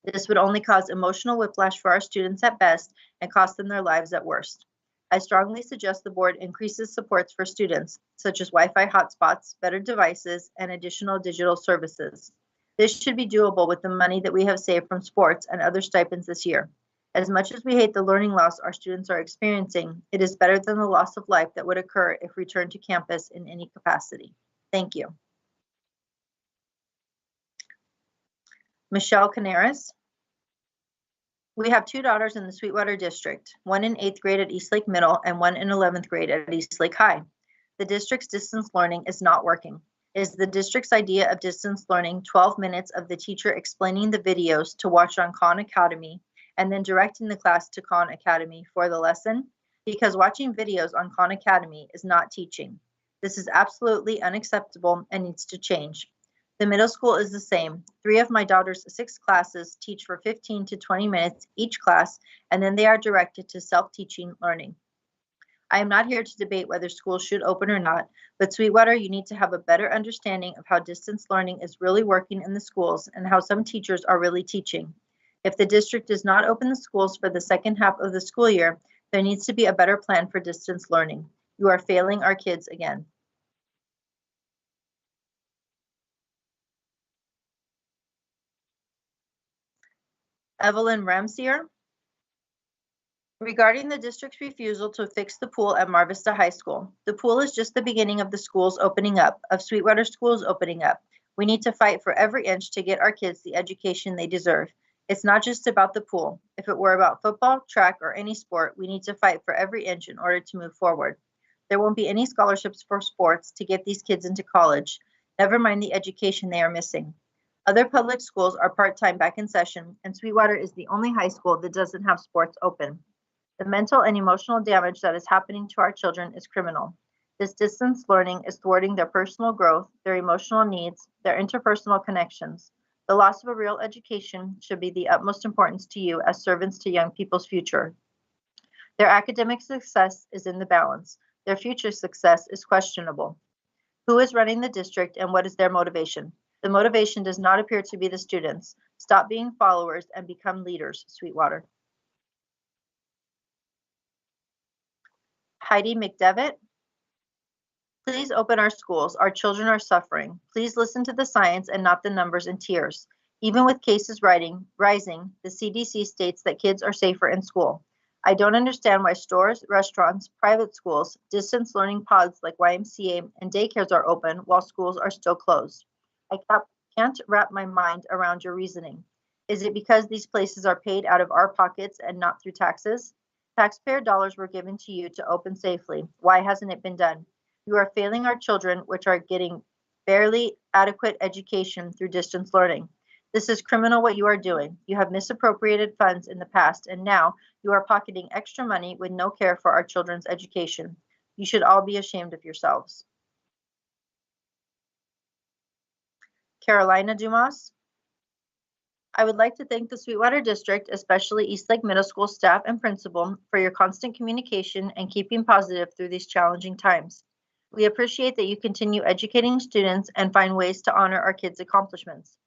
This would only cause emotional whiplash for our students at best and cost them their lives at worst. I strongly suggest the board increases supports for students, such as Wi-Fi hotspots, better devices, and additional digital services. This should be doable with the money that we have saved from sports and other stipends this year. As much as we hate the learning loss our students are experiencing, it is better than the loss of life that would occur if returned to campus in any capacity. Thank you. Michelle Canaris. We have 2 daughters in the Sweetwater district, one in 8th grade at Eastlake Middle and one in 11th grade at Eastlake High. The district's distance learning is not working. Is the district's idea of distance learning 12 minutes of the teacher explaining the videos to watch on Khan Academy and then directing the class to Khan Academy for the lesson? Because watching videos on Khan Academy is not teaching. This is absolutely unacceptable and needs to change. The middle school is the same. 3 of my daughter's 6 classes teach for 15 to 20 minutes each class, and then they are directed to self-teaching learning. I am not here to debate whether schools should open or not, but Sweetwater, you need to have a better understanding of how distance learning is really working in the schools and how some teachers are really teaching. If the district does not open the schools for the second half of the school year, there needs to be a better plan for distance learning. You are failing our kids again. Evelyn Ramsier. Regarding the district's refusal to fix the pool at Mar Vista High School, the pool is just the beginning of the schools opening up, of Sweetwater schools opening up. We need to fight for every inch to get our kids the education they deserve. It's not just about the pool. If it were about football, track, or any sport, we need to fight for every inch in order to move forward. There won't be any scholarships for sports to get these kids into college, never mind the education they are missing. Other public schools are part-time back in session, and Sweetwater is the only high school that doesn't have sports open. The mental and emotional damage that is happening to our children is criminal. This distance learning is thwarting their personal growth, their emotional needs, their interpersonal connections. The loss of a real education should be the utmost importance to you as servants to young people's future. Their academic success is in the balance. Their future success is questionable. Who is running the district and what is their motivation? The motivation does not appear to be the students. Stop being followers and become leaders, Sweetwater. Heidi McDevitt. Please open our schools. Our children are suffering. Please listen to the science and not the numbers and tears. Even with cases rising, the CDC states that kids are safer in school. I don't understand why stores, restaurants, private schools, distance learning pods like YMCA and daycares are open while schools are still closed. I can't wrap my mind around your reasoning. Is it because these places are paid out of our pockets and not through taxes? Taxpayer dollars were given to you to open safely. Why hasn't it been done? You are failing our children, which are getting barely adequate education through distance learning. This is criminal what you are doing. You have misappropriated funds in the past, and now you are pocketing extra money with no care for our children's education. You should all be ashamed of yourselves. Carolina Dumas. I would like to thank the Sweetwater District, especially Eastlake Middle School staff and principal, for your constant communication and keeping positive through these challenging times. We appreciate that you continue educating students and find ways to honor our kids' accomplishments.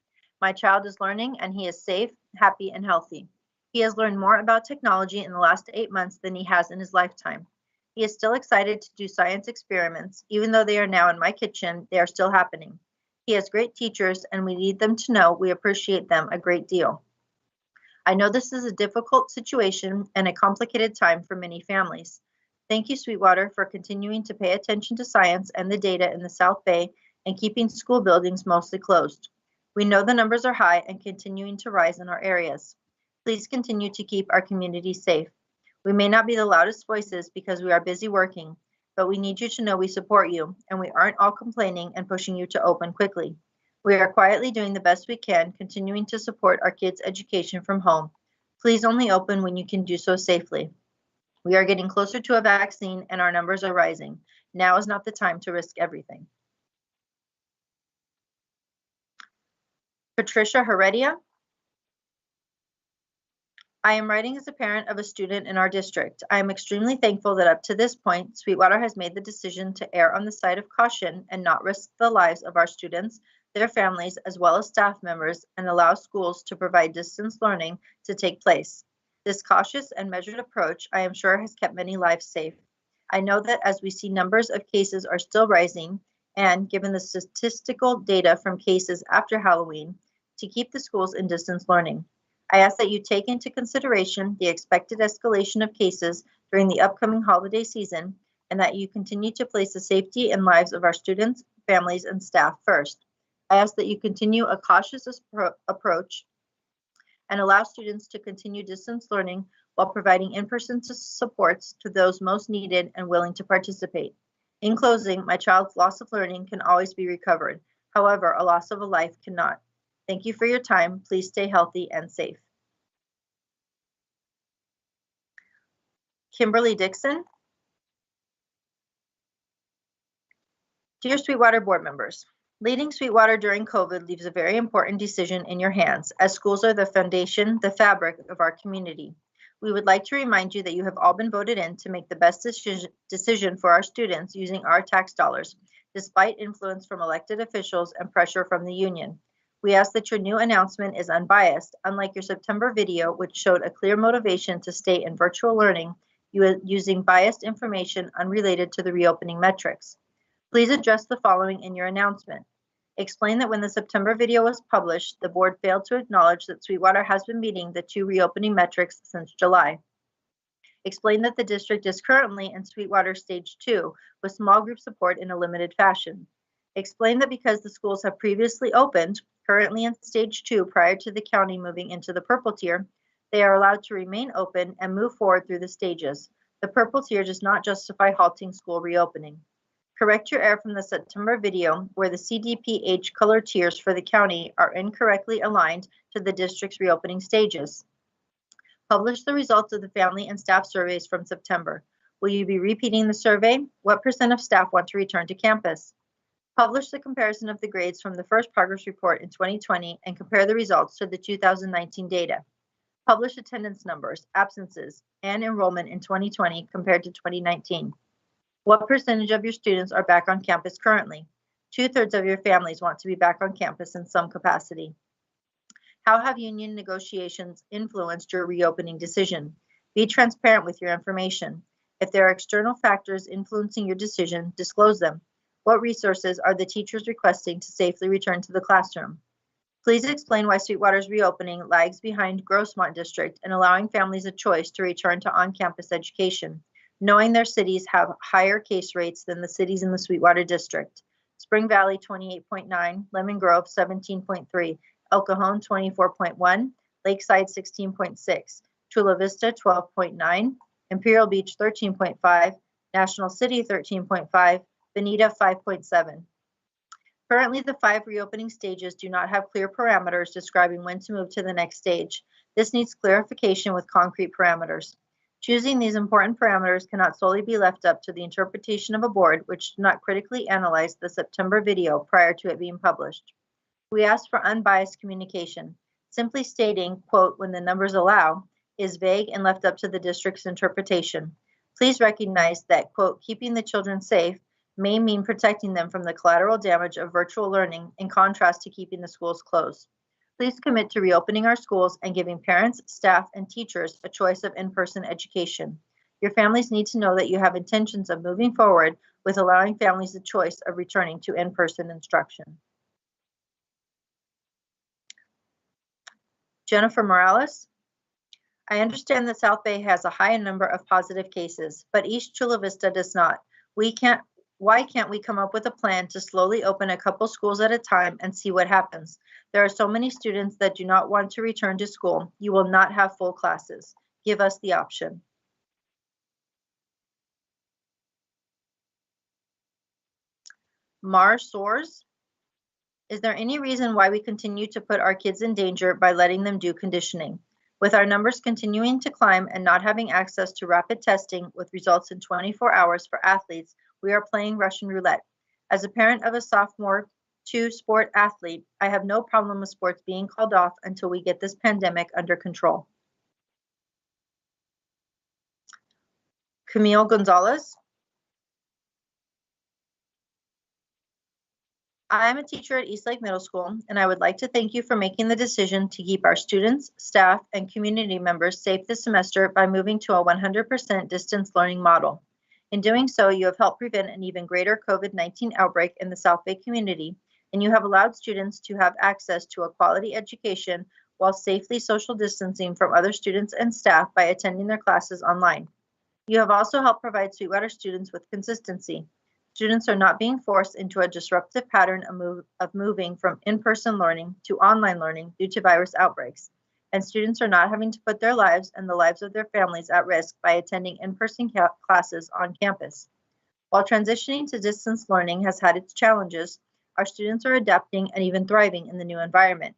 My child is learning and he is safe, happy, and healthy. He has learned more about technology in the last 8 months than he has in his lifetime. He is still excited to do science experiments. Even though they are now in my kitchen, they are still happening. He has great teachers and we need them to know we appreciate them a great deal. I know this is a difficult situation and a complicated time for many families. Thank you, Sweetwater, for continuing to pay attention to science and the data in the South Bay and keeping school buildings mostly closed. We know the numbers are high and continuing to rise in our areas. Please continue to keep our community safe. We may not be the loudest voices because we are busy working, but we need you to know we support you and we aren't all complaining and pushing you to open quickly. We are quietly doing the best we can, continuing to support our kids' education from home. Please only open when you can do so safely. We are getting closer to a vaccine and our numbers are rising. Now is not the time to risk everything. Patricia Heredia. I am writing as a parent of a student in our district. I am extremely thankful that up to this point, Sweetwater has made the decision to err on the side of caution and not risk the lives of our students, their families, as well as staff members, and allow schools to provide distance learning to take place. This cautious and measured approach, I am sure, has kept many lives safe. I know that as we see numbers of cases are still rising, and given the statistical data from cases after Halloween, to keep the schools in distance learning. I ask that you take into consideration the expected escalation of cases during the upcoming holiday season, and that you continue to place the safety and lives of our students, families, and staff first. I ask that you continue a cautious approach and allow students to continue distance learning while providing in-person supports to those most needed and willing to participate. In closing, my child's loss of learning can always be recovered. However, a loss of a life cannot. Thank you for your time. Please stay healthy and safe. Kimberly Dixon. Dear Sweetwater board members, leading Sweetwater during COVID leaves a very important decision in your hands, as schools are the foundation, the fabric of our community. We would like to remind you that you have all been voted in to make the best decision for our students using our tax dollars, despite influence from elected officials and pressure from the union. We ask that your new announcement is unbiased, unlike your September video, which showed a clear motivation to stay in virtual learning using biased information unrelated to the reopening metrics. Please address the following in your announcement. Explain that when the September video was published, the board failed to acknowledge that Sweetwater has been meeting the 2 reopening metrics since July. Explain that the district is currently in Sweetwater Stage 2 with small group support in a limited fashion. Explain that because the schools have previously opened, currently in Stage 2 prior to the county moving into the purple tier, they are allowed to remain open and move forward through the stages. The purple tier does not justify halting school reopening. Correct your error from the September video where the CDPH color tiers for the county are incorrectly aligned to the district's reopening stages. Publish the results of the family and staff surveys from September. Will you be repeating the survey? What % of staff want to return to campus? Publish the comparison of the grades from the first progress report in 2020 and compare the results to the 2019 data. Publish attendance numbers, absences, and enrollment in 2020 compared to 2019. What percentage of your students are back on campus currently? 2/3 of your families want to be back on campus in some capacity. How have union negotiations influenced your reopening decision? Be transparent with your information. If there are external factors influencing your decision, disclose them. What resources are the teachers requesting to safely return to the classroom? Please explain why Sweetwater's reopening lags behind Grossmont District in allowing families a choice to return to on-campus education, knowing their cities have higher case rates than the cities in the Sweetwater District. Spring Valley 28.9, Lemon Grove 17.3, El Cajon 24.1, Lakeside 16.6, Chula Vista 12.9, Imperial Beach 13.5, National City 13.5, Bonita 5.7. Currently, the 5 reopening stages do not have clear parameters describing when to move to the next stage. This needs clarification with concrete parameters. Choosing these important parameters cannot solely be left up to the interpretation of a board which did not critically analyze the September video prior to it being published. We ask for unbiased communication. Simply stating, quote, when the numbers allow, is vague and left up to the district's interpretation. Please recognize that, quote, keeping the children safe may mean protecting them from the collateral damage of virtual learning in contrast to keeping the schools closed. Please commit to reopening our schools and giving parents, staff, and teachers a choice of in-person education. Your families need to know that you have intentions of moving forward with allowing families the choice of returning to in-person instruction. Jennifer Morales. I understand that South Bay has a high number of positive cases, but East Chula Vista does not. Why can't we come up with a plan to slowly open a couple schools at a time and see what happens? There are so many students that do not want to return to school. You will not have full classes. Give us the option. Mar Soars. Is there any reason why we continue to put our kids in danger by letting them do conditioning? With our numbers continuing to climb and not having access to rapid testing with results in 24 hours for athletes, we are playing Russian roulette. As a parent of a sophomore 2 sport athlete, I have no problem with sports being called off until we get this pandemic under control. Camille Gonzalez. I am a teacher at Eastlake Middle School, and I would like to thank you for making the decision to keep our students, staff, and community members safe this semester by moving to a 100% distance learning model. In doing so, you have helped prevent an even greater COVID-19 outbreak in the South Bay community, and you have allowed students to have access to a quality education while safely social distancing from other students and staff by attending their classes online. You have also helped provide Sweetwater students with consistency. Students are not being forced into a disruptive pattern of moving from in-person learning to online learning due to virus outbreaks, and students are not having to put their lives and the lives of their families at risk by attending in-person classes on campus. While transitioning to distance learning has had its challenges, our students are adapting and even thriving in the new environment.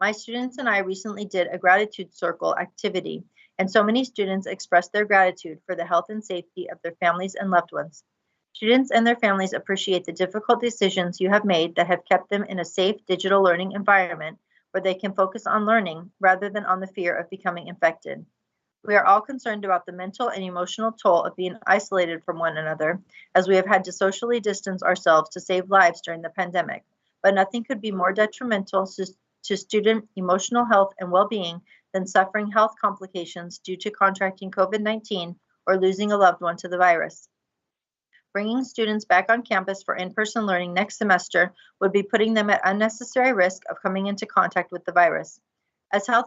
My students and I recently did a gratitude circle activity, and so many students expressed their gratitude for the health and safety of their families and loved ones. Students and their families appreciate the difficult decisions you have made that have kept them in a safe digital learning environment where they can focus on learning rather than on the fear of becoming infected. We are all concerned about the mental and emotional toll of being isolated from one another, as we have had to socially distance ourselves to save lives during the pandemic, but nothing could be more detrimental to student emotional health and well-being than suffering health complications due to contracting COVID-19 or losing a loved one to the virus. Bringing students back on campus for in-person learning next semester would be putting them at unnecessary risk of coming into contact with the virus. As health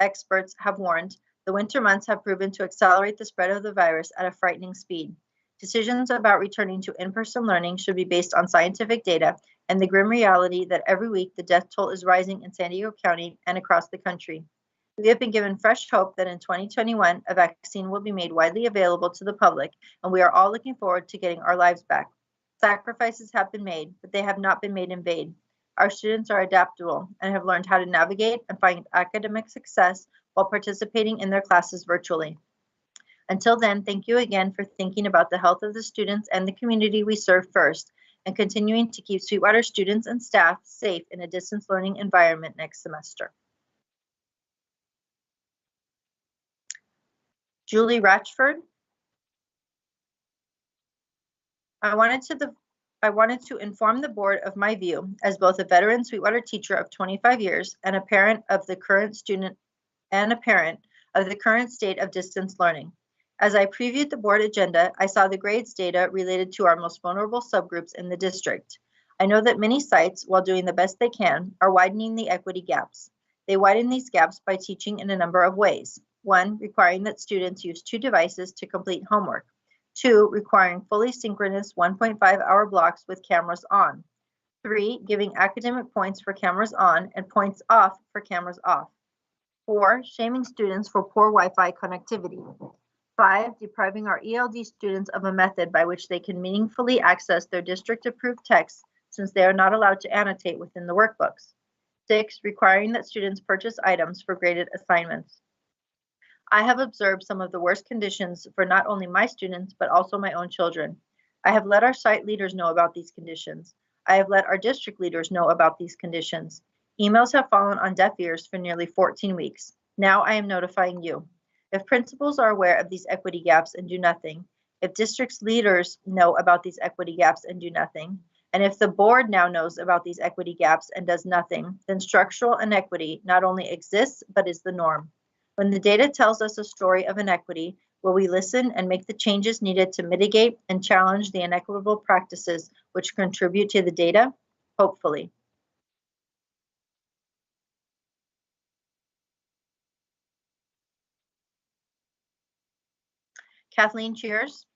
experts have warned, the winter months have proven to accelerate the spread of the virus at a frightening speed. Decisions about returning to in-person learning should be based on scientific data and the grim reality that every week the death toll is rising in San Diego County and across the country. We have been given fresh hope that in 2021, a vaccine will be made widely available to the public, and we are all looking forward to getting our lives back. Sacrifices have been made, but they have not been made in vain. Our students are adaptable and have learned how to navigate and find academic success while participating in their classes virtually. Until then, thank you again for thinking about the health of the students and the community we serve first, and continuing to keep Sweetwater students and staff safe in a distance learning environment next semester. Julie Ratchford. I wanted to inform the board of my view as both a veteran Sweetwater teacher of 25 years and a parent of the current student and a parent of the current state of distance learning. As I previewed the board agenda, I saw the grades data related to our most vulnerable subgroups in the district. I know that many sites, while doing the best they can, are widening the equity gaps. They widen these gaps by teaching in a number of ways. 1, requiring that students use 2 devices to complete homework. 2, requiring fully synchronous 1.5-hour blocks with cameras on. 3, giving academic points for cameras on and points off for cameras off. 4, shaming students for poor Wi-Fi connectivity. 5, depriving our ELD students of a method by which they can meaningfully access their district-approved texts since they are not allowed to annotate within the workbooks. 6, requiring that students purchase items for graded assignments. I have observed some of the worst conditions for not only my students, but also my own children. I have let our site leaders know about these conditions. I have let our district leaders know about these conditions. Emails have fallen on deaf ears for nearly 14 weeks. Now I am notifying you. If principals are aware of these equity gaps and do nothing, if district's leaders know about these equity gaps and do nothing, and if the board now knows about these equity gaps and does nothing, then structural inequity not only exists, but is the norm. When the data tells us a story of inequity, will we listen and make the changes needed to mitigate and challenge the inequitable practices which contribute to the data? Hopefully. Kathleen Cheers.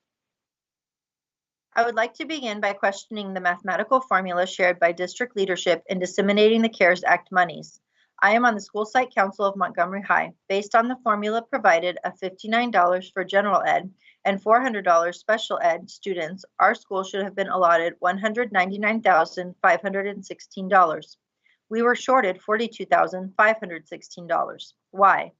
I would like to begin by questioning the mathematical formula shared by district leadership in disseminating the CARES Act monies. I am on the School Site Council of Montgomery High. Based on the formula provided of $59 for general ed and $400 special ed students, our school should have been allotted $199,516. We were shorted $42,516. Why?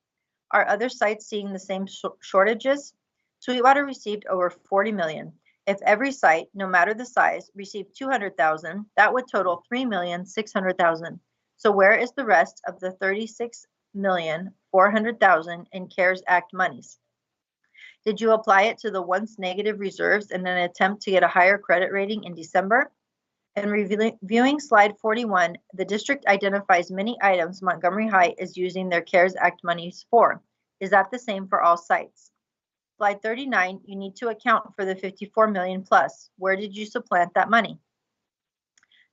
Are other sites seeing the same shortages? Sweetwater received over $40 million. If every site, no matter the size, received $200,000, that would total $3,600,000. So where is the rest of the $36,400,000 in CARES Act monies? Did you apply it to the once negative reserves in an attempt to get a higher credit rating in December? In reviewing slide 41, the district identifies many items Montgomery High is using their CARES Act monies for. Is that the same for all sites? Slide 39, you need to account for the $54 million plus. Where did you supplant that money?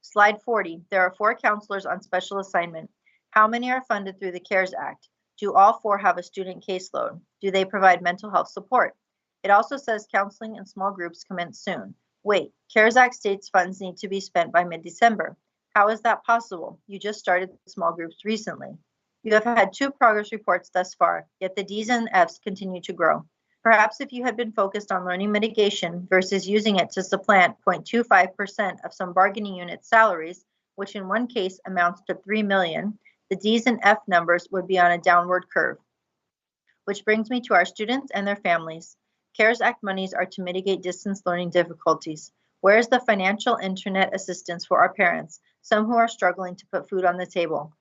Slide 40, there are 4 counselors on special assignment. How many are funded through the CARES Act? Do all 4 have a student caseload? Do they provide mental health support? It also says counseling in small groups commence soon. Wait, CARES Act states funds need to be spent by mid-December. How is that possible? You just started small groups recently. You have had 2 progress reports thus far, yet the D's and F's continue to grow. Perhaps if you had been focused on learning mitigation versus using it to supplant 0.25% of some bargaining unit salaries, which in one case amounts to $3 million, the D's and F numbers would be on a downward curve. Which brings me to our students and their families. CARES Act monies are to mitigate distance learning difficulties. Where is the financial internet assistance for our parents, some who are struggling to put food on the table?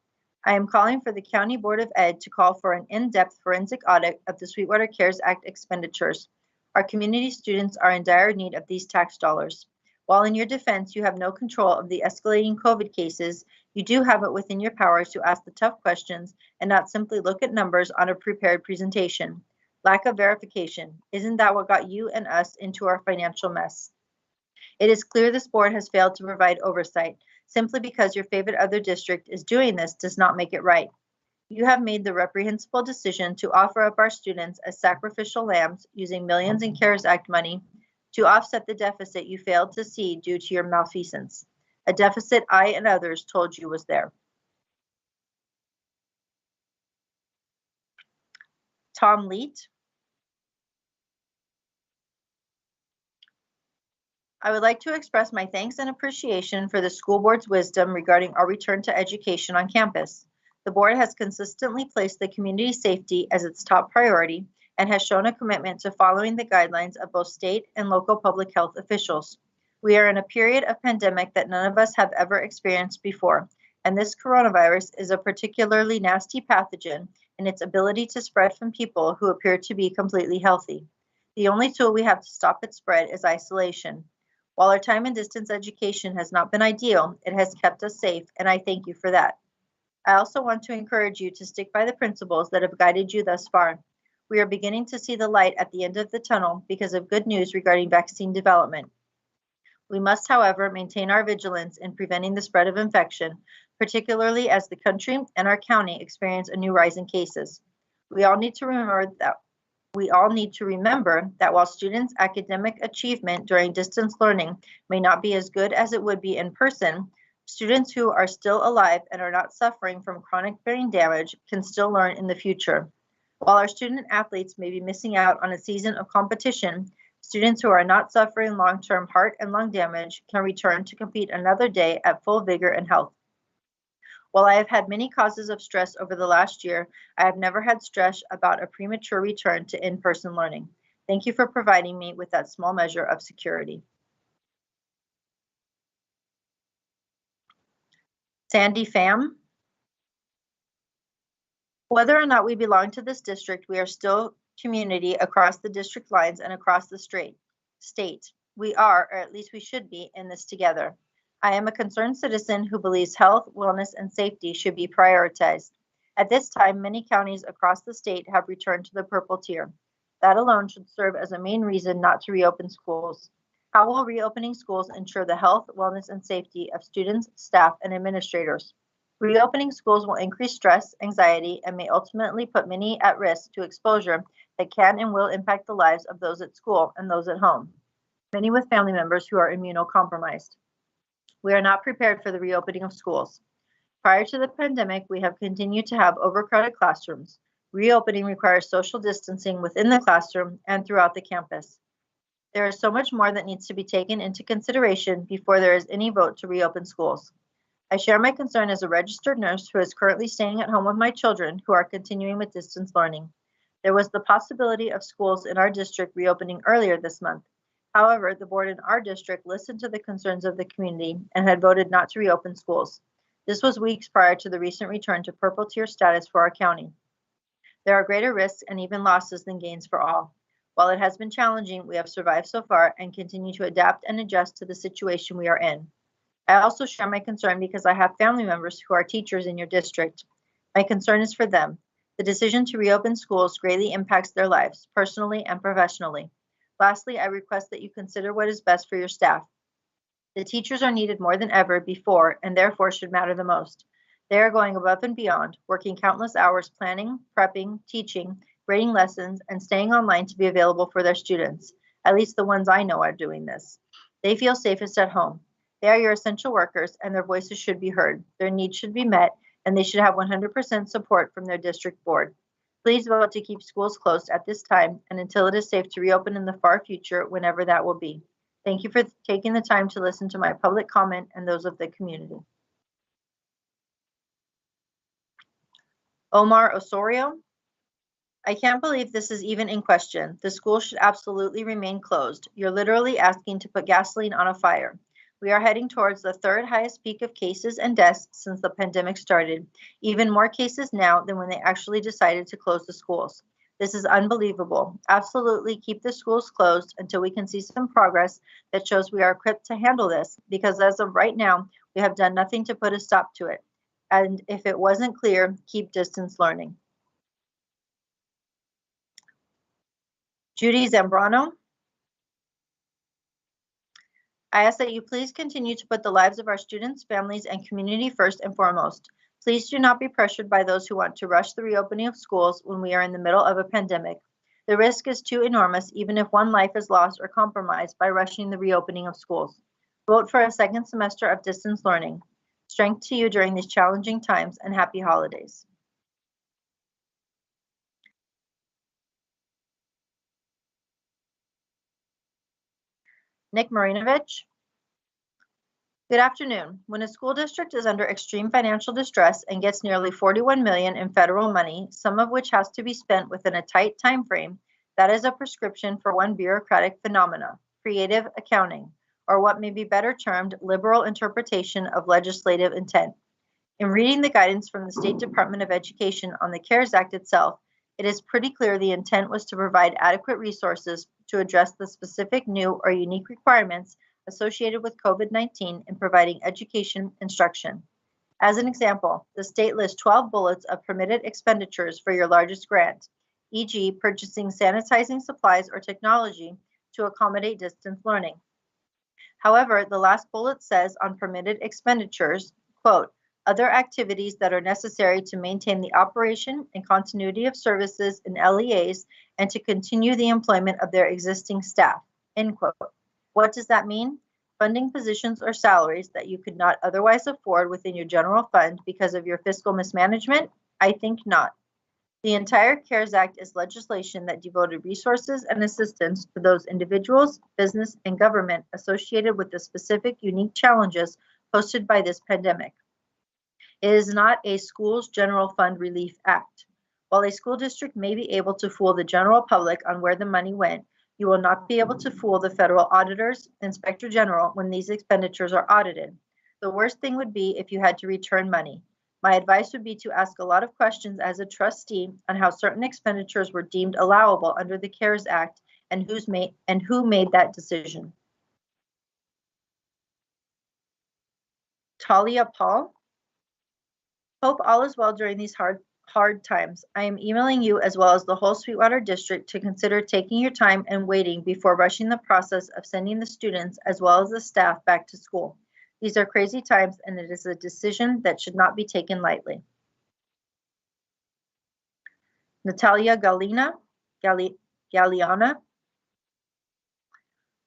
I am calling for the County Board of Ed to call for an in-depth forensic audit of the Sweetwater CARES Act expenditures. Our community students are in dire need of these tax dollars. While in your defense, you have no control of the escalating COVID cases, you do have it within your power to ask the tough questions and not simply look at numbers on a prepared presentation. Lack of verification. Isn't that what got you and us into our financial mess? It is clear this board has failed to provide oversight. Simply because your favorite other district is doing this does not make it right. You have made the reprehensible decision to offer up our students as sacrificial lambs using millions in CARES Act money to offset the deficit you failed to see due to your malfeasance, a deficit I and others told you was there. Tom Leet. I would like to express my thanks and appreciation for the school board's wisdom regarding our return to education on campus. The board has consistently placed the community safety as its top priority and has shown a commitment to following the guidelines of both state and local public health officials. We are in a period of pandemic that none of us have ever experienced before, and this coronavirus is a particularly nasty pathogen in its ability to spread from people who appear to be completely healthy. The only tool we have to stop its spread is isolation. While our time in distance education has not been ideal, it has kept us safe, and I thank you for that. I also want to encourage you to stick by the principles that have guided you thus far. We are beginning to see the light at the end of the tunnel because of good news regarding vaccine development. We must, however, maintain our vigilance in preventing the spread of infection, particularly as the country and our county experience a new rise in cases. We all need to remember that while students' academic achievement during distance learning may not be as good as it would be in person, students who are still alive and are not suffering from chronic brain damage can still learn in the future. While our student athletes may be missing out on a season of competition, students who are not suffering long-term heart and lung damage can return to compete another day at full vigor and health. While I have had many causes of stress over the last year, I have never had stress about a premature return to in-person learning. Thank you for providing me with that small measure of security. Sandy Pham. Whether or not we belong to this district, we are still community across the district lines and across the state. We are, or at least we should be, in this together. I am a concerned citizen who believes health, wellness, and safety should be prioritized. At this time, many counties across the state have returned to the purple tier. That alone should serve as a main reason not to reopen schools. How will reopening schools ensure the health, wellness, and safety of students, staff, and administrators? Reopening schools will increase stress, anxiety, and may ultimately put many at risk to exposure that can and will impact the lives of those at school and those at home, many with family members who are immunocompromised. We are not prepared for the reopening of schools. Prior to the pandemic, we have continued to have overcrowded classrooms. Reopening requires social distancing within the classroom and throughout the campus. There is so much more that needs to be taken into consideration before there is any vote to reopen schools. I share my concern as a registered nurse who is currently staying at home with my children who are continuing with distance learning. There was the possibility of schools in our district reopening earlier this month. However, the board in our district listened to the concerns of the community and had voted not to reopen schools. This was weeks prior to the recent return to purple tier status for our county. There are greater risks and even losses than gains for all. While it has been challenging, we have survived so far and continue to adapt and adjust to the situation we are in. I also share my concern because I have family members who are teachers in your district. My concern is for them. The decision to reopen schools greatly impacts their lives, personally and professionally. Lastly, I request that you consider what is best for your staff. The teachers are needed more than ever before and therefore should matter the most. They are going above and beyond, working countless hours planning, prepping, teaching, grading lessons, and staying online to be available for their students. At least the ones I know are doing this. They feel safest at home. They are your essential workers and their voices should be heard. Their needs should be met and they should have 100% support from their district board. Please vote to keep schools closed at this time and until it is safe to reopen in the far future, whenever that will be. Thank you for taking the time to listen to my public comment and those of the community. Omar Osorio. I can't believe this is even in question. The school should absolutely remain closed. You're literally asking to put gasoline on a fire. We are heading towards the third highest peak of cases and deaths since the pandemic started. Even more cases now than when they actually decided to close the schools. This is unbelievable. Absolutely keep the schools closed until we can see some progress that shows we are equipped to handle this, because as of right now, we have done nothing to put a stop to it. And if it wasn't clear, keep distance learning. Judy Zambrano. I ask that you please continue to put the lives of our students, families, and community first and foremost. Please do not be pressured by those who want to rush the reopening of schools when we are in the middle of a pandemic. The risk is too enormous, even if one life is lost or compromised by rushing the reopening of schools. Vote for a second semester of distance learning. Strength to you during these challenging times and happy holidays. Nick Marinovich. Good afternoon. When a school district is under extreme financial distress and gets nearly $41 million in federal money, some of which has to be spent within a tight time frame, that is a prescription for one bureaucratic phenomena, creative accounting, or what may be better termed liberal interpretation of legislative intent. In reading the guidance from the State Department of Education on the CARES Act itself, it is pretty clear the intent was to provide adequate resources to address the specific new or unique requirements associated with COVID-19 in providing education instruction. As an example, the state lists 12 bullets of permitted expenditures for your largest grant, e.g. purchasing sanitizing supplies or technology to accommodate distance learning. However, the last bullet says on permitted expenditures, quote, other activities that are necessary to maintain the operation and continuity of services in LEAs and to continue the employment of their existing staff, end quote. What does that mean? Funding positions or salaries that you could not otherwise afford within your general fund because of your fiscal mismanagement? I think not. The entire CARES Act is legislation that devoted resources and assistance to those individuals, business, and government associated with the specific unique challenges posed by this pandemic. It is not a school's general fund relief act. While a school district may be able to fool the general public on where the money went, you will not be able to fool the federal auditors, inspector general, when these expenditures are audited. The worst thing would be if you had to return money. My advice would be to ask a lot of questions as a trustee on how certain expenditures were deemed allowable under the CARES Act and who made that decision. Talia Paul. Hope all is well during these hard times. I am emailing you as well as the whole Sweetwater district to consider taking your time and waiting before rushing the process of sending the students as well as the staff back to school. These are crazy times and it is a decision that should not be taken lightly. Natalia Galliana.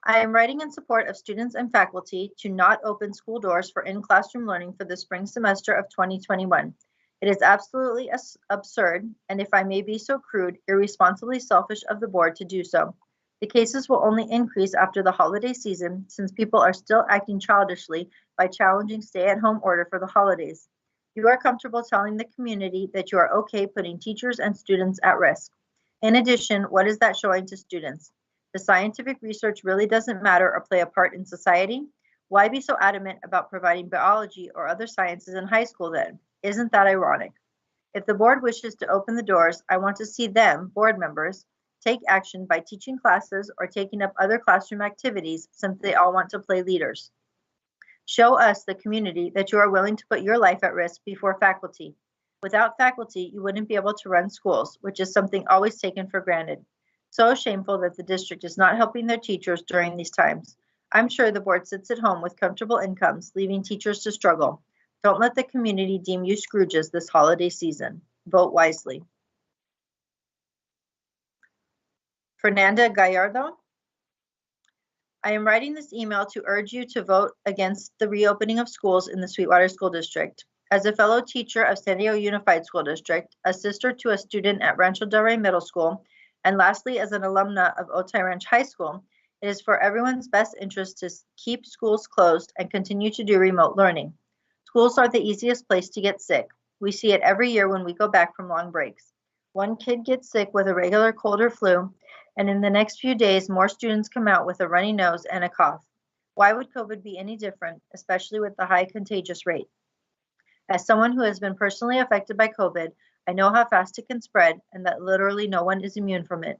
I am writing in support of students and faculty to not open school doors for in-classroom learning for the spring semester of 2021. It is absolutely absurd, and if I may be so crude, irresponsibly selfish of the board to do so. The cases will only increase after the holiday season since people are still acting childishly by challenging stay-at-home order for the holidays. You are comfortable telling the community that you are okay putting teachers and students at risk. In addition, what is that showing to students? The scientific research really doesn't matter or play a part in society? Why be so adamant about providing biology or other sciences in high school then? Isn't that ironic? If the board wishes to open the doors, I want to see them, board members, take action by teaching classes or taking up other classroom activities since they all want to play leaders. Show us, the community, that you are willing to put your life at risk before faculty. Without faculty, you wouldn't be able to run schools, which is something always taken for granted. So shameful that the district is not helping their teachers during these times. I'm sure the board sits at home with comfortable incomes, leaving teachers to struggle. Don't let the community deem you Scrooges this holiday season. Vote wisely. Fernanda Gallardo. I am writing this email to urge you to vote against the reopening of schools in the Sweetwater School District. As a fellow teacher of San Diego Unified School District, a sister to a student at Rancho Del Rey Middle School, and lastly, as an alumna of Otay Ranch High School, it is for everyone's best interest to keep schools closed and continue to do remote learning. Schools are the easiest place to get sick. We see it every year when we go back from long breaks. One kid gets sick with a regular cold or flu, and in the next few days, more students come out with a runny nose and a cough. Why would COVID be any different, especially with the high contagious rate? As someone who has been personally affected by COVID, I know how fast it can spread and that literally no one is immune from it.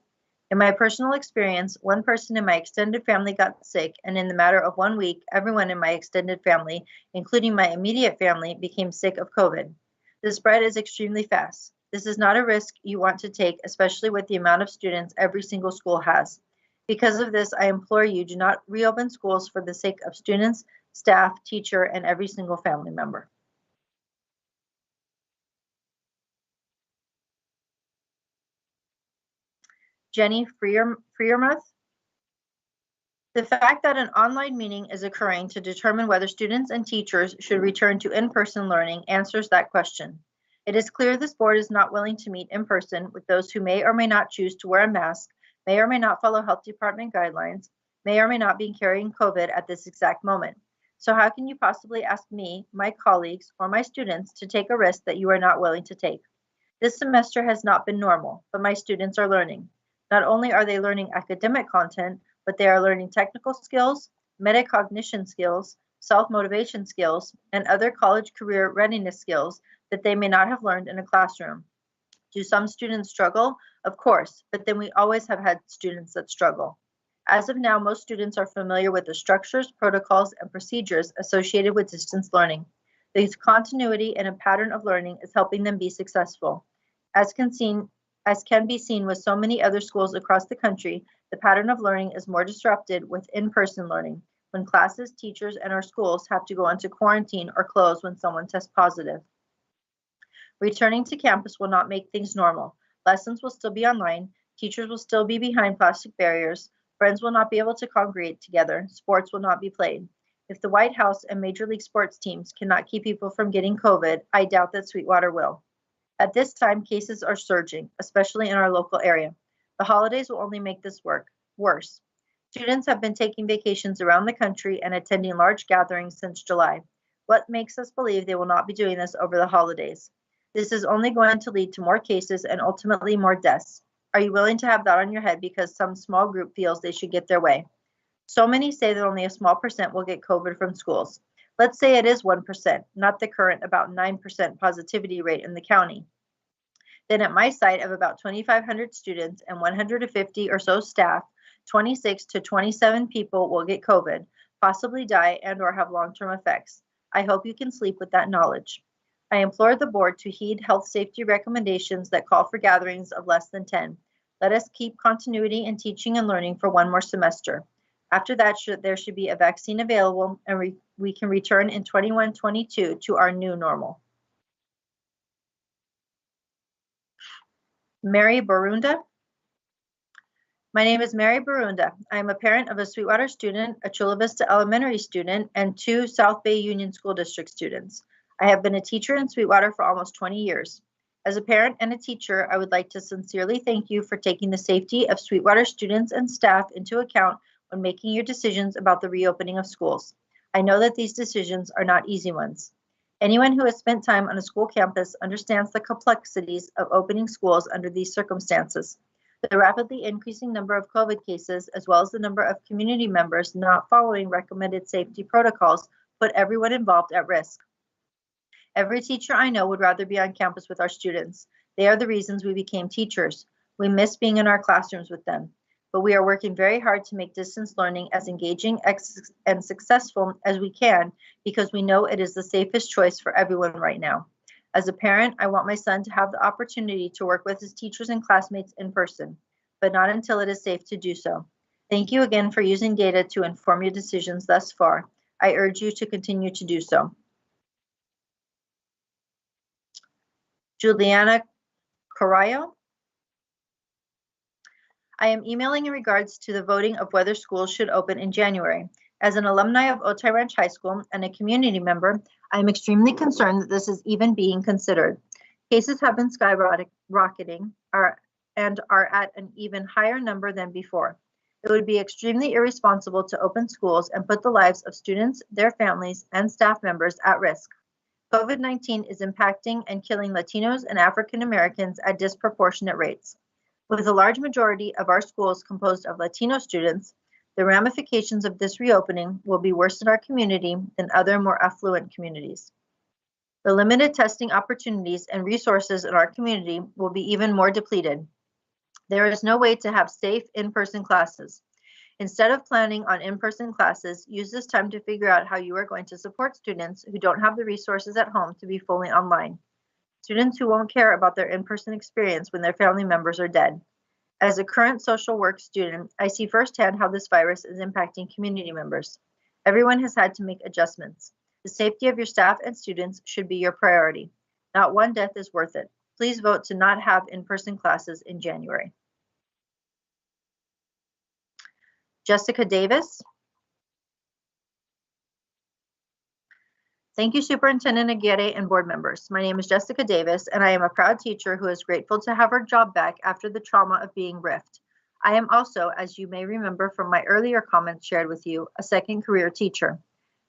In my personal experience, one person in my extended family got sick, and in the matter of 1 week, everyone in my extended family, including my immediate family, became sick of COVID. The spread is extremely fast. This is not a risk you want to take, especially with the amount of students every single school has. Because of this, I implore you, do not reopen schools for the sake of students, staff, teacher, and every single family member. Jenny Freermuth. The fact that an online meeting is occurring to determine whether students and teachers should return to in-person learning answers that question. It is clear this board is not willing to meet in person with those who may or may not choose to wear a mask, may or may not follow health department guidelines, may or may not be carrying COVID at this exact moment. So how can you possibly ask me, my colleagues, or my students to take a risk that you are not willing to take? This semester has not been normal, but my students are learning. Not only are they learning academic content, but they are learning technical skills, metacognition skills, self-motivation skills, and other college career readiness skills that they may not have learned in a classroom. Do some students struggle? Of course, but then we always have had students that struggle. As of now, most students are familiar with the structures, protocols, and procedures associated with distance learning. This continuity and a pattern of learning is helping them be successful. As can be seen with so many other schools across the country, the pattern of learning is more disrupted with in-person learning, when classes, teachers, and our schools have to go into quarantine or close when someone tests positive. Returning to campus will not make things normal. Lessons will still be online, teachers will still be behind plastic barriers, friends will not be able to congregate together, sports will not be played. If the White House and Major League sports teams cannot keep people from getting COVID, I doubt that Sweetwater will. At this time, cases are surging, especially in our local area. The holidays will only make this worse. Students have been taking vacations around the country and attending large gatherings since July. What makes us believe they will not be doing this over the holidays? This is only going to lead to more cases and ultimately more deaths. Are you willing to have that on your head because some small group feels they should get their way? So many say that only a small percent will get COVID from schools. Let's say it is 1%, not the current about 9% positivity rate in the county. Then at my site of about 2,500 students and 150 or so staff, 26 to 27 people will get COVID, possibly die and or have long-term effects. I hope you can sleep with that knowledge. I implore the board to heed health safety recommendations that call for gatherings of less than 10. Let us keep continuity in teaching and learning for one more semester. After that, there should be a vaccine available and we can return in 21-22 to our new normal. Mary Barunda. My name is Mary Barunda. I am a parent of a Sweetwater student, a Chula Vista Elementary student, and 2 South Bay Union School District students. I have been a teacher in Sweetwater for almost 20 years. As a parent and a teacher, I would like to sincerely thank you for taking the safety of Sweetwater students and staff into account when making your decisions about the reopening of schools. I know that these decisions are not easy ones. Anyone who has spent time on a school campus understands the complexities of opening schools under these circumstances. The rapidly increasing number of COVID cases, as well as the number of community members not following recommended safety protocols, put everyone involved at risk. Every teacher I know would rather be on campus with our students. They are the reasons we became teachers. We miss being in our classrooms with them. But we are working very hard to make distance learning as engaging and successful as we can because we know it is the safest choice for everyone right now. As a parent, I want my son to have the opportunity to work with his teachers and classmates in person, but not until it is safe to do so. Thank you again for using data to inform your decisions thus far. I urge you to continue to do so. Juliana Corrao. I am emailing in regards to the voting of whether schools should open in January. As an alumni of Otay Ranch High School and a community member, I am extremely concerned that this is even being considered. Cases have been skyrocketing and are at an even higher number than before. It would be extremely irresponsible to open schools and put the lives of students, their families, and staff members at risk. COVID-19 is impacting and killing Latinos and African Americans at disproportionate rates. With a large majority of our schools composed of Latino students, the ramifications of this reopening will be worse in our community than other more affluent communities. The limited testing opportunities and resources in our community will be even more depleted. There is no way to have safe in-person classes. Instead of planning on in-person classes, use this time to figure out how you are going to support students who don't have the resources at home to be fully online. Students who won't care about their in-person experience when their family members are dead. As a current social work student, I see firsthand how this virus is impacting community members. Everyone has had to make adjustments. The safety of your staff and students should be your priority. Not one death is worth it. Please vote to not have in-person classes in January. Jessica Davis. Thank you, Superintendent Aguirre and board members. My name is Jessica Davis, and I am a proud teacher who is grateful to have her job back after the trauma of being riffed. I am also, as you may remember from my earlier comments shared with you, a second career teacher.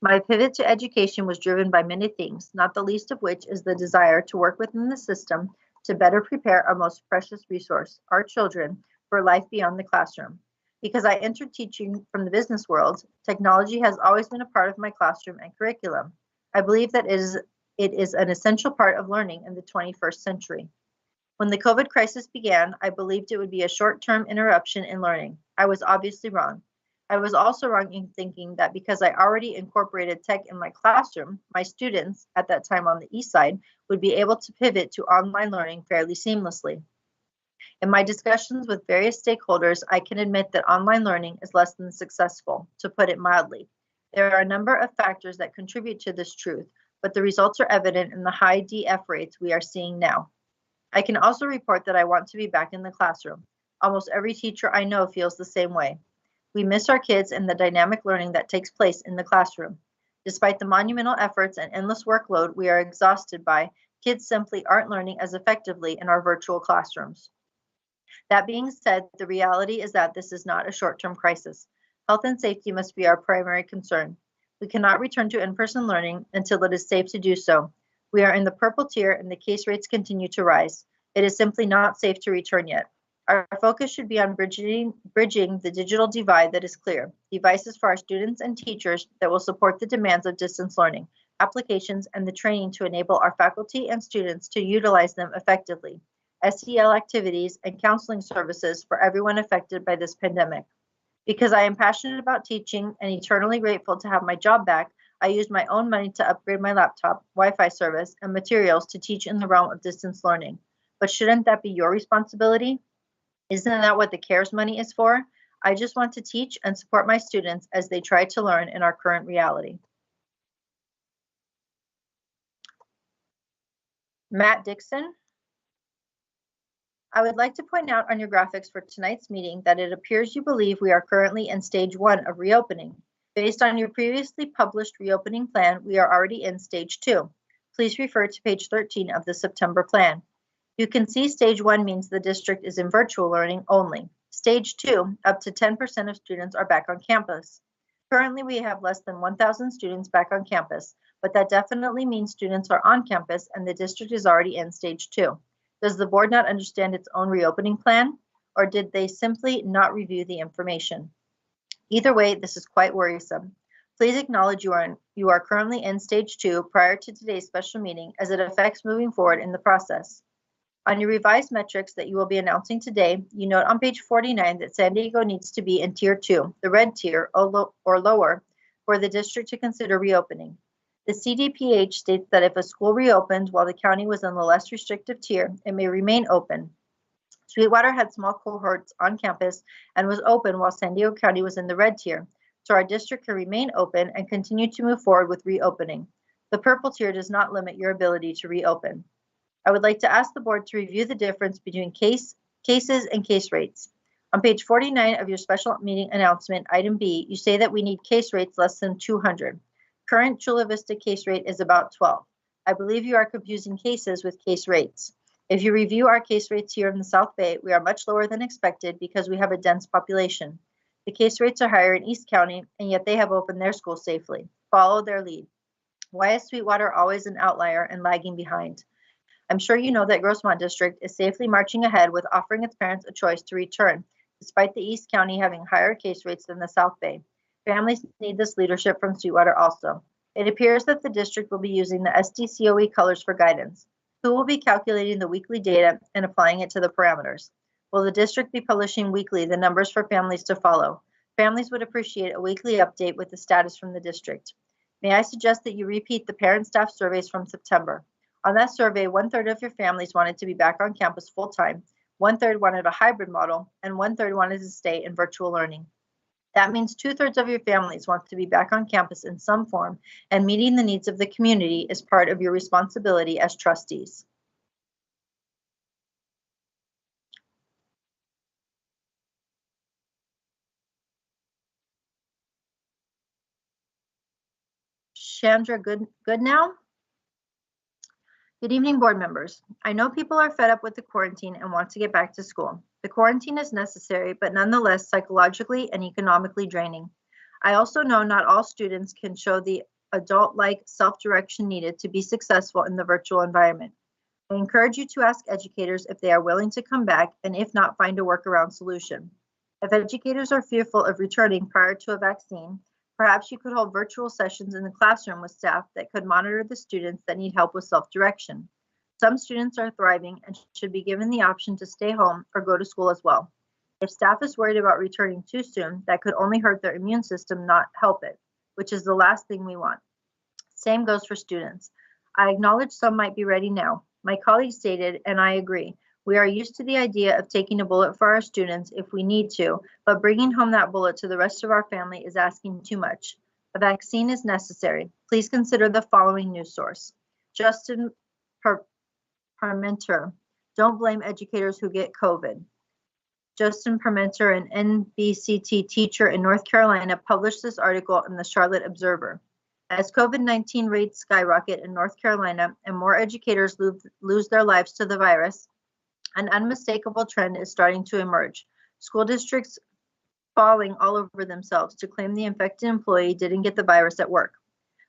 My pivot to education was driven by many things, not the least of which is the desire to work within the system to better prepare our most precious resource, our children, for life beyond the classroom. Because I entered teaching from the business world, technology has always been a part of my classroom and curriculum. I believe that it is an essential part of learning in the 21st century. When the COVID crisis began, I believed it would be a short-term interruption in learning. I was obviously wrong. I was also wrong in thinking that because I already incorporated tech in my classroom, my students, at that time on the east side, would be able to pivot to online learning fairly seamlessly. In my discussions with various stakeholders, I can admit that online learning is less than successful, to put it mildly. There are a number of factors that contribute to this truth, but the results are evident in the high DF rates we are seeing now. I can also report that I want to be back in the classroom. Almost every teacher I know feels the same way. We miss our kids and the dynamic learning that takes place in the classroom. Despite the monumental efforts and endless workload we are exhausted by, kids simply aren't learning as effectively in our virtual classrooms. That being said, the reality is that this is not a short-term crisis. Health and safety must be our primary concern. We cannot return to in-person learning until it is safe to do so. We are in the purple tier and the case rates continue to rise. It is simply not safe to return yet. Our focus should be on bridging the digital divide that is clear, devices for our students and teachers that will support the demands of distance learning, applications, and the training to enable our faculty and students to utilize them effectively, SEL activities, and counseling services for everyone affected by this pandemic. Because I am passionate about teaching and eternally grateful to have my job back, I used my own money to upgrade my laptop, Wi-Fi service, and materials to teach in the realm of distance learning. But shouldn't that be your responsibility? Isn't that what the CARES money is for? I just want to teach and support my students as they try to learn in our current reality. Matt Dixon. I would like to point out on your graphics for tonight's meeting that it appears you believe we are currently in stage 1 of reopening. Based on your previously published reopening plan, we are already in stage 2. Please refer to page 13 of the September plan. You can see stage 1 means the district is in virtual learning only. Stage 2, up to 10% of students are back on campus. Currently, we have less than 1,000 students back on campus, but that definitely means students are on campus and the district is already in stage 2. Does the board not understand its own reopening plan, or did they simply not review the information? Either way, this is quite worrisome. Please acknowledge you are currently in stage 2 prior to today's special meeting, as it affects moving forward in the process. On your revised metrics that you will be announcing today, you note on page 49 that San Diego needs to be in tier 2, the red tier or lower, for the district to consider reopening. The CDPH states that if a school reopened while the county was in the less restrictive tier, it may remain open. Sweetwater had small cohorts on campus and was open while San Diego County was in the red tier, so our district can remain open and continue to move forward with reopening. The purple tier does not limit your ability to reopen. I would like to ask the board to review the difference between cases and case rates. On page 49 of your special meeting announcement, item B, you say that we need case rates less than 200. Current Chula Vista case rate is about 12. I believe you are confusing cases with case rates. If you review our case rates here in the South Bay, we are much lower than expected because we have a dense population. The case rates are higher in East County, and yet they have opened their schools safely. Follow their lead. Why is Sweetwater always an outlier and lagging behind? I'm sure you know that Grossmont District is safely marching ahead with offering its parents a choice to return, despite the East County having higher case rates than the South Bay. Families need this leadership from Sweetwater also. It appears that the district will be using the SDCOE colors for guidance. Who will be calculating the weekly data and applying it to the parameters? Will the district be publishing weekly the numbers for families to follow? Families would appreciate a weekly update with the status from the district. May I suggest that you repeat the parent-staff surveys from September? On that survey, 1/3 of your families wanted to be back on campus full-time, 1/3 wanted a hybrid model, and 1/3 wanted to stay in virtual learning. That means 2/3 of your families want to be back on campus in some form, and meeting the needs of the community is part of your responsibility as trustees. Chandra Good now. Good evening, board members. I know people are fed up with the quarantine and want to get back to school. The quarantine is necessary, but nonetheless psychologically and economically draining. I also know not all students can show the adult-like self-direction needed to be successful in the virtual environment. I encourage you to ask educators if they are willing to come back, and if not, find a workaround solution. If educators are fearful of returning prior to a vaccine, perhaps you could hold virtual sessions in the classroom with staff that could monitor the students that need help with self-direction. Some students are thriving and should be given the option to stay home or go to school as well. If staff is worried about returning too soon, that could only hurt their immune system, not help it, which is the last thing we want. Same goes for students. I acknowledge some might be ready now. My colleague stated, and I agree, we are used to the idea of taking a bullet for our students if we need to, but bringing home that bullet to the rest of our family is asking too much. A vaccine is necessary. Please consider the following news source. Justin Parmenter, don't blame educators who get COVID. Justin Parmenter, an NBCT teacher in North Carolina, published this article in the Charlotte Observer. As COVID-19 rates skyrocket in North Carolina and more educators lose their lives to the virus, an unmistakable trend is starting to emerge. School districts falling all over themselves to claim the infected employee didn't get the virus at work.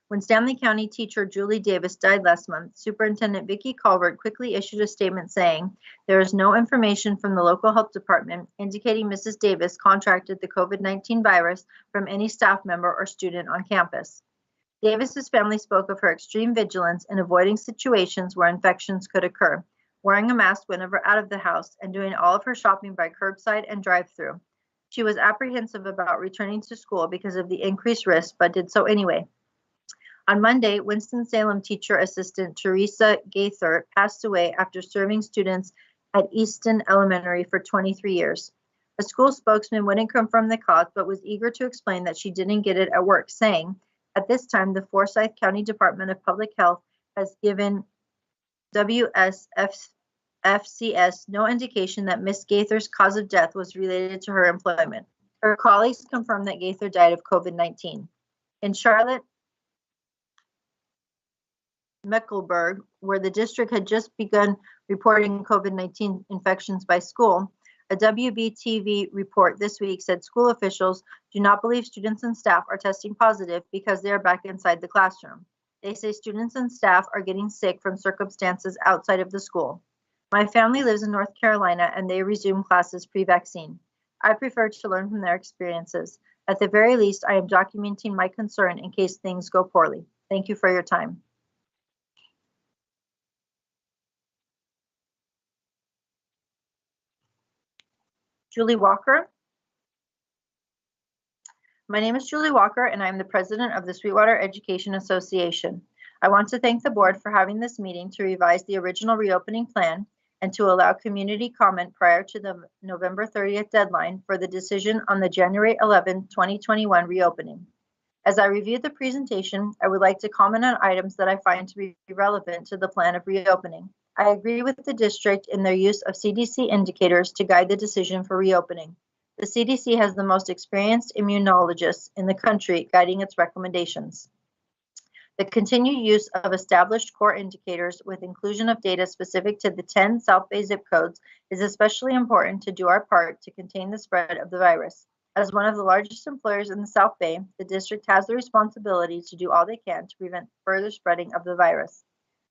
When Stanley County teacher Julie Davis died last month, Superintendent Vicki Calvert quickly issued a statement saying, there is no information from the local health department indicating Mrs. Davis contracted the COVID-19 virus from any staff member or student on campus. Davis's family spoke of her extreme vigilance in avoiding situations where infections could occur, wearing a mask whenever out of the house, and doing all of her shopping by curbside and drive-through. She was apprehensive about returning to school because of the increased risk, but did so anyway. On Monday, Winston-Salem teacher assistant Teresa Gaither passed away after serving students at Easton Elementary for 23 years. A school spokesman wouldn't confirm the cause, but was eager to explain that she didn't get it at work, saying, at this time, the Forsyth County Department of Public Health has given WSFCS no indication that Ms. Gaither's cause of death was related to her employment. Her colleagues confirmed that Gaither died of COVID-19. In Charlotte, Mecklenburg, where the district had just begun reporting COVID-19 infections by school, a WBTV report this week said school officials do not believe students and staff are testing positive because they are back inside the classroom. They say students and staff are getting sick from circumstances outside of the school. My family lives in North Carolina and they resume classes pre-vaccine. I prefer to learn from their experiences. At the very least, I am documenting my concern in case things go poorly. Thank you for your time. Julie Walker. My name is Julie Walker and I am the president of the Sweetwater Education Association. I want to thank the board for having this meeting to revise the original reopening plan and to allow community comment prior to the November 30th deadline for the decision on the January 11, 2021 reopening. As I review the presentation, I would like to comment on items that I find to be relevant to the plan of reopening. I agree with the district in their use of CDC indicators to guide the decision for reopening. The CDC has the most experienced immunologists in the country guiding its recommendations. The continued use of established core indicators with inclusion of data specific to the 10 South Bay zip codes is especially important to do our part to contain the spread of the virus. As one of the largest employers in the South Bay, the district has the responsibility to do all they can to prevent further spreading of the virus.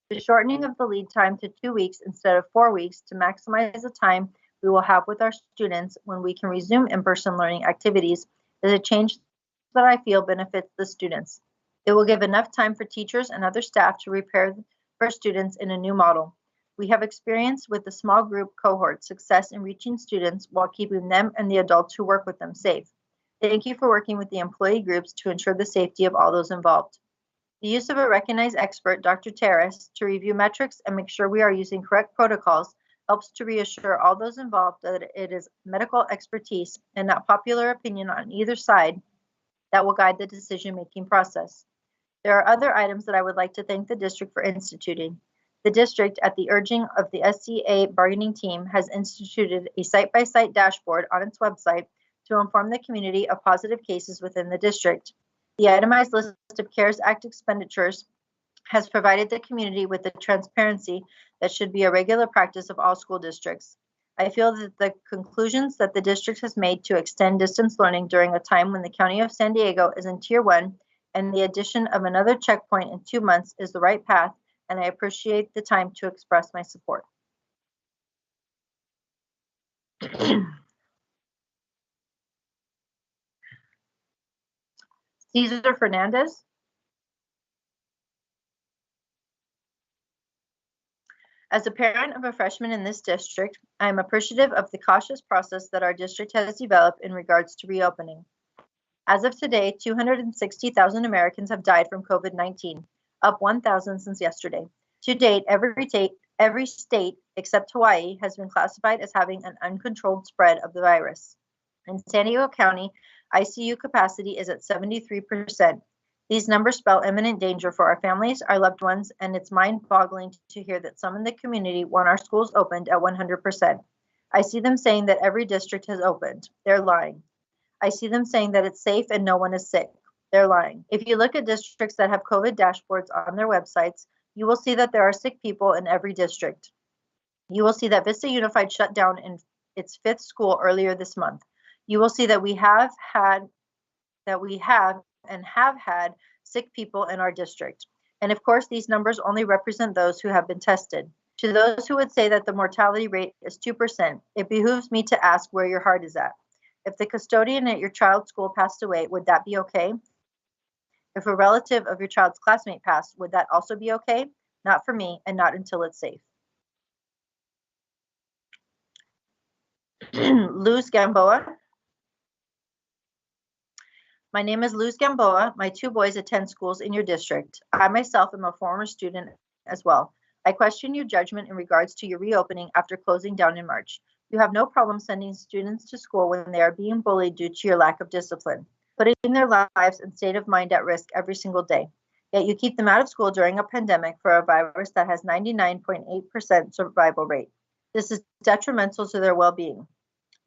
The shortening of the lead time to 2 weeks instead of 4 weeks to maximize the time we will have with our students when we can resume in-person learning activities is a change that I feel benefits the students. It will give enough time for teachers and other staff to prepare for students in a new model. We have experience with the small group cohort success in reaching students while keeping them and the adults who work with them safe. Thank you for working with the employee groups to ensure the safety of all those involved. The use of a recognized expert, Dr. Terrace, to review metrics and make sure we are using correct protocols helps to reassure all those involved that it is medical expertise and not popular opinion on either side that will guide the decision-making process. There are other items that I would like to thank the district for instituting. The district, at the urging of the SCA bargaining team, has instituted a site-by-site dashboard on its website to inform the community of positive cases within the district. The itemized list of CARES Act expenditures has provided the community with the transparency that should be a regular practice of all school districts. I feel that the conclusions that the district has made to extend distance learning during a time when the County of San Diego is in Tier 1 and the addition of another checkpoint in 2 months is the right path, and I appreciate the time to express my support. Cesar Fernandez. As a parent of a freshman in this district, I am appreciative of the cautious process that our district has developed in regards to reopening. As of today, 260,000 Americans have died from COVID-19, up 1,000 since yesterday. To date, every state except Hawaii has been classified as having an uncontrolled spread of the virus. In San Diego County, ICU capacity is at 73%. These numbers spell imminent danger for our families, our loved ones, and it's mind-boggling to hear that some in the community want our schools opened at 100%. I see them saying that every district has opened. They're lying. I see them saying that it's safe and no one is sick. They're lying. If you look at districts that have COVID dashboards on their websites, you will see that there are sick people in every district. You will see that Vista Unified shut down in its 5th school earlier this month. You will see that we have had sick people in our district. And of course, these numbers only represent those who have been tested. To those who would say that the mortality rate is 2%, it behooves me to ask where your heart is at. If the custodian at your child's school passed away, would that be okay? If a relative of your child's classmate passed, would that also be okay? Not for me, and not until it's safe. Luz Gamboa. My name is Luz Gamboa. My 2 boys attend schools in your district. I myself am a former student as well. I question your judgment in regards to your reopening after closing down in March. You have no problem sending students to school when they are being bullied due to your lack of discipline, putting their lives and state of mind at risk every single day. Yet you keep them out of school during a pandemic for a virus that has 99.8% survival rate. This is detrimental to their well-being.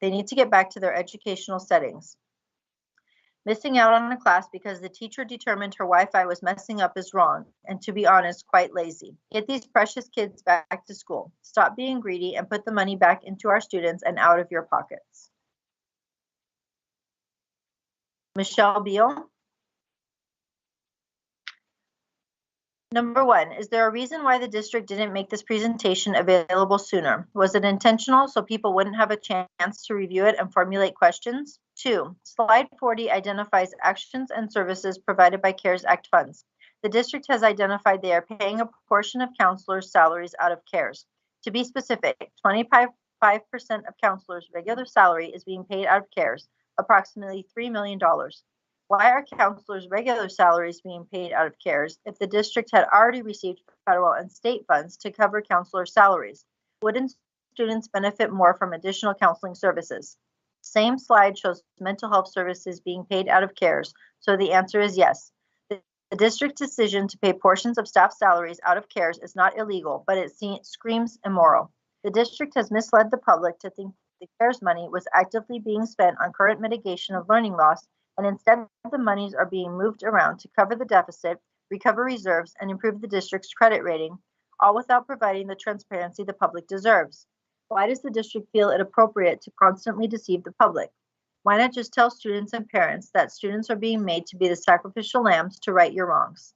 They need to get back to their educational settings. Missing out on a class because the teacher determined her Wi-Fi was messing up is wrong, and to be honest, quite lazy. Get these precious kids back to school. Stop being greedy and put the money back into our students and out of your pockets. Michelle Beal. Number 1, is there a reason why the district didn't make this presentation available sooner? Was it intentional so people wouldn't have a chance to review it and formulate questions? 2, slide 40 identifies actions and services provided by CARES Act funds. The district has identified they are paying a portion of counselors' salaries out of CARES. To be specific, 25% of counselors' regular salary is being paid out of CARES, approximately $3 million. Why are counselors' regular salaries being paid out of CARES if the district had already received federal and state funds to cover counselor salaries? Wouldn't students benefit more from additional counseling services? Same slide shows mental health services being paid out of CARES, so the answer is yes. The district's decision to pay portions of staff salaries out of CARES is not illegal, but it screams immoral. The district has misled the public to think the CARES money was actively being spent on current mitigation of learning loss, and instead the monies are being moved around to cover the deficit, recover reserves, and improve the district's credit rating, all without providing the transparency the public deserves. Why does the district feel it appropriate to constantly deceive the public? Why not just tell students and parents that students are being made to be the sacrificial lambs to right your wrongs?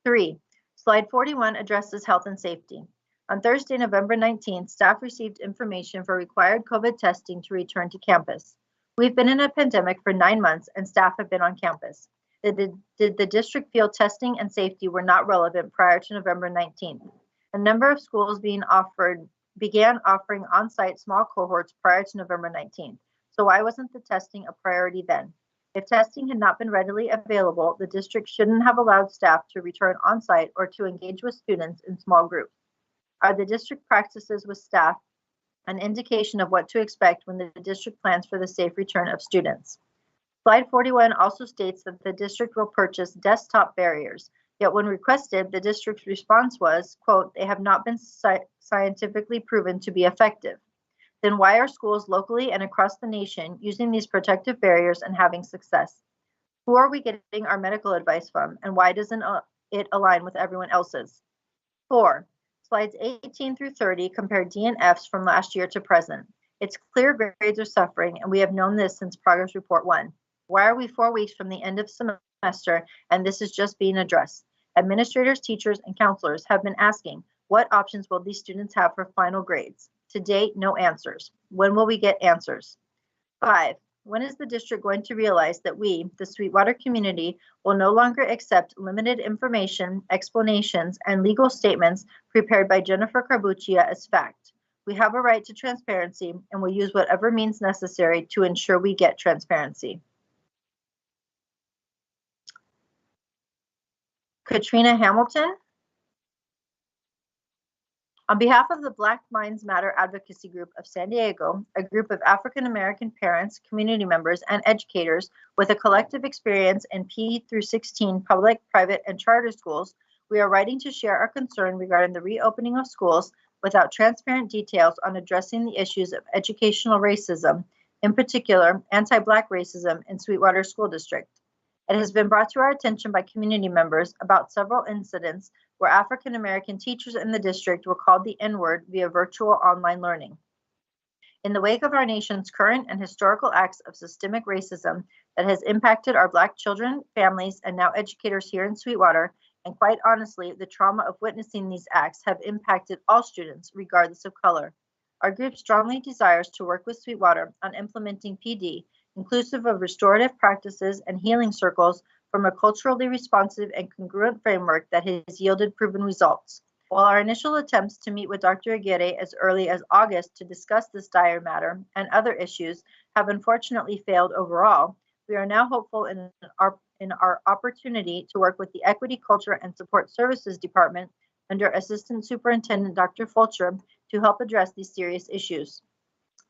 3, slide 41 addresses health and safety. On Thursday, November 19th, staff received information for required COVID testing to return to campus. We've been in a pandemic for 9 months and staff have been on campus. Did the district feel testing and safety were not relevant prior to November 19th? A number of schools began offering on-site small cohorts prior to November 19th. So why wasn't the testing a priority then? If testing had not been readily available, the district shouldn't have allowed staff to return on-site or to engage with students in small groups. Are the district practices with staff an indication of what to expect when the district plans for the safe return of students? Slide 41 also states that the district will purchase desktop barriers, yet when requested, the district's response was, quote, they have not been scientifically proven to be effective. Then why are schools locally and across the nation using these protective barriers and having success? Who are we getting our medical advice from, and why doesn't it align with everyone else's. 4. Slides 18 through 30 compare D and Fs from last year to present. It's clear grades are suffering, and we have known this since Progress Report 1. Why are we 4 weeks from the end of semester and this is just being addressed? Administrators, teachers, and counselors have been asking, what options will these students have for final grades? To date, no answers. When will we get answers? 5. When is the district going to realize that we, the Sweetwater community, will no longer accept limited information, explanations, and legal statements prepared by Jennifer Carbuccia as fact? We have a right to transparency and will use whatever means necessary to ensure we get transparency. Katrina Hamilton. On behalf of the Black Minds Matter Advocacy Group of San Diego, a group of African American parents, community members, and educators with a collective experience in P through 16 public, private, and charter schools, we are writing to share our concern regarding the reopening of schools without transparent details on addressing the issues of educational racism, in particular, anti-Black racism in Sweetwater School District. It has been brought to our attention by community members about several incidents where African American teachers in the district were called the N-word via virtual online learning. In the wake of our nation's current and historical acts of systemic racism that has impacted our Black children, families, and now educators here in Sweetwater, and quite honestly, the trauma of witnessing these acts have impacted all students, regardless of color. Our group strongly desires to work with Sweetwater on implementing PD, inclusive of restorative practices and healing circles from a culturally responsive and congruent framework that has yielded proven results. While our initial attempts to meet with Dr. Aguirre as early as August to discuss this dire matter and other issues have unfortunately failed overall, we are now hopeful in our opportunity to work with the Equity, Culture, and Support Services Department under Assistant Superintendent Dr. Fulcher to help address these serious issues.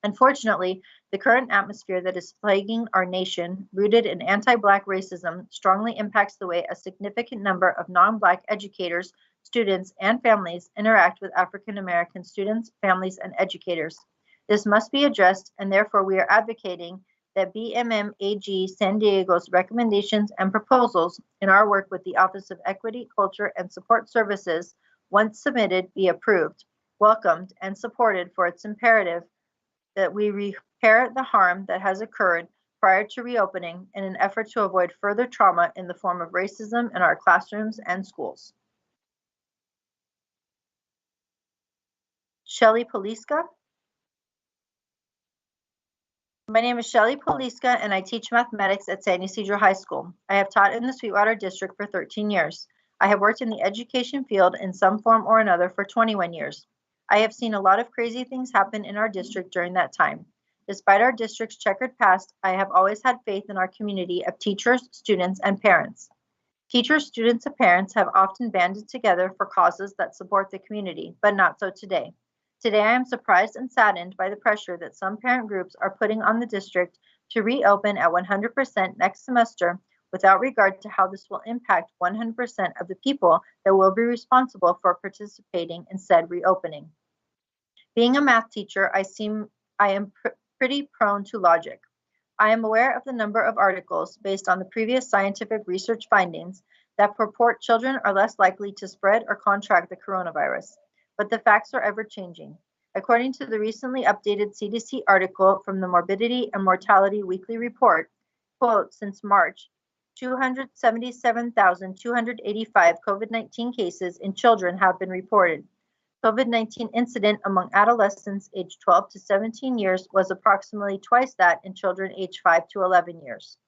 Unfortunately, the current atmosphere that is plaguing our nation, rooted in anti-Black racism, strongly impacts the way a significant number of non-Black educators, students, and families interact with African American students, families, and educators. This must be addressed, and therefore we are advocating that BMMAG San Diego's recommendations and proposals in our work with the Office of Equity, Culture, and Support Services, once submitted, be approved, welcomed, and supported for its imperative that we repair the harm that has occurred prior to reopening in an effort to avoid further trauma in the form of racism in our classrooms and schools. Shelley Poliska. My name is Shelley Poliska and I teach mathematics at San Ysidro High School. I have taught in the Sweetwater District for 13 years. I have worked in the education field in some form or another for 21 years. I have seen a lot of crazy things happen in our district during that time. Despite our district's checkered past, I have always had faith in our community of teachers, students, and parents. Teachers, students, and parents have often banded together for causes that support the community, but not so today. Today, I am surprised and saddened by the pressure that some parent groups are putting on the district to reopen at 100% next semester without regard to how this will impact 100% of the people that will be responsible for participating in said reopening. Being a math teacher, I am pretty prone to logic. I am aware of the number of articles based on the previous scientific research findings that purport children are less likely to spread or contract the coronavirus, but the facts are ever changing. According to the recently updated CDC article from the Morbidity and Mortality Weekly Report, quote, since March, 277,285 COVID-19 cases in children have been reported. COVID-19 incident among adolescents aged 12 to 17 years was approximately twice that in children aged 5 to 11 years.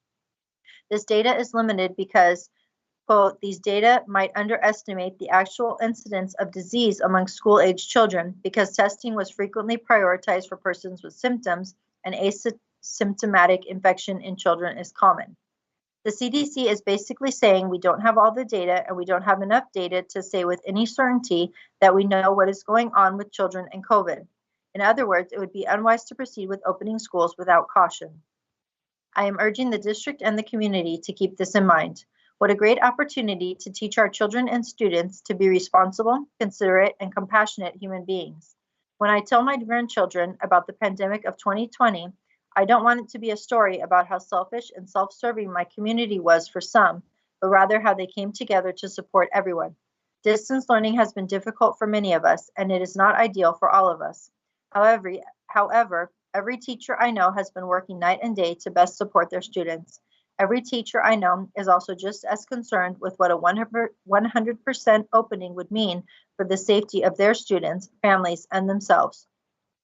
This data is limited because, quote, these data might underestimate the actual incidence of disease among school-aged children because testing was frequently prioritized for persons with symptoms and asymptomatic infection in children is common. The CDC is basically saying we don't have all the data and we don't have enough data to say with any certainty that we know what is going on with children and COVID. In other words, it would be unwise to proceed with opening schools without caution. I am urging the district and the community to keep this in mind. What a great opportunity to teach our children and students to be responsible, considerate, and compassionate human beings. When I tell my grandchildren about the pandemic of 2020, I don't want it to be a story about how selfish and self-serving my community was for some, but rather how they came together to support everyone. Distance learning has been difficult for many of us, and it is not ideal for all of us. However, every teacher I know has been working night and day to best support their students. Every teacher I know is also just as concerned with what a 100% opening would mean for the safety of their students, families, and themselves.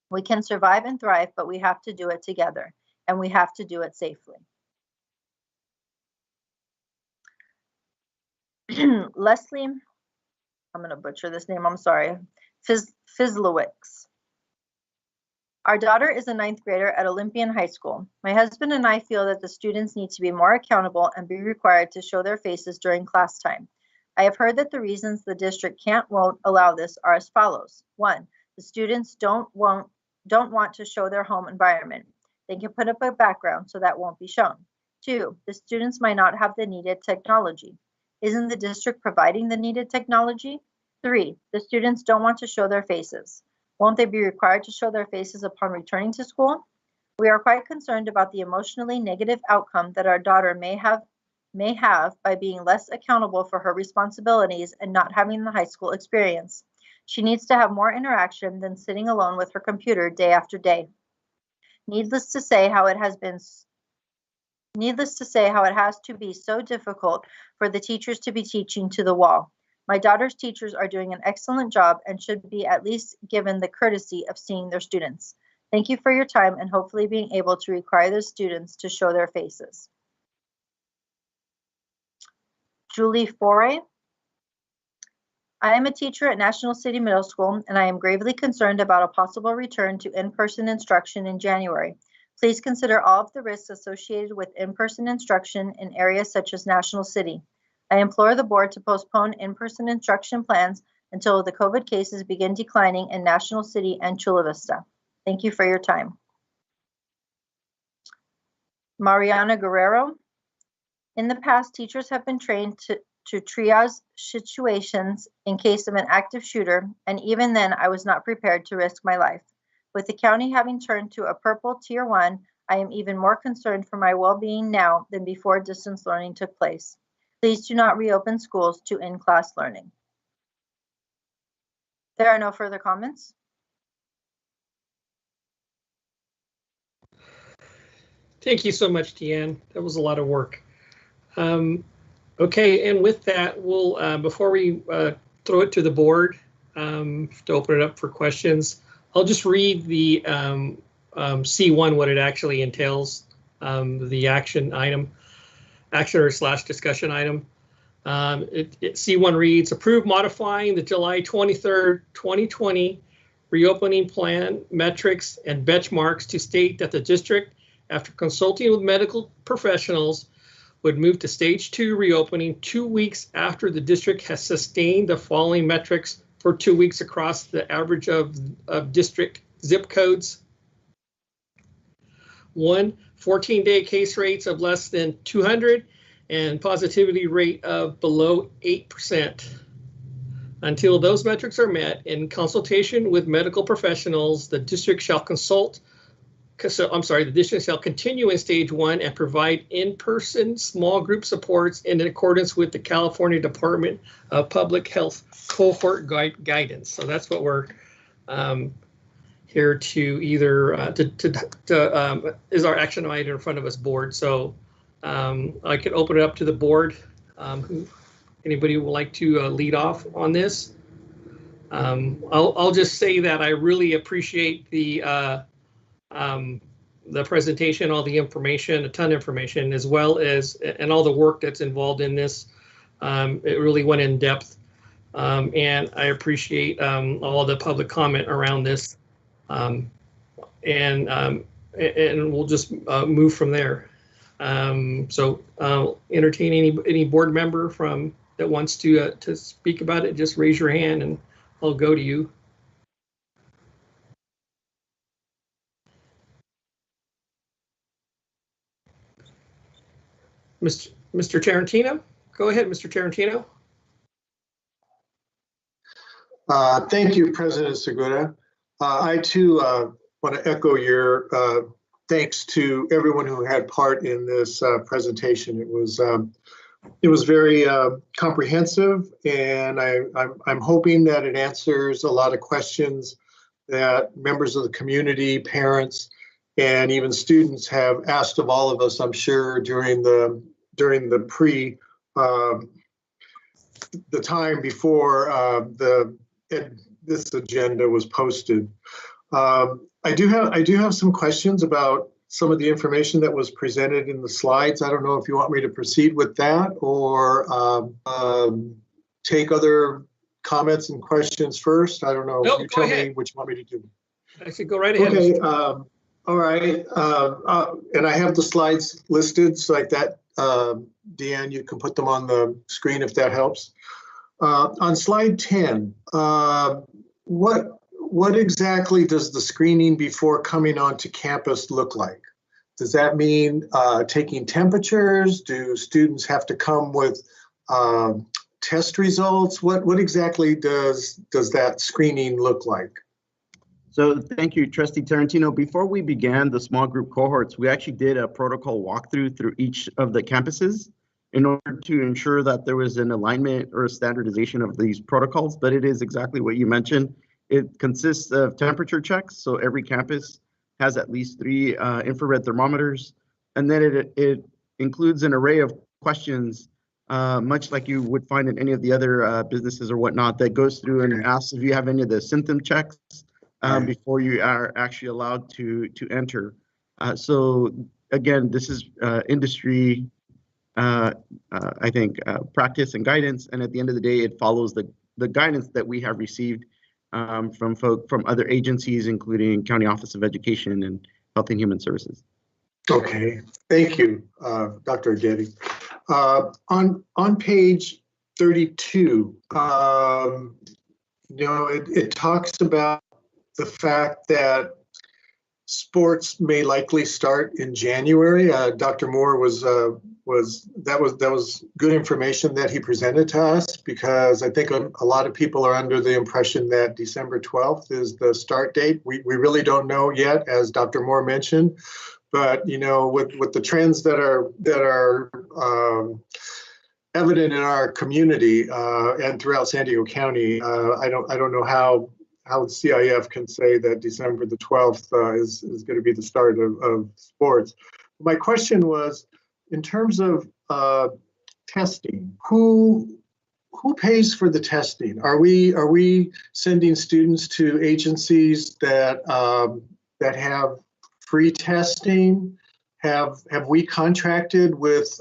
We can survive and thrive, but we have to do it together, and we have to do it safely. Leslie, I'm going to butcher this name, I'm sorry, Fislowicz. Our daughter is a 9th grader at Olympian High School. My husband and I feel that the students need to be more accountable and be required to show their faces during class time. I have heard that the reasons the district won't allow this are as follows. 1, the students don't want to show their home environment. They can put up a background, so that won't be shown. 2, the students might not have the needed technology. Isn't the district providing the needed technology? 3, the students don't want to show their faces. Won't they be required to show their faces upon returning to school? We are quite concerned about the emotionally negative outcome that our daughter may have by being less accountable for her responsibilities and not having the high school experience. She needs to have more interaction than sitting alone with her computer day after day. Needless to say how it has to be so difficult for the teachers to be teaching to the wall. My daughter's teachers are doing an excellent job and should be at least given the courtesy of seeing their students. Thank you for your time and hopefully being able to require the students to show their faces. Julie Foray. I am a teacher at National City Middle School, and I am gravely concerned about a possible return to in-person instruction in January. Please consider all of the risks associated with in-person instruction in areas such as National City. I implore the board to postpone in-person instruction plans until the COVID cases begin declining in National City and Chula Vista. Thank you for your time. Mariana Guerrero. In the past, teachers have been trained to triage situations in case of an active shooter, and even then I was not prepared to risk my life. With the county having turned to a purple tier 1, I am even more concerned for my well-being now than before distance learning took place. Please do not reopen schools to in-class learning. There are no further comments. Thank you so much, Deanne. That was a lot of work. Okay, and with that, we'll before we throw it to the board to open it up for questions, I'll just read the C1, what it actually entails, the action item. Action or / discussion item. C1 reads, approve modifying the July 23rd, 2020 reopening plan metrics and benchmarks to state that the district, after consulting with medical professionals, would move to stage 2 reopening 2 weeks after the district has sustained the following metrics for 2 weeks across the average of district zip codes. 1, 14-day case rates of less than 200 and positivity rate of below 8%. Until those metrics are met, in consultation with medical professionals, the district shall the district shall continue in stage 1 and provide in-person small group supports in accordance with the California Department of Public Health cohort guidance. So that's what we're here to either is our action item in front of us, board. So I can open it up to the board. Anybody would like to lead off on this? I'll just say that I really appreciate the presentation, all the information, a ton of information, as well as and all the work that's involved in this. It really went in depth, and I appreciate all the public comment around this. And we'll just move from there. So I'll entertain any board member that wants to speak about it. Just raise your hand and I'll go to you. Mr. Tarantino, go ahead, Mr. Tarantino. Thank you, President Segura. I too want to echo your thanks to everyone who had part in this presentation. It was It was very comprehensive, and I'm hoping that it answers a lot of questions that members of the community, parents, and even students have asked of all of us, I'm sure, during the time before this agenda was posted. I do have some questions about some of the information that was presented in the slides. I don't know if you want me to proceed with that or take other comments and questions first. I don't know. No, you go tell ahead. me what you want me to do. I should go right ahead. Okay. All right. And I have the slides listed so like that. Deanne, you can put them on the screen if that helps. On slide 10, what exactly does the screening before coming onto campus look like? Does that mean taking temperatures? Do students have to come with test results? What exactly does that screening look like? So thank you, Trustee Tarantino. Before we began the small group cohorts, we actually did a protocol walkthrough through each of the campuses in order to ensure that there was an alignment or a standardization of these protocols, but it is exactly what you mentioned. It consists of temperature checks, so every campus has at least 3 infrared thermometers, and then it includes an array of questions, much like you would find in any of the other businesses or whatnot, that goes through and asks if you have any of the symptom checks before you are actually allowed to enter. So again, this is industry, I think, practice and guidance, and at the end of the day, it follows the guidance that we have received from other agencies, including County Office of Education and Health and Human Services. Okay, thank you, Dr. Getty. On page 32, it talks about the fact that sports may likely start in January. Dr. Moore was good information that he presented to us, because I think a lot of people are under the impression that December 12th is the start date. We really don't know yet, as Dr. Moore mentioned, but with the trends that are evident in our community and throughout San Diego County, I don't know how CIF can say that December the 12th is going to be the start of sports. My question was, in terms of testing, who pays for the testing? Are we sending students to agencies that have free testing? Have we contracted with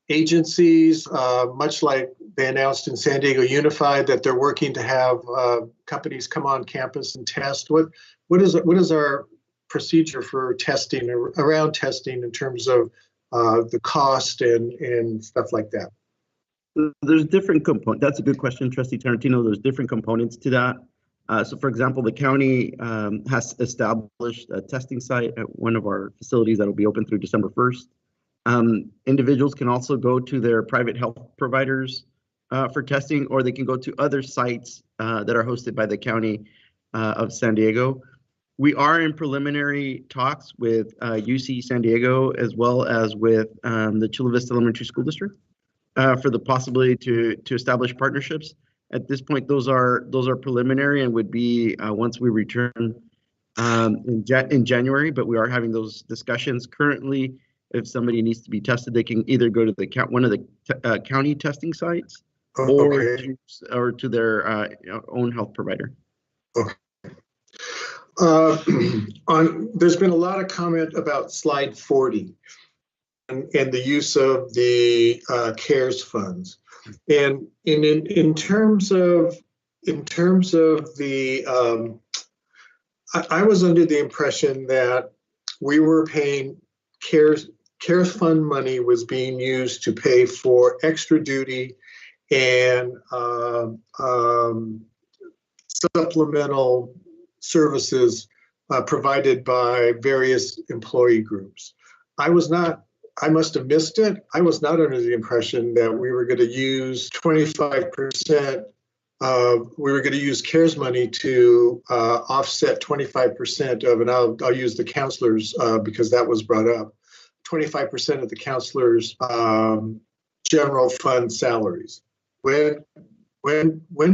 agencies, much like they announced in San Diego Unified, that they're working to have companies come on campus and test? What is our procedure for testing, around testing, in terms of the cost and stuff like that? There's different components. That's a good question, Trustee Tarantino. There's different components to that. So for example, the county has established a testing site at one of our facilities that will be open through December 1st. Individuals can also go to their private health providers for testing, or they can go to other sites that are hosted by the County of San Diego. We are in preliminary talks with UC San Diego, as well as with the Chula Vista Elementary School District for the possibility to establish partnerships. At this point, those are preliminary and would be once we return in January, but we are having those discussions currently. If somebody needs to be tested, they can either go to one of the county testing sites or to their own health provider. Okay. There's been a lot of comment about slide 40 and the use of the CARES funds, and in terms of the I was under the impression that we were paying CARES fund money was being used to pay for extra duty and supplemental services provided by various employee groups. I must have missed it. I was not under the impression that we were going to use 25%. We were going to use CARES money to offset 25% of, and I'll use the counselors because that was brought up. 25% of the counselors' general fund salaries. When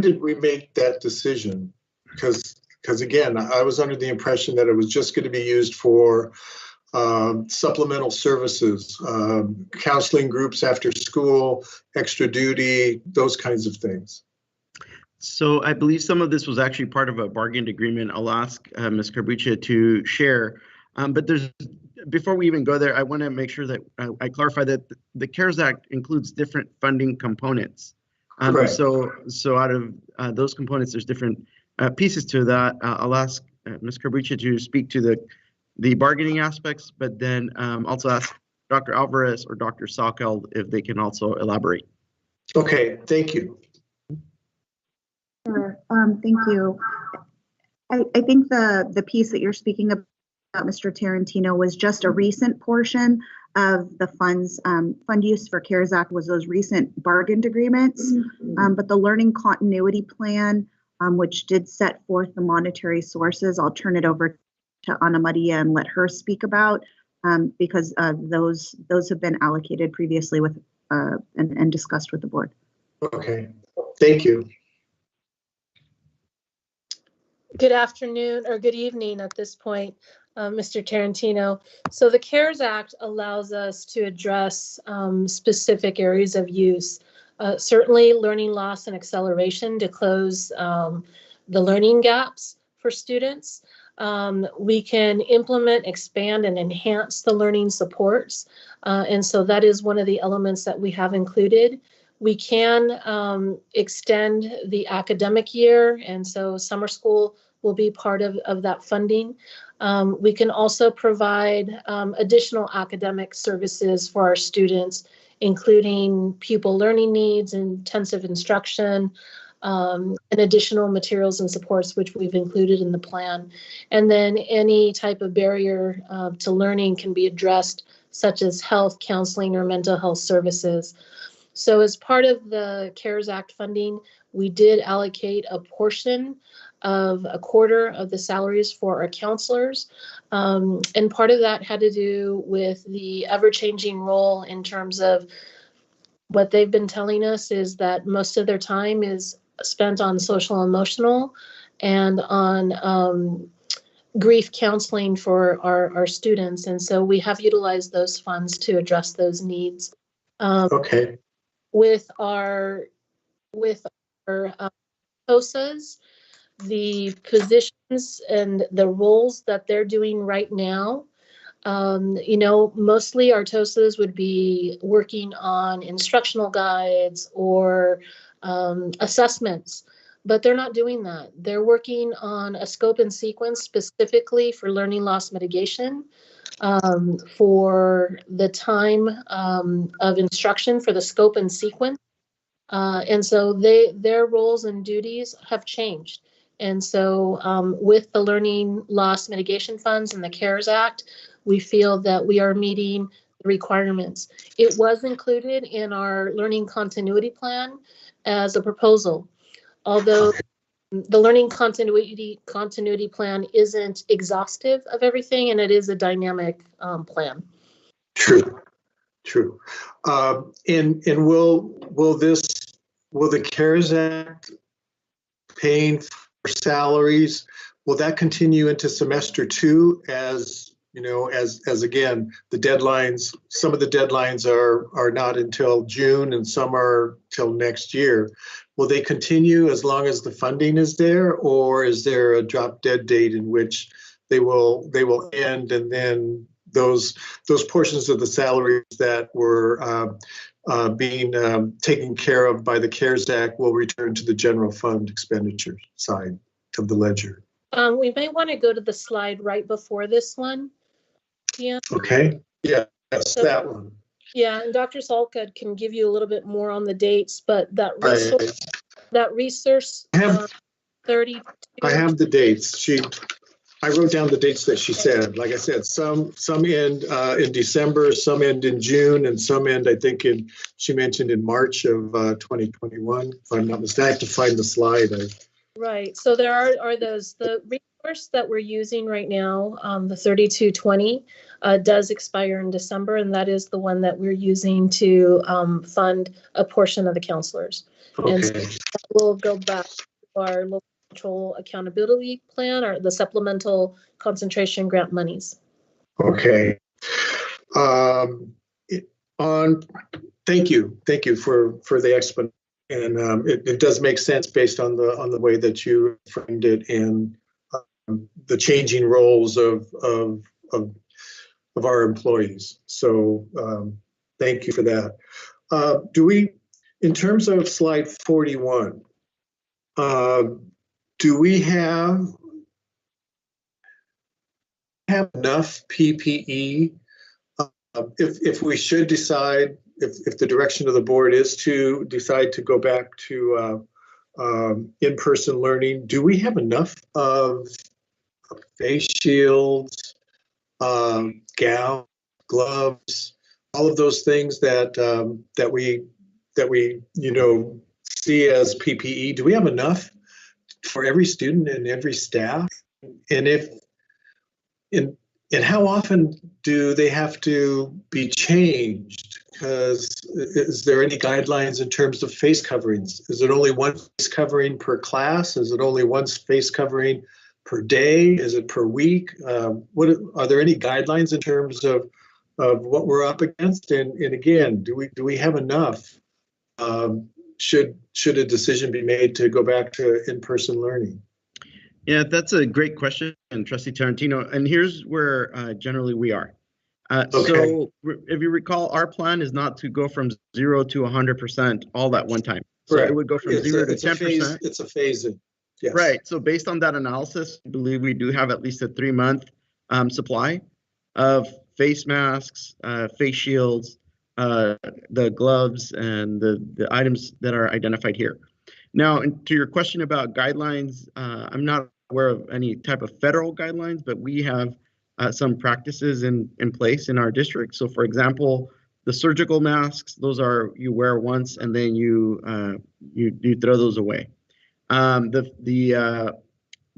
did we make that decision? Because again, I was under the impression that it was just going to be used for supplemental services, counseling groups after school, extra duty, those kinds of things. So I believe some of this was actually part of a bargained agreement. I'll ask Ms. Carbuccia to share. But before we even go there, I want to make sure that I clarify that the CARES Act includes different funding components. So out of those components, there's different pieces to that. I'll ask Ms. Carbuccia to speak to the bargaining aspects, but then also ask Dr. Alvarez or Dr. Sokol if they can also elaborate. Okay, thank you. Sure. Thank you. I think the piece that you're speaking about, Mr. Tarantino, was just a recent portion of the funds. Fund use for CARES Act was those recent bargained agreements, but the learning continuity plan, which did set forth the monetary sources, I'll turn it over to Ana Maria and let her speak about, because those have been allocated previously with and discussed with the board. Okay, thank you. Good afternoon or good evening at this point, Mr. Tarantino. So the CARES Act allows us to address specific areas of use. Certainly learning loss and acceleration to close the learning gaps for students. We can implement, expand, and enhance the learning supports. And so that is one of the elements that we have included. We can extend the academic year, and so summer school will be part of that funding. We can also provide additional academic services for our students, including pupil learning needs, intensive instruction, and additional materials and supports, which we've included in the plan. And then any type of barrier to learning can be addressed, such as health, counseling, or mental health services. So as part of the CARES Act funding, we did allocate a portion of a quarter of the salaries for our counselors. And part of that had to do with the ever-changing role in terms of what they've been telling us is that most of their time is spent on social emotional and on grief counseling for our students. And so we have utilized those funds to address those needs. Okay. With our TOSAs, the positions and the roles that they're doing right now, mostly our TOSAs would be working on instructional guides or assessments, but they're not doing that. They're working on a scope and sequence specifically for learning loss mitigation, for the time of instruction for the scope and sequence. And so their roles and duties have changed. And so with the learning loss mitigation funds and the CARES Act, we feel that we are meeting the requirements. It was included in our learning continuity plan as a proposal, although the learning continuity plan isn't exhaustive of everything, and it is a dynamic plan. True. And will the CARES Act paying for salaries, will that continue into semester 2 as again, the deadlines, some of the deadlines are not until June and some are till next year. Will they continue as long as the funding is there, or is there a drop dead date in which they will end, and then those portions of the salaries that were being taken care of by the CARES Act will return to the general fund expenditure side of the ledger? We may want to go to the slide right before this one. Yeah. Okay. Yeah, that's that one. Yeah, and Dr. Salka can give you a little bit more on the dates, but that resource, 32. I have the dates. I wrote down the dates that she said. Like I said, some end in December, some end in June, and some end, I think, she mentioned in March of 2021. If I'm not mistaken, I have to find the slide. Right. So there are those. The course that we're using right now, the 3220, does expire in December, and that is the one that we're using to fund a portion of the counselors. And so Okay. that will go back to our local control accountability plan, or the supplemental concentration grant monies. Okay. Thank you for the explanation. And it does make sense based on the way that you framed it and the changing roles of our employees. So thank you for that. Do we, in terms of slide 41, do we have enough PPE if we should decide, if the direction of the board is to decide to go back to in-person learning, do we have enough of face shields, gowns, gloves, all of those things that we see as PPE? Do we have enough for every student and every staff? And how often do they have to be changed? Because is there any guidelines in terms of face coverings? Is it only one face covering per class? Is it only one face covering per day? Is it per week? Are there any guidelines in terms of what we're up against? And again, do we have enough? Should a decision be made to go back to in-person learning? Yeah, that's a great question, Trustee Tarantino. And here's where generally we are. So if you recall, our plan is not to go from 0 to 100% all at one time. So it would go from 0 to 10%. It's a phase. Yes. Right. So based on that analysis, I believe we do have at least a 3-month supply of face masks, face shields, the gloves, and the items that are identified here. Now, to your question about guidelines, I'm not aware of any type of federal guidelines, but we have some practices in place in our district. So, for example, the surgical masks, those are you wear once and then you throw those away. The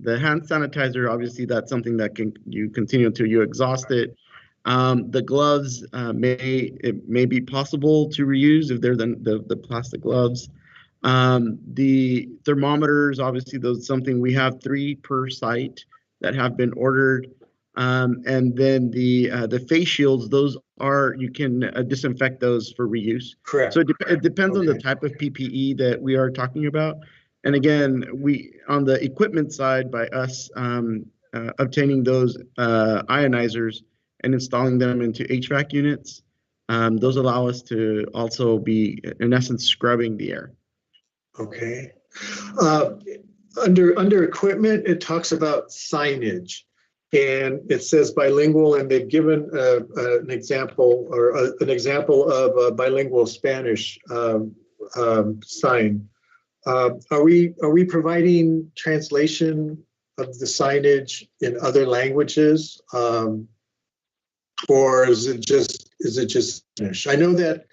hand sanitizer, obviously, that's something that you continue until you exhaust it. The gloves may be possible to reuse if they're the plastic gloves. The thermometers, obviously, those something we have 3 per site that have been ordered. And then the face shields, those are, you can disinfect those for reuse. Correct. So it depends on the type of PPE that we are talking about. And again, on the equipment side, by us obtaining those ionizers and installing them into HVAC units, those allow us to also be, in essence, scrubbing the air. Okay. Under equipment, it talks about signage, and it says bilingual, and they've given an example of a bilingual Spanish sign. Are we providing translation of the signage in other languages, or is it just Spanish? I know that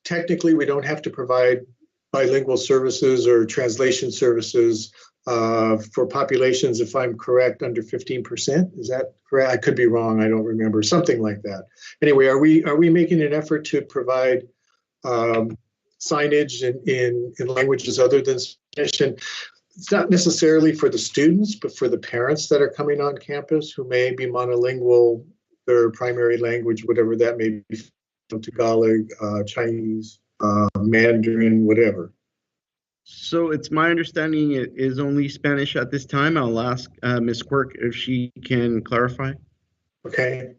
technically we don't have to provide bilingual services or translation services for populations, if I'm correct, under 15%. Is that correct? I could be wrong. I don't remember. Something like that. Anyway, are we making an effort to provide signage in languages other than Spanish? And it's not necessarily for the students, but for the parents that are coming on campus who may be monolingual, their primary language, whatever that may be, Tagalog, Chinese, Mandarin, whatever. So it's my understanding it is only Spanish at this time. I'll ask Ms. Quirk if she can clarify. Okay.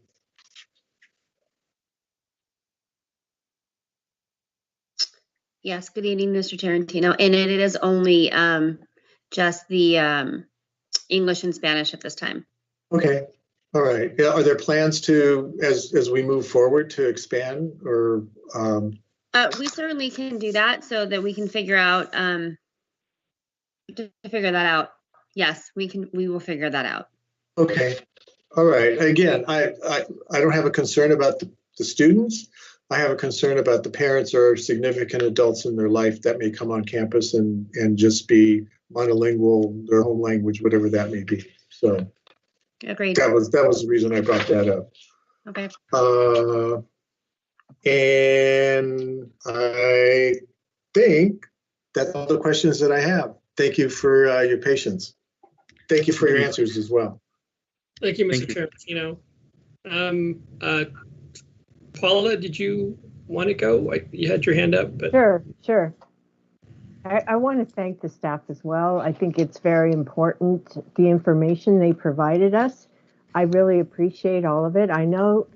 Yes, good evening, Mr. Tarantino. And it is only just the English and Spanish at this time. Okay. All right. Yeah, are there plans to, as we move forward, to expand or? We certainly can do that so that we can figure out Yes, we will figure that out. Okay. All right. Again, I don't have a concern about the students. I have a concern about the parents or significant adults in their life that may come on campus and just be monolingual, their home language, whatever that may be. So Agreed. that was the reason I brought that up. Okay. And I think that's all the questions that I have. Thank you for your patience. Thank you for your answers as well. Thank you, Mr. Tarantino. Paula, did you want to go? You had your hand up, but Sure. I want to thank the staff as well. I think it's very important, the information they provided us. I really appreciate all of it. I know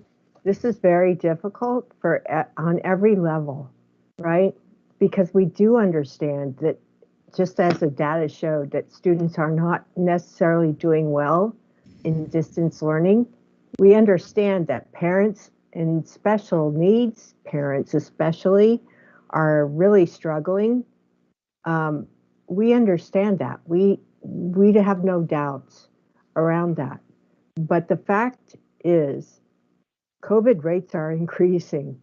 this is very difficult on every level, right? Because we do understand that, just as the data showed, that students are not necessarily doing well in distance learning. We understand that parents and special needs parents especially are really struggling. We understand that. We have no doubts around that. But the fact is, COVID rates are increasing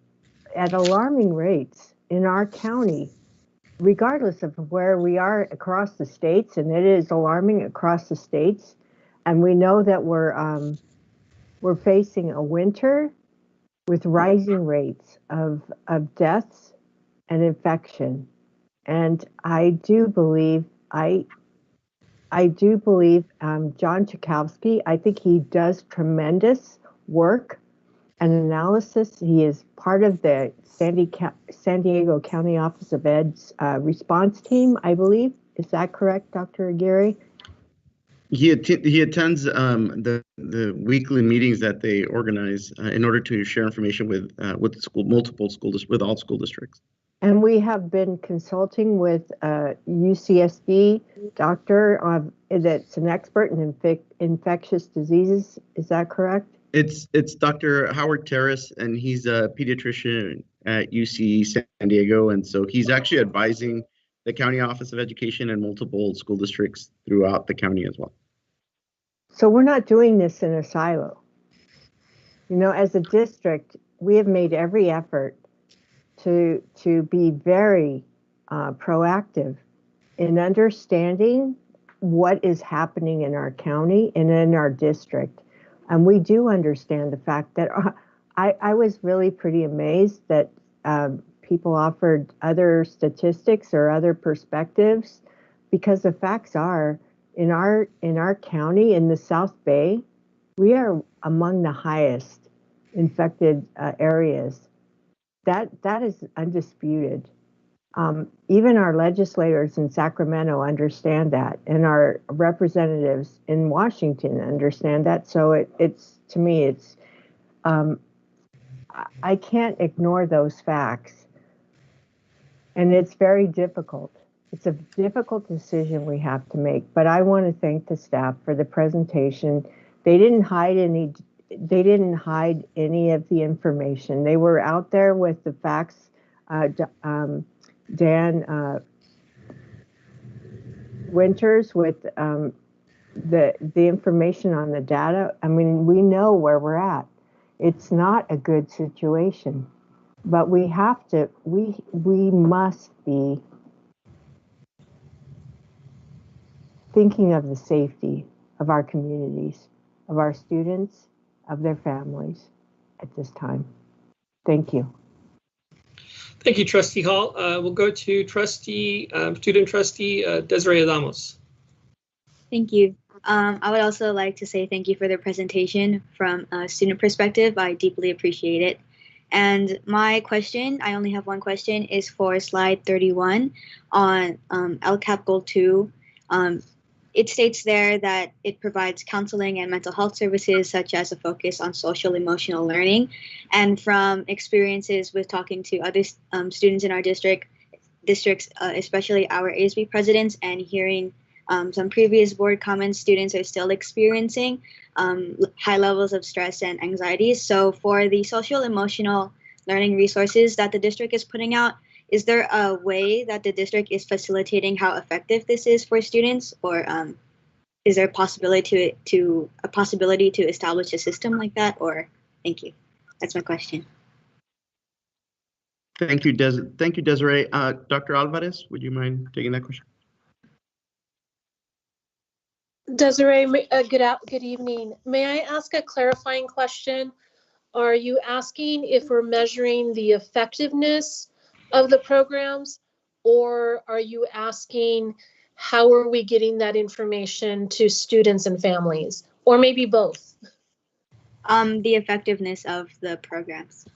at alarming rates in our county, regardless of where we are across the states, and it is alarming across the states. And we know that we're facing a winter with rising rates of deaths and infection. And I do believe John Chakowski, I think he does tremendous work and analysis. He is part of the San Diego County Office of Ed's response team, I believe. Is that correct, Dr. Aguirre? He attends the weekly meetings that they organize in order to share information with with all school districts. And we have been consulting with UCSD doctor that's an expert in infectious diseases. Is that correct? It's Dr. Howard Terrace, and he's a pediatrician at UC San Diego, and so he's actually advising the County Office of Education and multiple school districts throughout the county as well. So we're not doing this in a silo. You know, as a district, we have made every effort to be very proactive in understanding what is happening in our county and in our district. And we do understand the fact that I was really pretty amazed that people offered other statistics or other perspectives, because the facts are, in our county, in the South Bay, we are among the highest infected areas. That is undisputed. Even our legislators in Sacramento understand that, and our representatives in Washington understand that. So it's to me, it's I can't ignore those facts, and it's very difficult. It's a difficult decision we have to make. But I want to thank the staff for the presentation. They didn't hide any of the information. They were out there with the facts. Dan Winters with the information on the data. I mean, we know where we're at. It's not a good situation, but we must be thinking of the safety of our communities, of our students, of their families at this time. Thank you. thank you, Trustee Hall. We'll go to student trustee Desiree Adamos. Thank you. I would also like to say thank you for the presentation. From a student perspective, I deeply appreciate it. And my question, I only have one question, is for slide 31 on LCAP Goal 2. It states there that it provides counseling and mental health services, such as a focus on social emotional learning. And from experiences with talking to other students in our districts, especially our ASB presidents, and hearing some previous board comments, students are still experiencing high levels of stress and anxiety. So for the social emotional learning resources that the district is putting out, is there a way that the district is facilitating how effective this is for students, or is there a possibility to establish a system like that? Or thank you. That's my question. Thank you, Desiree. Dr. Alvarez, would you mind taking that question? Desiree, good evening. May I ask a clarifying question? Are you asking if we're measuring the effectiveness of the programs, or are you asking how are we getting that information to students and families, or maybe both? The effectiveness of the programs.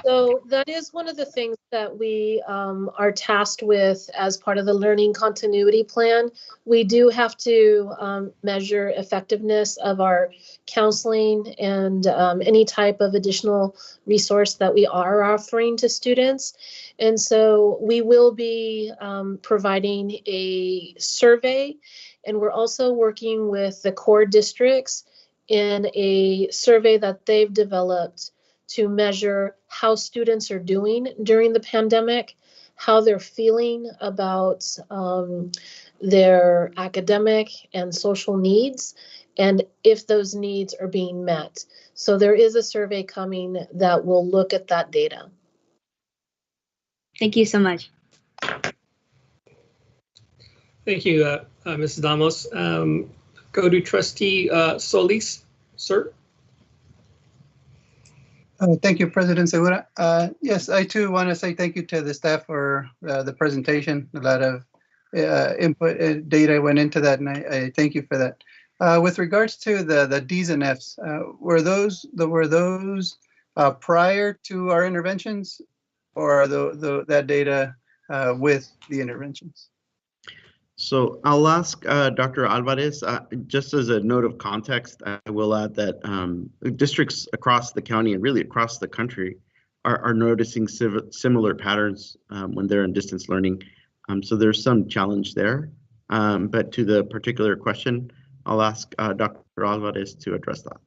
So that is one of the things that we are tasked with as part of the learning continuity plan. We do have to measure effectiveness of our counseling and any type of additional resource that we are offering to students. And so we will be providing a survey, and we're also working with the core districts in a survey that they've developed to measure how students are doing during the pandemic, how they're feeling about their academic and social needs, and if those needs are being met. So there is a survey coming that will look at that data. Thank you so much. Thank you, Mrs. Damos. Go to Trustee Solis, sir. Thank you, President Segura. Yes, I too want to say thank you to the staff for the presentation. A lot of input data went into that, and I thank you for that. With regards to the Ds and Fs, were those prior to our interventions, or that data with the interventions? So I'll ask Dr. Alvarez, just as a note of context, I will add that districts across the county and really across the country are noticing similar patterns when they're in distance learning. So there's some challenge there. But to the particular question, I'll ask Dr. Alvarez to address that.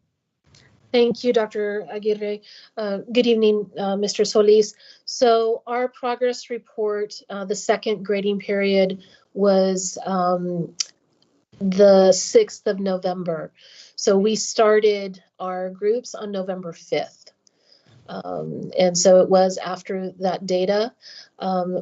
Thank you, Dr. Aguirre. Good evening, Mr. Solis. So our progress report, the second grading period, was the 6th of November. So we started our groups on November 5th. And so it was after that data.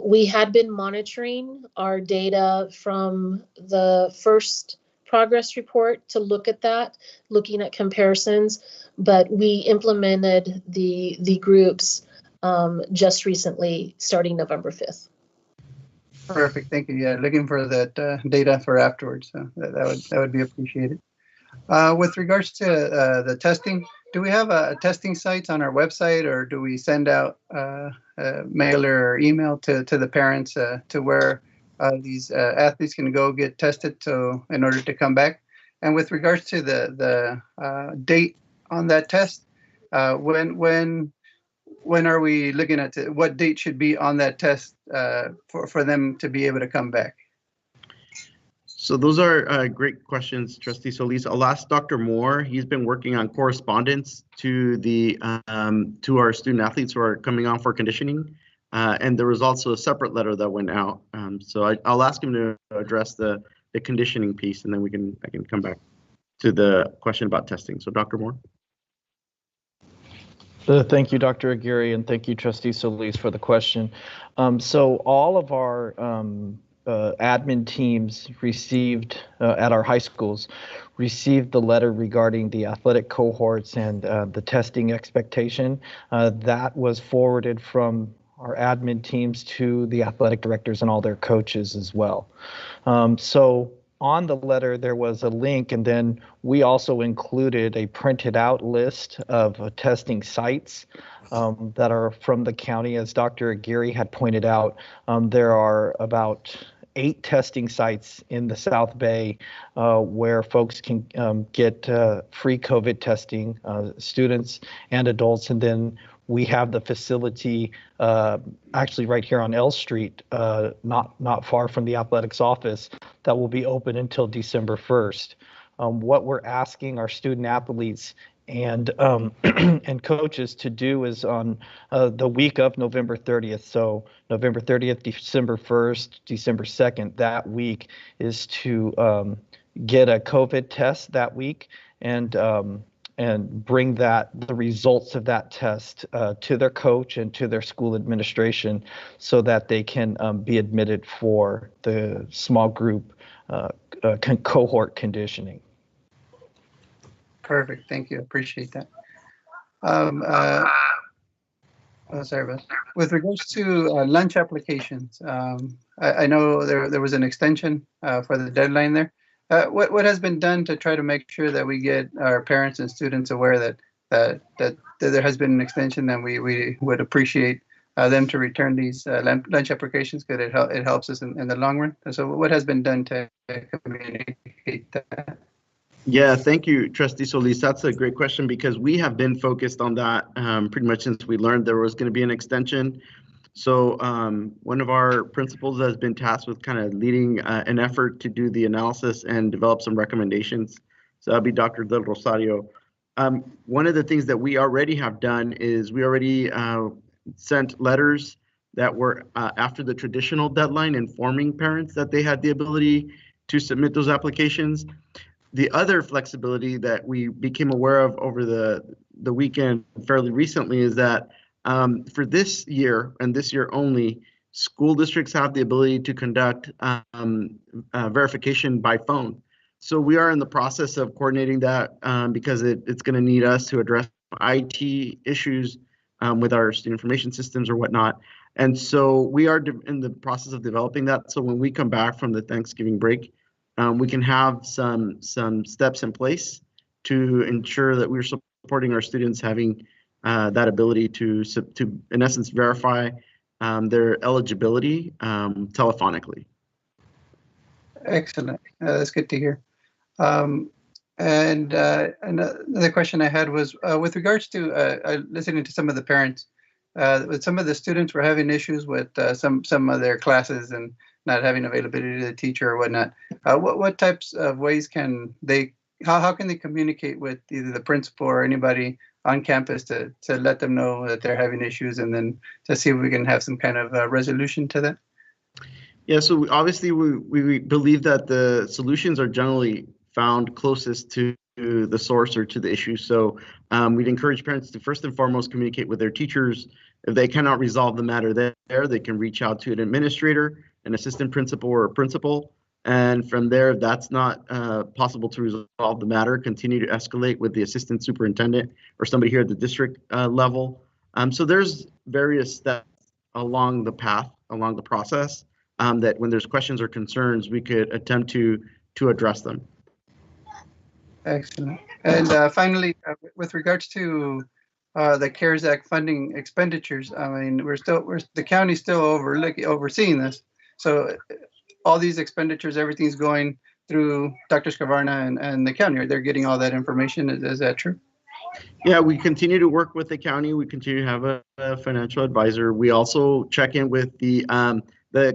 We had been monitoring our data from the first progress report to look at that, looking at comparisons, but we implemented the groups just recently, starting November 5th. Perfect, thank you. Yeah, looking for that data for afterwards. So that would be appreciated. With regards to the testing, do we have testing sites on our website, or do we send out mailer or email to the parents to where these athletes can go get tested in order to come back? And with regards to the date on that test, when are we looking at what date should be on that test for them to be able to come back? So those are great questions, Trustee Solis. I'll ask Dr. Moore. He's been working on correspondence to to our student athletes who are coming on for conditioning. And there was also a separate letter that went out. So I'll ask him to address the conditioning piece, and then I can come back to the question about testing. So Dr. Moore. Thank you, Dr. Aguirre, and thank you, Trustee Solis, for the question. So all of our admin teams received, at our high schools, received the letter regarding the athletic cohorts and the testing expectation. That was forwarded from our admin teams to the athletic directors and all their coaches as well. So on the letter, there was a link, and then we also included a printed out list of testing sites that are from the county. As Dr. Aguirre had pointed out, there are about 8 testing sites in the South Bay where folks can get free COVID testing, students and adults. And then we have the facility actually right here on L Street, not far from the athletics office, that will be open until December 1st. What we're asking our student athletes and and coaches to do is on the week of November 30th. So November 30th, December 1st, December 2nd, that week is to get a COVID test that week. And and bring the results of that test to their coach and to their school administration so that they can be admitted for the small group cohort conditioning. Perfect. Thank you. Appreciate that. Sorry, Beth. With regards to lunch applications, I know there was an extension for the deadline there. What has been done to try to make sure that we get our parents and students aware that there has been an extension, and we would appreciate them to return these lunch applications because it helps us in the long run. And so what has been done to communicate that? Yeah, thank you, Trustee Solis. That's a great question because we have been focused on that pretty much since we learned there was going to be an extension. So one of our principals has been tasked with kind of leading an effort to do the analysis and develop some recommendations. So that'll be Dr. Del Rosario. One of the things that we already have done is we already sent letters that were after the traditional deadline informing parents that they had the ability to submit those applications. The other flexibility that we became aware of over the weekend fairly recently is that for this year and this year only, school districts have the ability to conduct verification by phone. So we are in the process of coordinating that because it's going to need us to address IT issues with our student information systems or whatnot. And so we are in the process of developing that. So when we come back from the Thanksgiving break, we can have some steps in place to ensure that we're supporting our students having that ability to in essence verify their eligibility telephonically. Excellent. That's good to hear. And another question I had was with regards to listening to some of the parents. With some of the students were having issues with some of their classes and not having availability to the teacher or whatnot. What types of ways can they, how can they communicate with either the principal or anybody on campus to let them know that they're having issues and then to see if we can have some kind of resolution to that? Yeah, so obviously we believe that the solutions are generally found closest to the source or to the issue. So we'd encourage parents to first and foremost communicate with their teachers. If they cannot resolve the matter there, they can reach out to an administrator, an assistant principal, or a principal. And from there, if that's not possible to resolve the matter, continue to escalate with the assistant superintendent or somebody here at the district level. So there's various steps along the path, along the process, that when there's questions or concerns, we could attempt to address them. Excellent. And finally, with regards to the CARES Act funding expenditures, I mean, the county's still overseeing this. So all these expenditures, everything's going through Dr. Scavarna and the county. They're getting all that information. Is that true? Yeah, we continue to work with the county. We continue to have a financial advisor. We also check in with the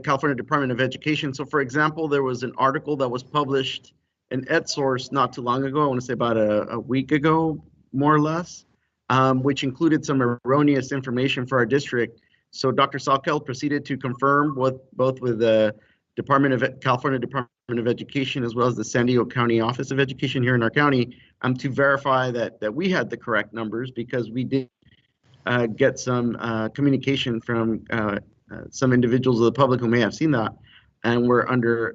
California Department of Education. So for example, there was an article that was published in EdSource not too long ago, I want to say about a week ago, more or less, which included some erroneous information for our district. So Dr. Salkel proceeded to confirm both with the California Department of Education as well as the San Diego County Office of Education here in our county to verify that we had the correct numbers, because we did get some communication from some individuals of the public who may have seen that, and we're under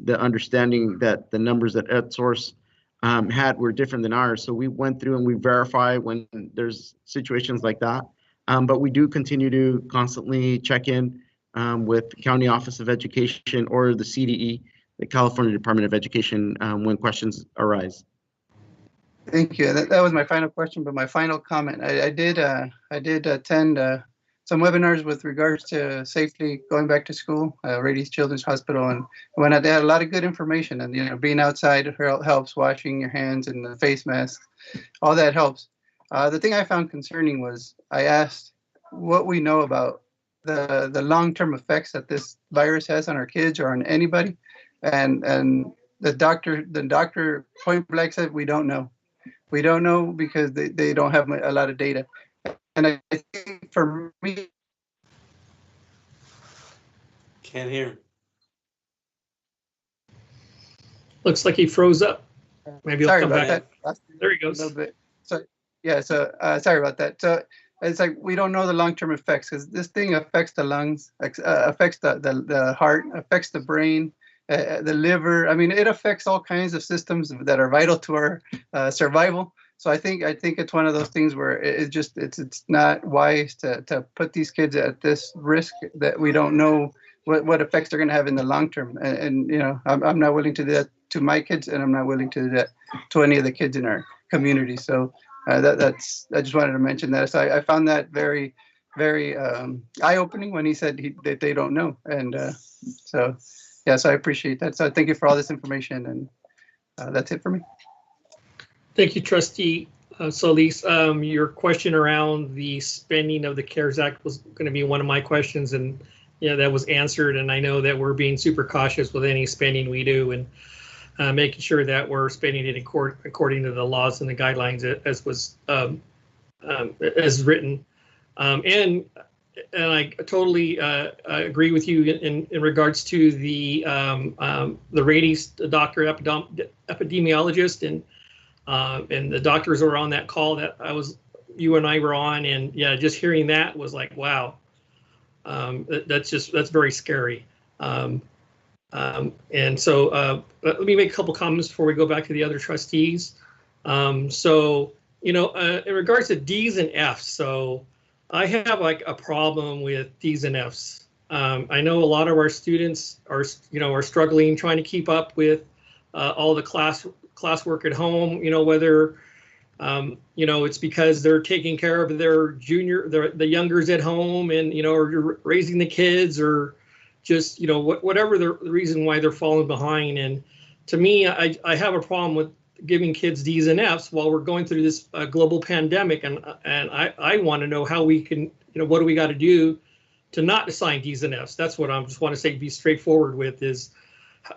the understanding that the numbers that EdSource had were different than ours. So we went through and we verify when there's situations like that. But we do continue to constantly check in with the County Office of Education or the CDE, the California Department of Education, when questions arise. Thank you. That was my final question, but my final comment. I did attend some webinars with regards to safely going back to school, Rady Children's Hospital, and when they had a lot of good information, and being outside helps, washing your hands and the face mask, all that helps. The thing I found concerning was I asked what we know about the long-term effects that this virus has on our kids or on anybody, and the doctor point blank said we don't know. We don't know because they don't have a lot of data. And I think for me, can't hear. Looks like he froze up. Maybe he'll Sorry come about back. that. There he A little goes. bit. So yeah, so sorry about that. So it's like we don't know the long-term effects because this thing affects the lungs, affects the heart, affects the brain, the liver. I mean, it affects all kinds of systems that are vital to our survival. So I think it's one of those things where it's not wise to put these kids at this risk that we don't know what effects they're going to have in the long term. And you know, I'm not willing to do that to my kids, and I'm not willing to do that to any of the kids in our community. So that's I just wanted to mention that. So I found that very eye-opening when he said that they don't know. And so yeah, so I appreciate that. So thank you for all this information, and that's it for me. Thank you, Trustee Solis. Your question around the spending of the CARES Act was going to be one of my questions, and yeah, that was answered. And I know that we're being super cautious with any spending we do, and making sure that we're spending it according to the laws and the guidelines as was as written. And I totally agree with you in regards to the Rady doctor, epidemiologist, and the doctors were on that call that you and I were on, and yeah, just hearing that was like, wow, that's very scary. And so let me make a couple comments before we go back to the other trustees. So, you know, in regards to D's and F's, so I have like a problem with D's and F's. I know a lot of our students are struggling trying to keep up with all the classwork at home, you know, whether, you know, it's because they're taking care of their the youngers at home and, you know, or raising the kids, or just, you know, whatever the reason why they're falling behind. And to me, I have a problem with giving kids D's and F's while we're going through this global pandemic. And I want to know how we can, you know, what do we got to do to not assign D's and F's? That's what I just want to say, be straightforward with is,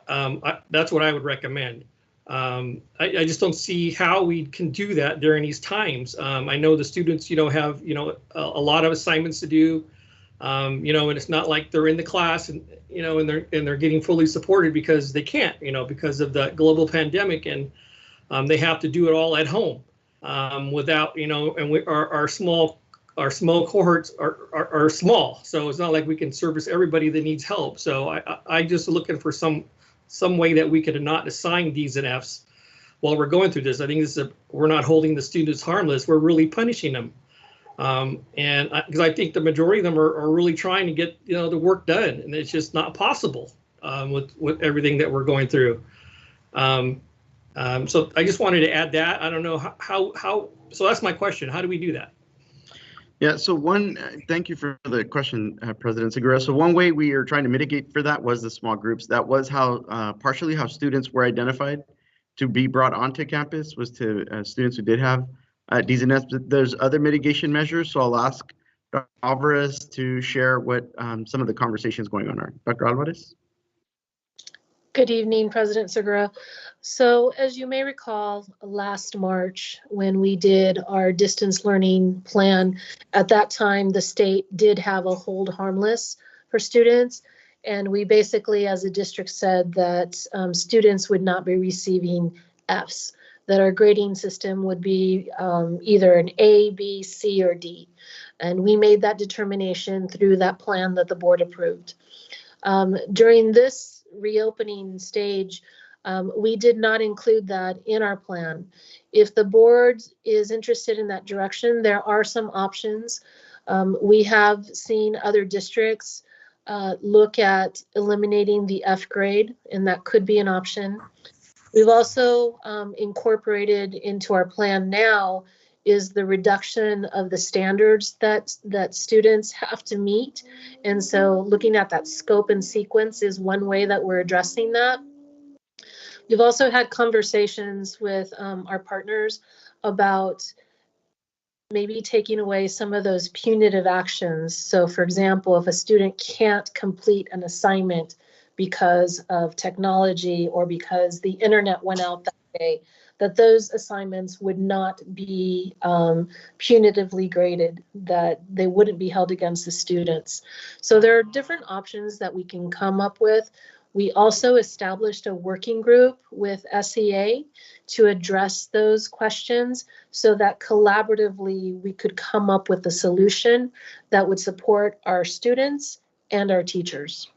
that's what I would recommend. I just don't see how we can do that during these times. I know the students, you know, have, you know, a lot of assignments to do, you know, and it's not like they're in the class and, you know, and they're getting fully supported because they can't, you know, because of the global pandemic, and they have to do it all at home without, you know, and our small cohorts are small, so it's not like we can service everybody that needs help. So I just looking for some way that we could not assign D's and F's while we're going through this. I think we're not holding the students harmless, we're really punishing them. And because I think the majority of them are really trying to get, you know, the work done, and it's just not possible with everything that we're going through. So I just wanted to add that. I don't know how, so that's my question. How do we do that? Yeah, so thank you for the question, President Segura. So one way we are trying to mitigate for that was the small groups. That was how partially how students were identified to be brought onto campus, was to students who did have D's and F's. There's other mitigation measures, so I'll ask Dr. Alvarez to share what some of the conversations going on are. Dr. Alvarez? Good evening, President Segura. So as you may recall, last March, when we did our distance learning plan, at that time, the state did have a hold harmless for students. And we basically, as a district, said that students would not be receiving Fs, that our grading system would be either an A, B, C, or D. And we made that determination through that plan that the board approved. During this reopening stage, we did not include that in our plan. If the board is interested in that direction, there are some options. We have seen other districts look at eliminating the F grade, and that could be an option. We've also incorporated into our plan now is the reduction of the standards that students have to meet. And so looking at that scope and sequence is one way that we're addressing that. We've also had conversations with our partners about maybe taking away some of those punitive actions. So for example, if a student can't complete an assignment because of technology or because the internet went out that day, that those assignments would not be punitively graded, that they wouldn't be held against the students. So there are different options that we can come up with. We also established a working group with SEA to address those questions so that collaboratively we could come up with a solution that would support our students and our teachers.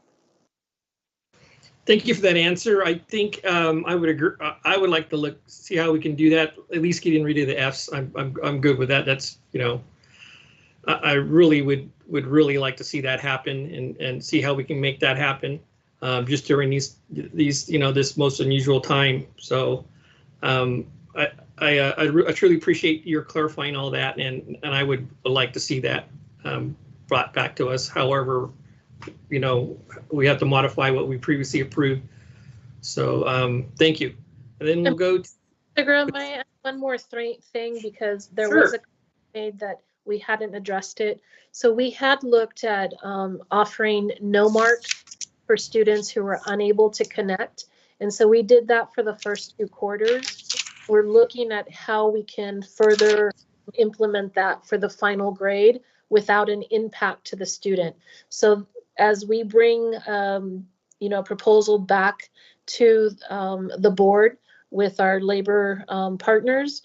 Thank you for that answer. I think I would agree. I would like to see how we can do that. At least getting rid of the Fs. I'm good with that. That's, you know, I really would really like to see that happen and see how we can make that happen just during these you know, this most unusual time. So I truly appreciate your clarifying all that, and I would like to see that brought back to us. However, you know, we have to modify what we previously approved. So thank you. And then we'll go to Instagram. I add one more thing, because there Sure. was a made that we hadn't addressed it. So we had looked at offering no mark for students who were unable to connect. And so we did that for the first 2 quarters. We're looking at how we can further implement that for the final grade without an impact to the student. So as we bring, you know, a proposal back to the board with our labor partners,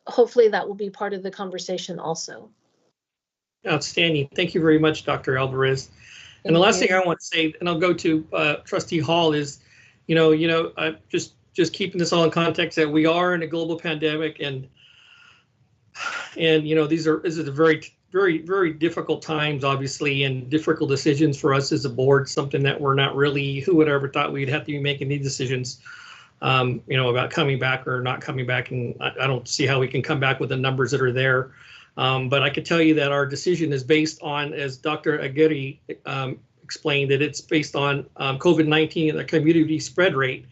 hopefully that will be part of the conversation also. outstanding. Thank you very much, Dr. Alvarez. And the last thing I want to say, and I'll go to Trustee Hall, is, you know, just keeping this all in context that we are in a global pandemic, and you know, this is a very difficult times, obviously, and difficult decisions for us as a board. Something that we're not really, who would ever thought we'd have to be making these decisions, you know, about coming back or not coming back, and I don't see how we can come back with the numbers that are there. But I could tell you that our decision is based on, as Dr. Aguirre explained, that it's based on COVID-19 and the community spread rate,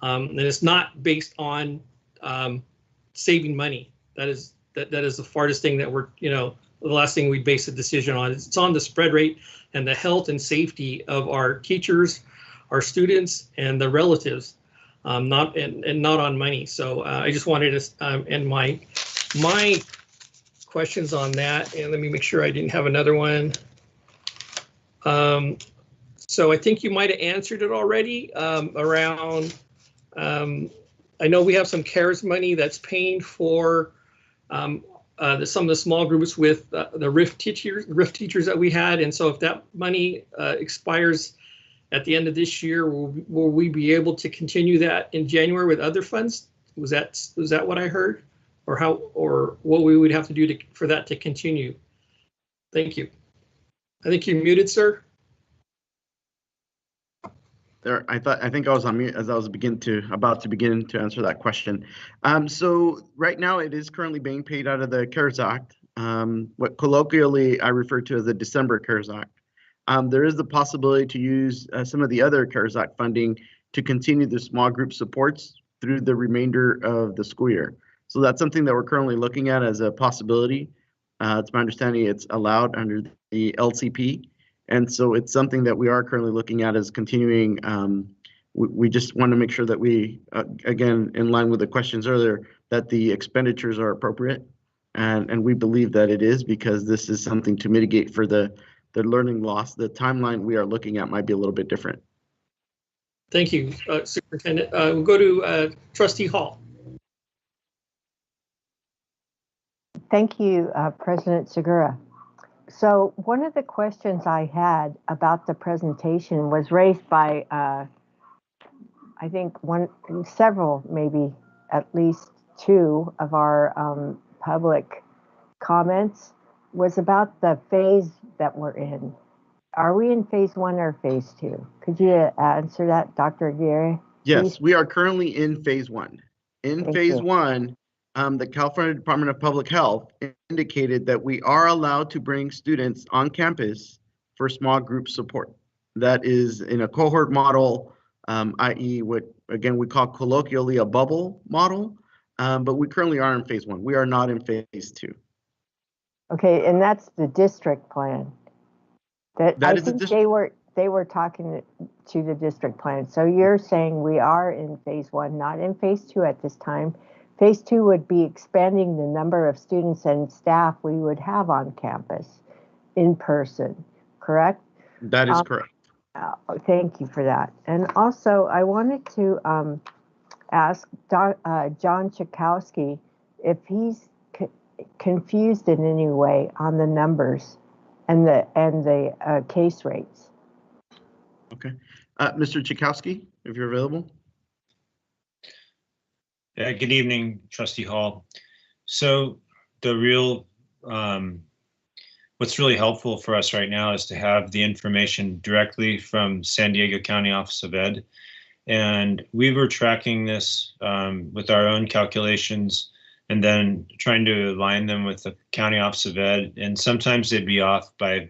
and it's not based on saving money. That is the farthest thing that we're, you know, the last thing we base a decision on. It's on the spread rate and the health and safety of our teachers, our students, and the relatives, not on money. So I just wanted to end my questions on that, and let me make sure I didn't have another one. So I think you might have answered it already around. I know we have some CARES money that's paying for some of the small groups with the RIF teachers that we had, and so if that money expires at the end of this year, will we be able to continue that in January with other funds? Was that what I heard? Or how, or what we would have to do for that to continue? Thank you. I think you're muted, sir. There, I think I was on mute as I was about to begin to answer that question. So right now it is currently being paid out of the CARES Act, what colloquially I refer to as the December CARES Act. There is the possibility to use some of the other CARES Act funding to continue the small group supports through the remainder of the school year. So that's something that we're currently looking at as a possibility. It's my understanding it's allowed under the LCP. And so it's something that we are currently looking at as continuing. We just want to make sure that we, again, in line with the questions earlier, that the expenditures are appropriate. And we believe that it is, because this is something to mitigate for the learning loss. The timeline we are looking at might be a little bit different. Thank you, Superintendent. We'll go to Trustee Hall. Thank you, President Segura. So one of the questions I had about the presentation was raised by, I think several, maybe at least 2 of our public comments, was about the phase that we're in. Are we in phase 1 or phase 2? Could you answer that, Dr. Aguirre? Yes, we are currently in phase 1. In phase 1, the California Department of Public Health indicated that we are allowed to bring students on campus for small group support. That is in a cohort model, i.e. what, again, we call colloquially a bubble model, but we currently are in phase 1. We are not in phase 2. Okay, and that's the district plan. That I think they were talking to the district plan. So you're saying we are in phase 1, not in phase 2 at this time. Phase 2 would be expanding the number of students and staff we would have on campus in person, correct? That is correct. Thank you for that. And also, I wanted to ask John Chakowski if he's confused in any way on the numbers and the case rates. Okay. Mr. Chakowski, if you're available. Yeah, good evening, Trustee Hall. So the real, what's really helpful for us right now is to have the information directly from San Diego County Office of Ed. And we were tracking this with our own calculations and then trying to align them with the County Office of Ed. And sometimes they'd be off by,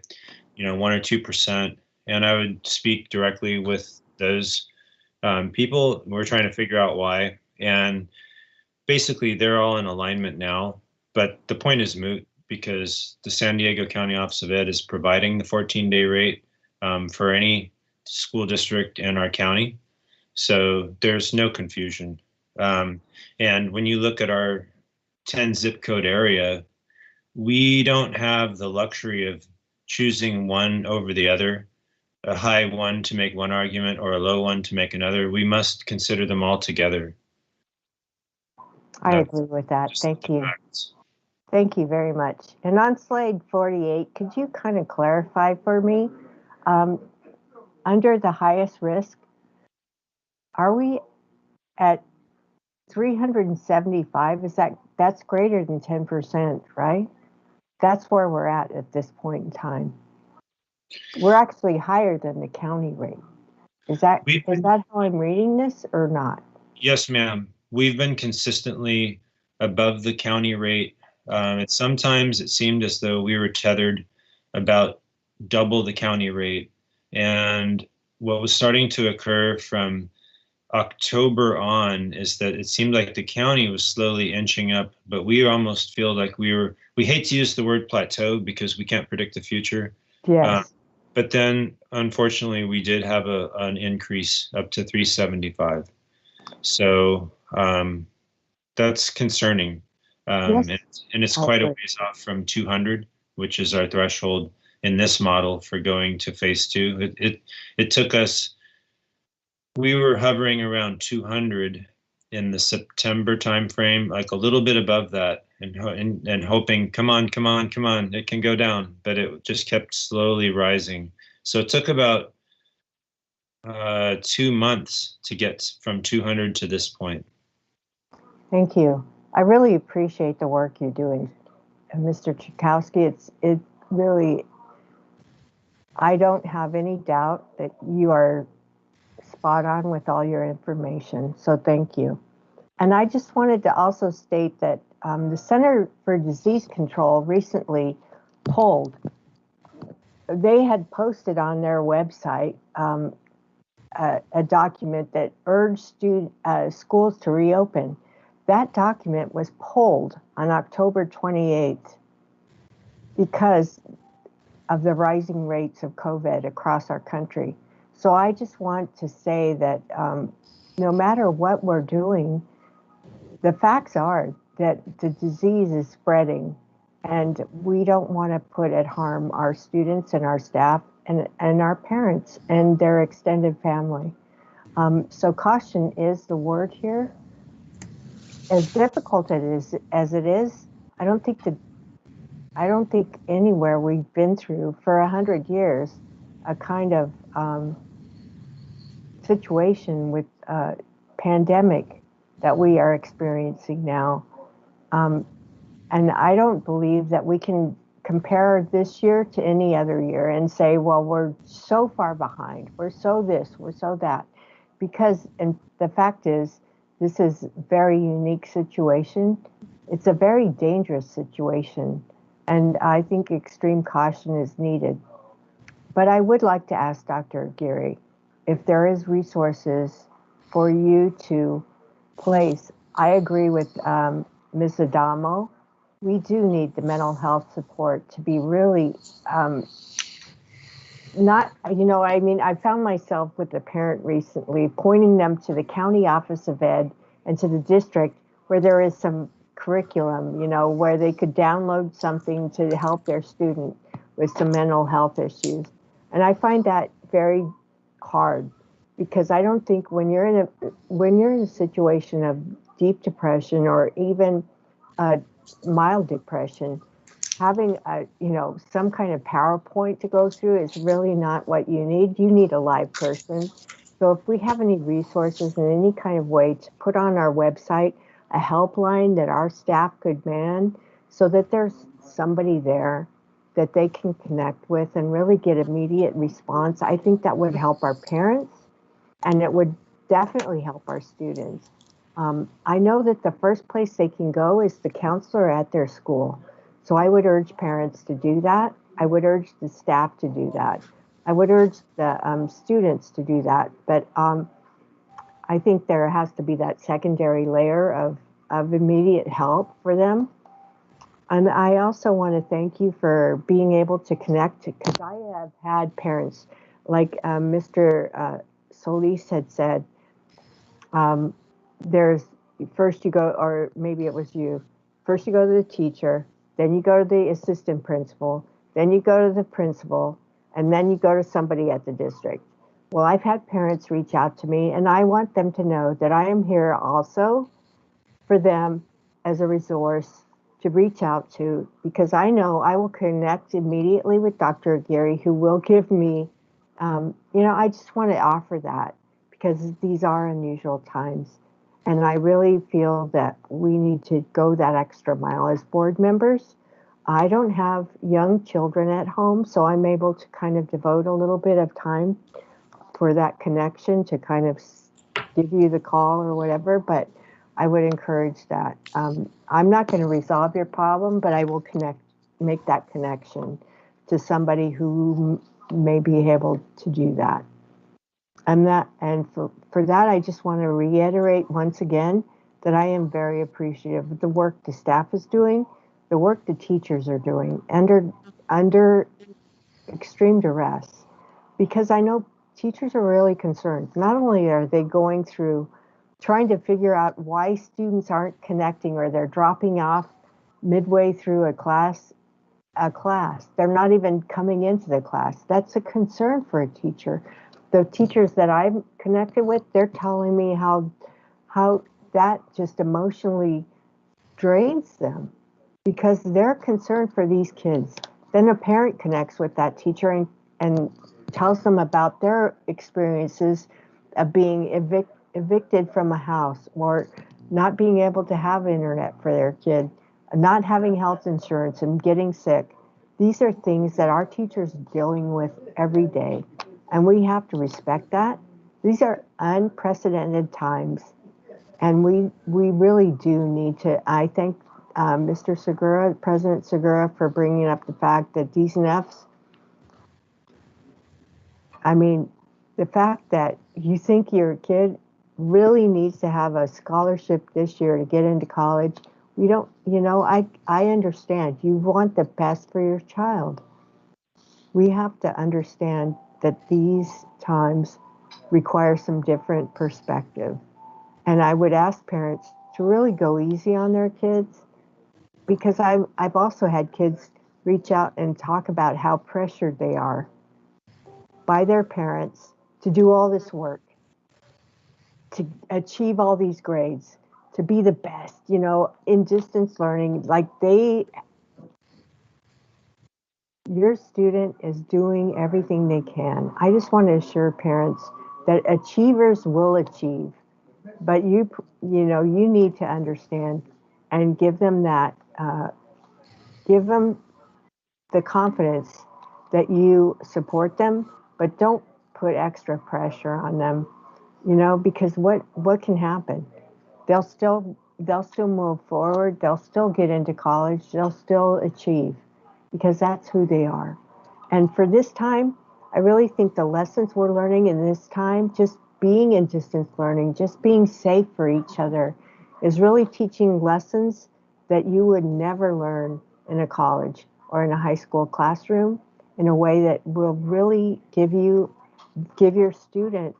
1 or 2%. And I would speak directly with those people. We're trying to figure out why. And basically, they're all in alignment now. But the point is moot because the San Diego County Office of Ed is providing the 14-day rate for any school district in our county. So there's no confusion. And when you look at our 10 zip code area, we don't have the luxury of choosing one over the other, a high one to make one argument or a low one to make another. We must consider them all together. I agree with that. Thank you. Thank you very much. And on slide 48, could you kind of clarify for me, under the highest risk, are we at 375? That's greater than 10%, right? That's where we're at this point in time. We're actually higher than the county rate. Is that how I'm reading this or not? Yes, ma'am. We've been consistently above the county rate. Sometimes it seemed as though we were tethered about double the county rate. And what was starting to occur from October on is that it seemed like the county was slowly inching up, but we almost feel like we hate to use the word plateau because we can't predict the future. Yes. But then unfortunately we did have an increase up to 375. So that's concerning. Yes. And it's quite a ways off from 200, which is our threshold in this model for going to phase 2. It took us, we were hovering around 200 in the September timeframe, like a little bit above that, and hoping, come on, it can go down, but it just kept slowly rising. So it took about 2 months to get from 200 to this point. Thank you. I really appreciate the work you're doing, Mr. Chakowski. It really, I don't have any doubt that you are spot on with all your information. So thank you. And I just wanted to also state that the Center for Disease Control recently polled. They had posted on their website a document that urged schools to reopen. That document was pulled on October 28th because of the rising rates of COVID across our country. So I just want to say that no matter what we're doing, the facts are that the disease is spreading, and we don't want to put at harm our students and our staff and our parents and their extended family. So caution is the word here. As difficult as it is, I don't think anywhere we've been through for 100 years a kind of situation with pandemic that we are experiencing now. And I don't believe that we can compare this year to any other year and say, well, we're so far behind, we're so this, we're so that, because, and the fact is, this is a very unique situation. It's a very dangerous situation, and I think extreme caution is needed. But I would like to ask Dr. Aguirre if there is resources for you to place. I agree with Ms. Adamo. We do need the mental health support to be really not, I found myself with a parent recently pointing them to the county office of ed and to the district where there is some curriculum, where they could download something to help their student with some mental health issues. And I find that very hard, because I don't think when you're in a situation of deep depression or even mild depression, having some kind of PowerPoint to go through is really not what you need. You need a live person. So if we have any resources in any kind of way to put on our website, a helpline that our staff could man, so that there's somebody there that they can connect with and really get immediate response, I think that would help our parents, and it would definitely help our students. I know that the first place they can go is the counselor at their school. So I would urge parents to do that. I would urge the staff to do that. I would urge the students to do that. But I think there has to be that secondary layer of immediate help for them. And I also want to thank you for being able to connect, because I have had parents, like Mr. Solis had said, there's first you go, or maybe it was you, first you go to the teacher, then you go to the assistant principal, then you go to the principal, and then you go to somebody at the district. Well, I've had parents reach out to me, and I want them to know that I am here also for them as a resource to reach out to, because I know I will connect immediately with Dr. Aguirre, who will give me, I just want to offer that, because these are unusual times. And I really feel that we need to go that extra mile as board members. I don't have young children at home, so I'm able to kind of devote a little bit of time for that connection to kind of give you the call or whatever, but I would encourage that. I'm not going to resolve your problem, but I will make that connection to somebody who may be able to do that. And for that, I just want to reiterate once again that I am very appreciative of the work the staff is doing, the work the teachers are doing under extreme duress, because I know teachers are really concerned. Not only are they going through trying to figure out why students aren't connecting, or they're dropping off midway through a class. They're not even coming into the class. That's a concern for a teacher. The teachers that I'm connected with, they're telling me how that just emotionally drains them, because they're concerned for these kids. Then a parent connects with that teacher and tells them about their experiences of being evicted from a house, or not being able to have internet for their kid, not having health insurance and getting sick. These are things that our teachers are dealing with every day, and we have to respect that. These are unprecedented times, and we really do need to. I thank Mr. Segura, President Segura, for bringing up the fact that D's and F's, I mean, the fact that you think your kid really needs to have a scholarship this year to get into college, we don't, I understand. You want the best for your child. We have to understand that these times require some different perspective. And I would ask parents to really go easy on their kids, because I've also had kids reach out and talk about how pressured they are by their parents to do all this work, to achieve all these grades, to be the best, in distance learning. Like your student is doing everything they can. I just want to assure parents that achievers will achieve, but you need to understand and give them that, give them the confidence that you support them, but don't put extra pressure on them, because what can happen? They'll still move forward. They'll still get into college. They'll still achieve, because that's who they are. And for this time, I really think the lessons we're learning in this time, just being in distance learning, just being safe for each other, is really teaching lessons that you would never learn in a college or in a high school classroom, in a way that will really give your student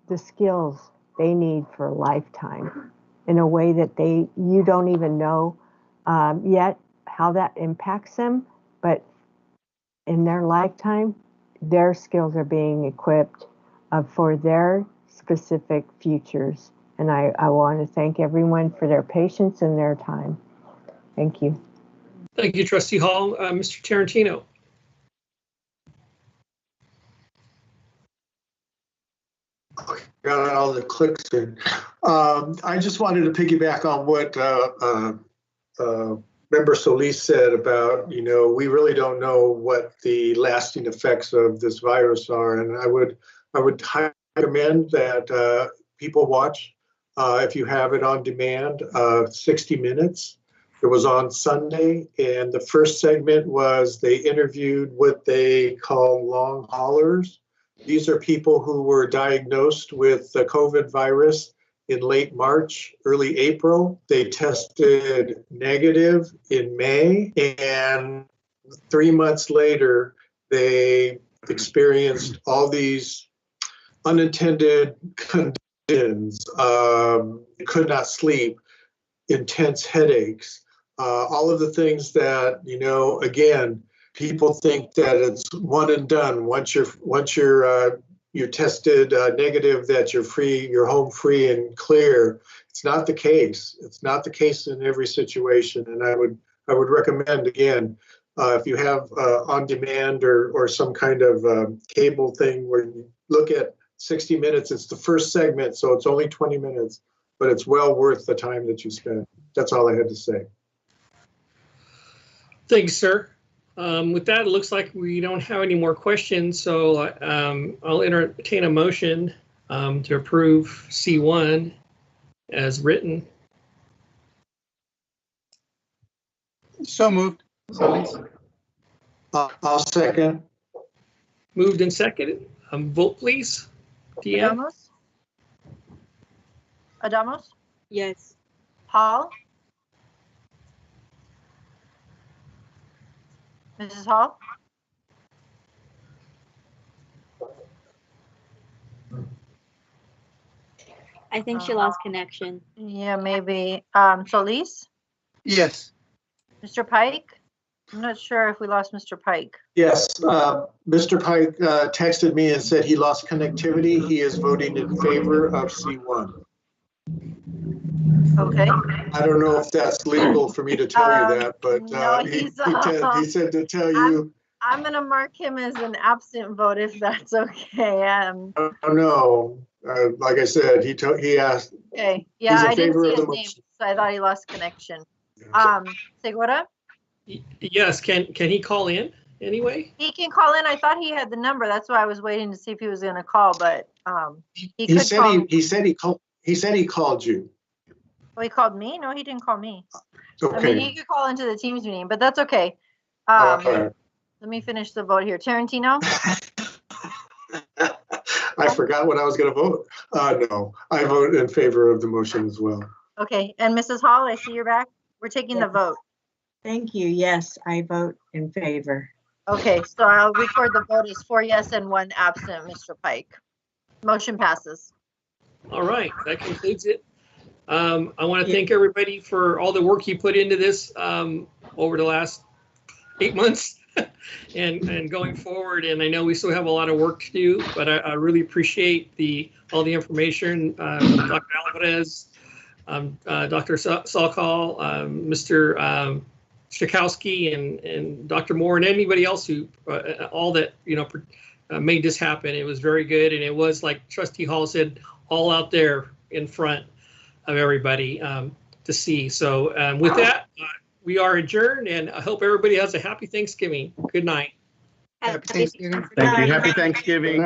the skills they need for a lifetime, in a way that you don't even know yet how that impacts them, but in their lifetime, their skills are being equipped for their specific futures. And I want to thank everyone for their patience and their time. Thank you. Thank you, Trustee Hall. Mr. Tarantino. Got all the clicks in. I just wanted to piggyback on what Member Solis said about, we really don't know what the lasting effects of this virus are. And I would highly recommend that people watch, if you have it on demand, 60 Minutes. It was on Sunday, and the first segment was they interviewed what they call long haulers. These are people who were diagnosed with the COVID virus in late March, early April. They tested negative in May, and 3 months later, they experienced all these unintended conditions. Could not sleep, intense headaches, all of the things that, again, people think that it's one and done. Once you're tested negative, that you're free, you're home free and clear. It's not the case. It's not the case in every situation. And I would recommend, again, if you have on demand or some kind of cable thing where you look at 60 Minutes, it's the first segment, so it's only 20 minutes, but it's well worth the time that you spend. That's all I had to say. Thanks, sir. With that, it looks like we don't have any more questions, so I'll entertain a motion to approve C1 as written. So moved. I'll second. Moved and seconded. Vote, please. Deanne? Adamos? Yes. Hall? Mrs. Hall? I think she lost connection. Yeah, maybe. Solis? Yes. Mr. Pike? I'm not sure if we lost Mr. Pike. Yes, Mr. Pike texted me and said he lost connectivity. He is voting in favor of C1. Okay. I don't know if that's legal for me to tell you that, but no, he said to tell you. I'm going to mark him as an absent vote if that's okay. Oh, no. Like I said, he asked. Okay. Yeah, I didn't see his name, so I thought he lost connection. Segura? Yes. Can he call in anyway? He can call in. I thought he had the number. That's why I was waiting to see if he was going to call, but he said he called you. Oh, he called me? No, he didn't call me. Okay. I mean, he could call into the Teams meeting, but that's okay. Right. Let me finish the vote here. Tarantino? I forgot what I was going to vote. No, I vote in favor of the motion as well. Okay, and Mrs. Hall, I see you're back. We're taking the vote. Thank you. Yes, I vote in favor. Okay, so I'll record the vote as 4 yes and 1 absent, Mr. Pike. Motion passes. All right, that concludes it. I want to thank everybody for all the work you put into this over the last 8 months and going forward. And I know we still have a lot of work to do, but I really appreciate all the information. Dr. Alvarez, Dr. Salkal, Mr. Schakowsky, and Dr. Moore, and anybody else who all that made this happen. It was very good, and it was, like Trustee Hall said, all out there in front of everybody to see. So with that, we are adjourned, and I hope everybody has a happy Thanksgiving. Good night. Happy Thanksgiving. Thank you. Happy Thanksgiving.